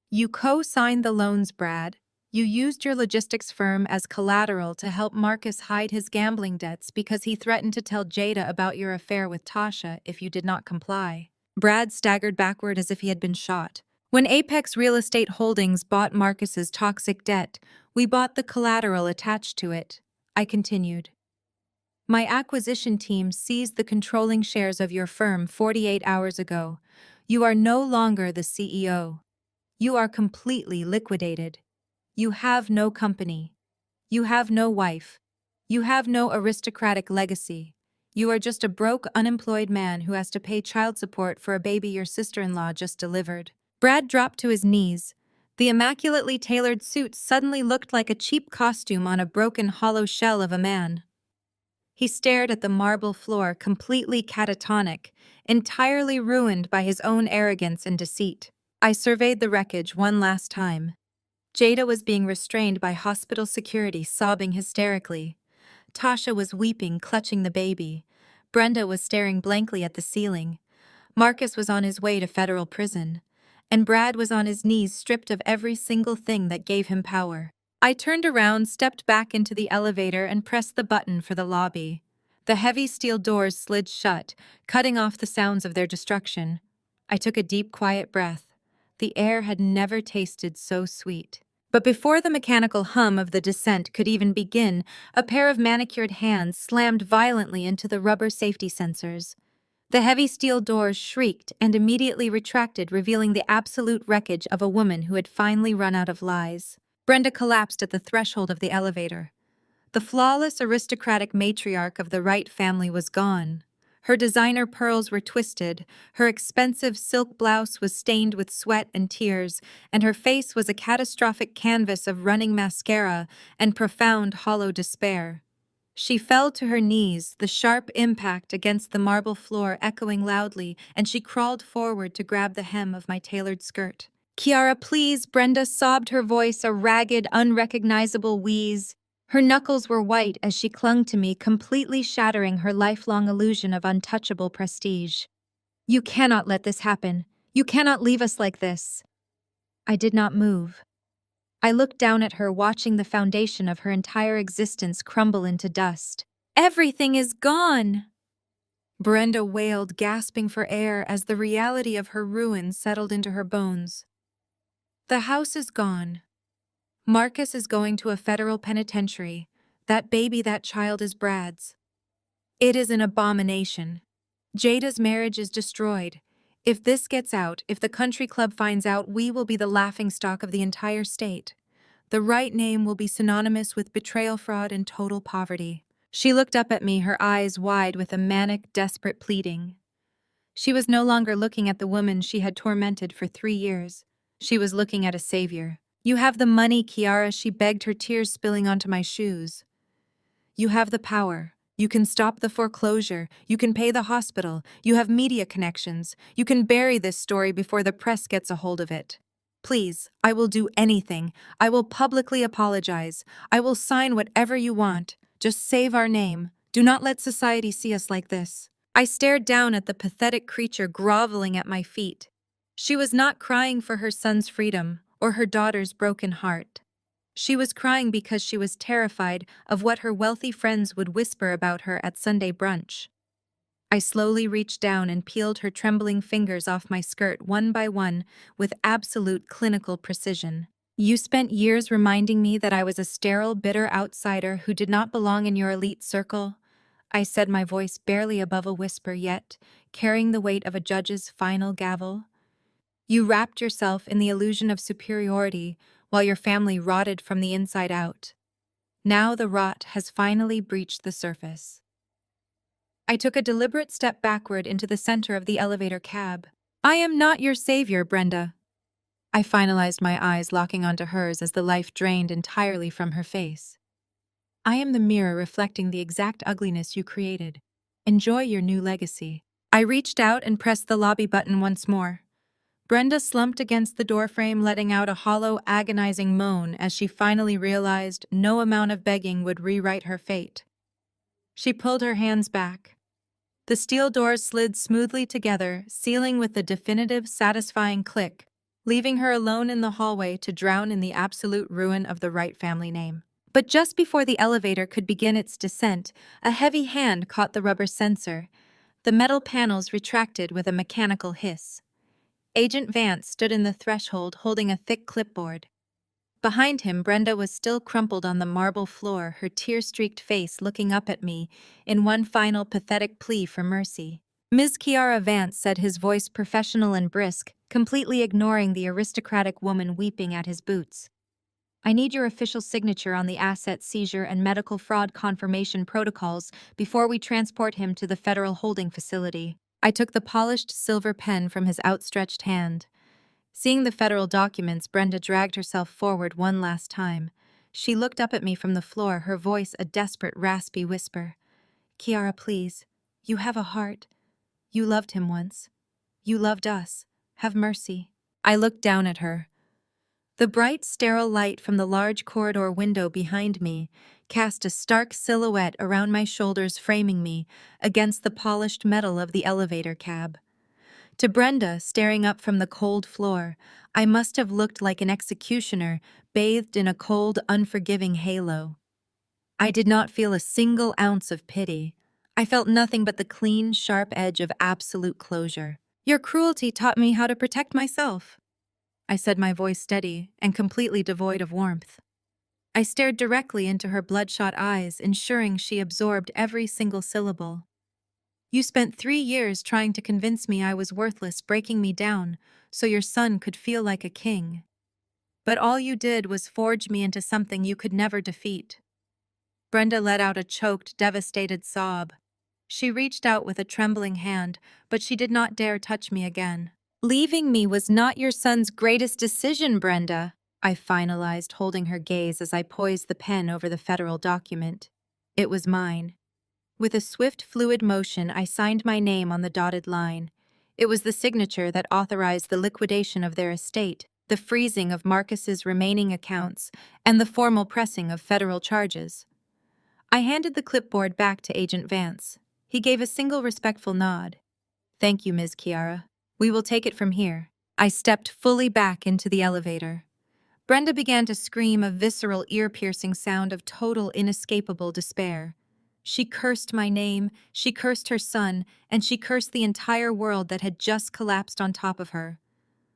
"You co-signed the loans, Brad. You used your logistics firm as collateral to help Marcus hide his gambling debts because he threatened to tell Jada about your affair with Tasha if you did not comply." Brad staggered backward as if he had been shot. "When Apex Real Estate Holdings bought Marcus's toxic debt, we bought the collateral attached to it," I continued. "My acquisition team seized the controlling shares of your firm 48 hours ago. You are no longer the CEO. You are completely liquidated. You have no company. You have no wife. You have no aristocratic legacy. You are just a broke, unemployed man who has to pay child support for a baby your sister-in-law just delivered." Brad dropped to his knees. The immaculately tailored suit suddenly looked like a cheap costume on a broken, hollow shell of a man. He stared at the marble floor, completely catatonic, entirely ruined by his own arrogance and deceit. I surveyed the wreckage one last time. Jada was being restrained by hospital security, sobbing hysterically. Tasha was weeping, clutching the baby. Brenda was staring blankly at the ceiling. Marcus was on his way to federal prison. And Brad was on his knees, stripped of every single thing that gave him power. I turned around, stepped back into the elevator, and pressed the button for the lobby. The heavy steel doors slid shut, cutting off the sounds of their destruction. I took a deep, quiet breath. The air had never tasted so sweet. But before the mechanical hum of the descent could even begin, a pair of manicured hands slammed violently into the rubber safety sensors. The heavy steel doors shrieked and immediately retracted, revealing the absolute wreckage of a woman who had finally run out of lies. Brenda collapsed at the threshold of the elevator. The flawless aristocratic matriarch of the Wright family was gone. Her designer pearls were twisted, her expensive silk blouse was stained with sweat and tears, and her face was a catastrophic canvas of running mascara and profound, hollow despair. She fell to her knees, the sharp impact against the marble floor echoing loudly, and she crawled forward to grab the hem of my tailored skirt. "Kiara, please," Brenda sobbed, her voice a ragged, unrecognizable wheeze. Her knuckles were white as she clung to me, completely shattering her lifelong illusion of untouchable prestige. "You cannot let this happen. You cannot leave us like this." I did not move. I looked down at her, watching the foundation of her entire existence crumble into dust. "Everything is gone!" Brenda wailed, gasping for air as the reality of her ruin settled into her bones. "The house is gone. Marcus is going to a federal penitentiary. That baby, that child is Brad's. It is an abomination. Jada's marriage is destroyed. If this gets out, if the country club finds out, we will be the laughingstock of the entire state. The right name will be synonymous with betrayal, fraud, and total poverty." She looked up at me, her eyes wide with a manic, desperate pleading. She was no longer looking at the woman she had tormented for 3 years. She was looking at a savior. "You have the money, Kiara," she begged, her tears spilling onto my shoes. "You have the power. You can stop the foreclosure. You can pay the hospital. You have media connections. You can bury this story before the press gets a hold of it. Please, I will do anything. I will publicly apologize. I will sign whatever you want. Just save our name. Do not let society see us like this." I stared down at the pathetic creature groveling at my feet. She was not crying for her son's freedom or her daughter's broken heart. She was crying because she was terrified of what her wealthy friends would whisper about her at Sunday brunch. I slowly reached down and peeled her trembling fingers off my skirt one by one with absolute clinical precision. "You spent years reminding me that I was a sterile, bitter outsider who did not belong in your elite circle," I said, my voice barely above a whisper, yet carrying the weight of a judge's final gavel. "You wrapped yourself in the illusion of superiority while your family rotted from the inside out. Now the rot has finally breached the surface." I took a deliberate step backward into the center of the elevator cab. "I am not your savior, Brenda." I finalized, my eyes locking onto hers as the life drained entirely from her face. "I am the mirror reflecting the exact ugliness you created. Enjoy your new legacy." I reached out and pressed the lobby button once more. Brenda slumped against the doorframe, letting out a hollow, agonizing moan as she finally realized no amount of begging would rewrite her fate. She pulled her hands back. The steel doors slid smoothly together, sealing with a definitive, satisfying click, leaving her alone in the hallway to drown in the absolute ruin of the Wright family name. But just before the elevator could begin its descent, a heavy hand caught the rubber sensor. The metal panels retracted with a mechanical hiss. Agent Vance stood in the threshold holding a thick clipboard. Behind him, Brenda was still crumpled on the marble floor, her tear-streaked face looking up at me in one final pathetic plea for mercy. "Ms. Kiara Vance," said, his voice professional and brisk, completely ignoring the aristocratic woman weeping at his boots. "I need your official signature on the asset seizure and medical fraud confirmation protocols before we transport him to the federal holding facility." I took the polished silver pen from his outstretched hand. Seeing the federal documents, Brenda dragged herself forward one last time. She looked up at me from the floor, her voice a desperate, raspy whisper. "Kiara, please. You have a heart. You loved him once. You loved us. Have mercy." I looked down at her. The bright, sterile light from the large corridor window behind me cast a stark silhouette around my shoulders, framing me against the polished metal of the elevator cab. To Brenda, staring up from the cold floor, I must have looked like an executioner bathed in a cold, unforgiving halo. I did not feel a single ounce of pity. I felt nothing but the clean, sharp edge of absolute closure. "Your cruelty taught me how to protect myself." I said, my voice steady and completely devoid of warmth. I stared directly into her bloodshot eyes, ensuring she absorbed every single syllable. You spent 3 years trying to convince me I was worthless, breaking me down, so your son could feel like a king. But all you did was forge me into something you could never defeat. Brenda let out a choked, devastated sob. She reached out with a trembling hand, but she did not dare touch me again. Leaving me was not your son's greatest decision, Brenda, I finalized, holding her gaze as I poised the pen over the federal document. It was mine. With a swift, fluid motion, I signed my name on the dotted line. It was the signature that authorized the liquidation of their estate, the freezing of Marcus's remaining accounts, and the formal pressing of federal charges. I handed the clipboard back to Agent Vance. He gave a single respectful nod. Thank you, Ms. Kiara. We will take it from here. I stepped fully back into the elevator. Brenda began to scream, a visceral, ear-piercing sound of total, inescapable despair. She cursed my name, she cursed her son, and she cursed the entire world that had just collapsed on top of her.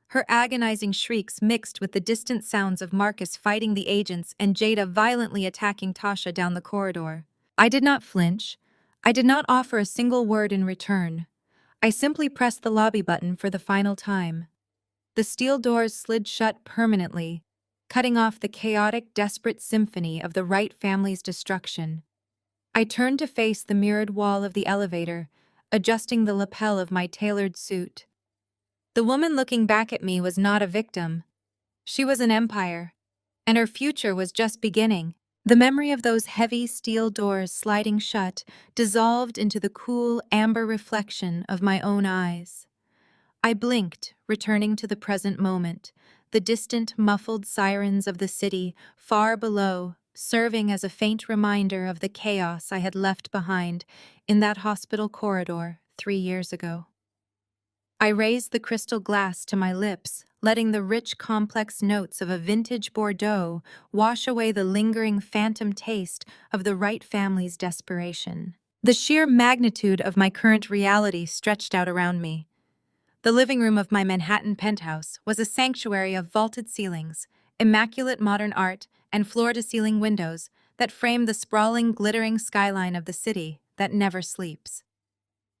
Her agonizing shrieks mixed with the distant sounds of Marcus fighting the agents and Jada violently attacking Tasha down the corridor. I did not flinch. I did not offer a single word in return. I simply pressed the lobby button for the final time. The steel doors slid shut permanently, cutting off the chaotic, desperate symphony of the Wright family's destruction. I turned to face the mirrored wall of the elevator, adjusting the lapel of my tailored suit. The woman looking back at me was not a victim. She was an empire, and her future was just beginning. The memory of those heavy steel doors sliding shut dissolved into the cool, amber reflection of my own eyes. I blinked, returning to the present moment, the distant, muffled sirens of the city far below, serving as a faint reminder of the chaos I had left behind in that hospital corridor 3 years ago. I raised the crystal glass to my lips, letting the rich, complex notes of a vintage Bordeaux wash away the lingering phantom taste of the Wright family's desperation. The sheer magnitude of my current reality stretched out around me. The living room of my Manhattan penthouse was a sanctuary of vaulted ceilings, immaculate modern art, and floor-to-ceiling windows that framed the sprawling, glittering skyline of the city that never sleeps.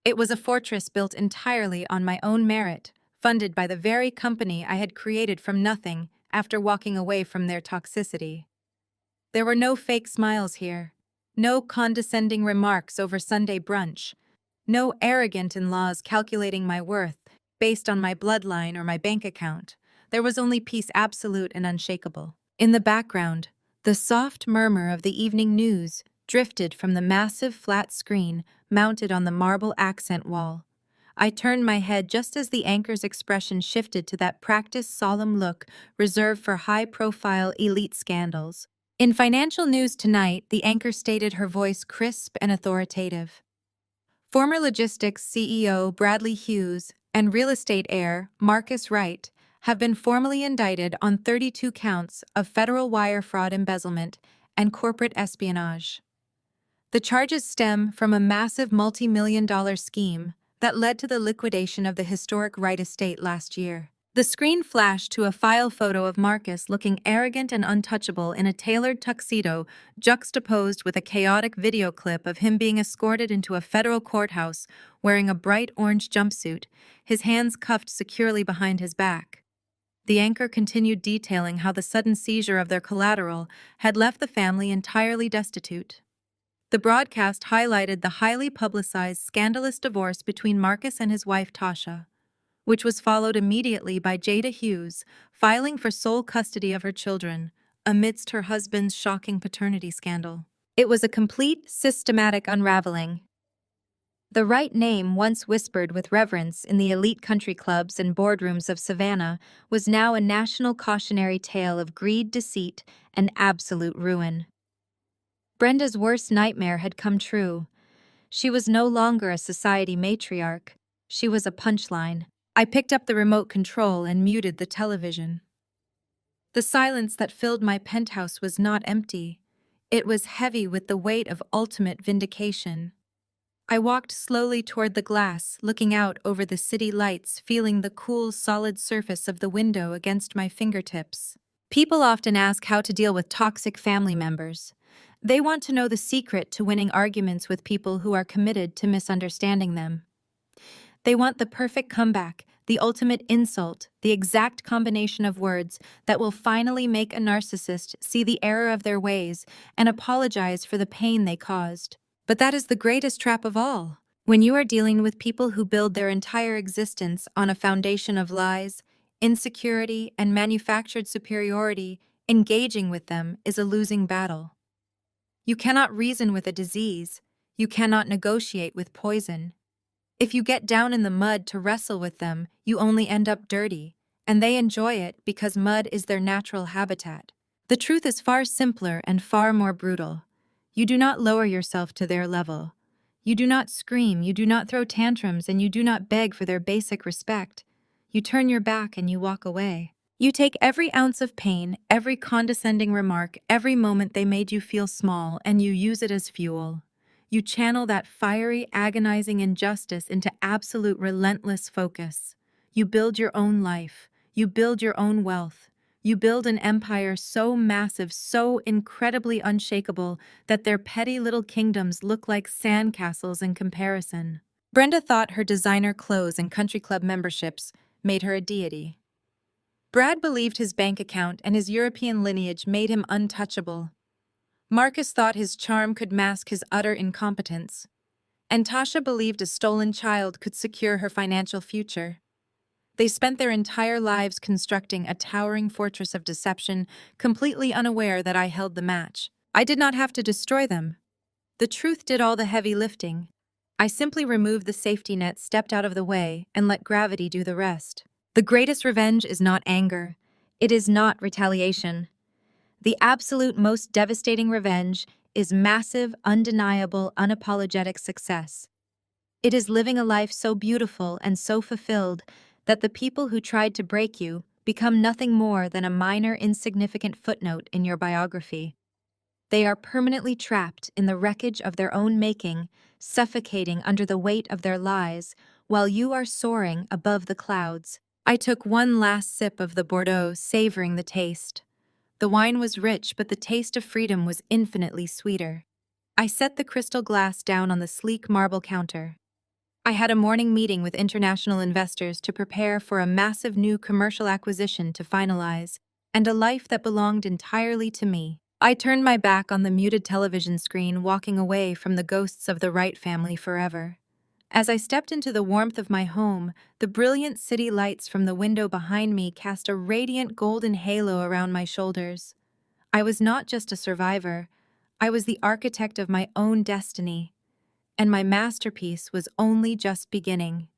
It was a fortress built entirely on my own merit, funded by the very company I had created from nothing after walking away from their toxicity. There were no fake smiles here, no condescending remarks over Sunday brunch, no arrogant in-laws calculating my worth based on my bloodline or my bank account. There was only peace, absolute and unshakable. In the background, the soft murmur of the evening news drifted from the massive flat screen mounted on the marble accent wall. I turned my head just as the anchor's expression shifted to that practiced, solemn look reserved for high-profile elite scandals. In financial news tonight, the anchor stated, her voice crisp and authoritative. Former logistics CEO Bradley Hughes and real estate heir Marcus Wright have been formally indicted on 32 counts of federal wire fraud, embezzlement, and corporate espionage. The charges stem from a massive multi-million-dollar scheme that led to the liquidation of the historic Wright estate last year. The screen flashed to a file photo of Marcus looking arrogant and untouchable in a tailored tuxedo, juxtaposed with a chaotic video clip of him being escorted into a federal courthouse wearing a bright orange jumpsuit, his hands cuffed securely behind his back. The anchor continued detailing how the sudden seizure of their collateral had left the family entirely destitute. The broadcast highlighted the highly publicized, scandalous divorce between Marcus and his wife Tasha, which was followed immediately by Jada Hughes filing for sole custody of her children amidst her husband's shocking paternity scandal. It was a complete, systematic unraveling. The Wright name, once whispered with reverence in the elite country clubs and boardrooms of Savannah, was now a national cautionary tale of greed, deceit, and absolute ruin. Brenda's worst nightmare had come true. She was no longer a society matriarch. She was a punchline. I picked up the remote control and muted the television. The silence that filled my penthouse was not empty. It was heavy with the weight of ultimate vindication. I walked slowly toward the glass, looking out over the city lights, feeling the cool, solid surface of the window against my fingertips. People often ask how to deal with toxic family members. They want to know the secret to winning arguments with people who are committed to misunderstanding them. They want the perfect comeback, the ultimate insult, the exact combination of words that will finally make a narcissist see the error of their ways and apologize for the pain they caused. But that is the greatest trap of all. When you are dealing with people who build their entire existence on a foundation of lies, insecurity, and manufactured superiority, engaging with them is a losing battle. You cannot reason with a disease. You cannot negotiate with poison. If you get down in the mud to wrestle with them, you only end up dirty, and they enjoy it because mud is their natural habitat. The truth is far simpler and far more brutal. You do not lower yourself to their level. You do not scream, you do not throw tantrums, and you do not beg for their basic respect. You turn your back and you walk away. You take every ounce of pain, every condescending remark, every moment they made you feel small, and you use it as fuel. You channel that fiery, agonizing injustice into absolute relentless focus. You build your own life. You build your own wealth. You build an empire so massive, so incredibly unshakable, that their petty little kingdoms look like sandcastles in comparison. Brenda thought her designer clothes and country club memberships made her a deity. Brad believed his bank account and his European lineage made him untouchable. Marcus thought his charm could mask his utter incompetence. And Tasha believed a stolen child could secure her financial future. They spent their entire lives constructing a towering fortress of deception, completely unaware that I held the match. I did not have to destroy them. The truth did all the heavy lifting. I simply removed the safety net, stepped out of the way, and let gravity do the rest. The greatest revenge is not anger. It is not retaliation. The absolute most devastating revenge is massive, undeniable, unapologetic success. It is living a life so beautiful and so fulfilled that the people who tried to break you become nothing more than a minor, insignificant footnote in your biography. They are permanently trapped in the wreckage of their own making, suffocating under the weight of their lies, while you are soaring above the clouds. I took one last sip of the Bordeaux, savoring the taste. The wine was rich, but the taste of freedom was infinitely sweeter. I set the crystal glass down on the sleek marble counter. I had a morning meeting with international investors to prepare for a massive new commercial acquisition to finalize, and a life that belonged entirely to me. I turned my back on the muted television screen, walking away from the ghosts of the Wright family forever. As I stepped into the warmth of my home, the brilliant city lights from the window behind me cast a radiant golden halo around my shoulders. I was not just a survivor, I was the architect of my own destiny, and my masterpiece was only just beginning.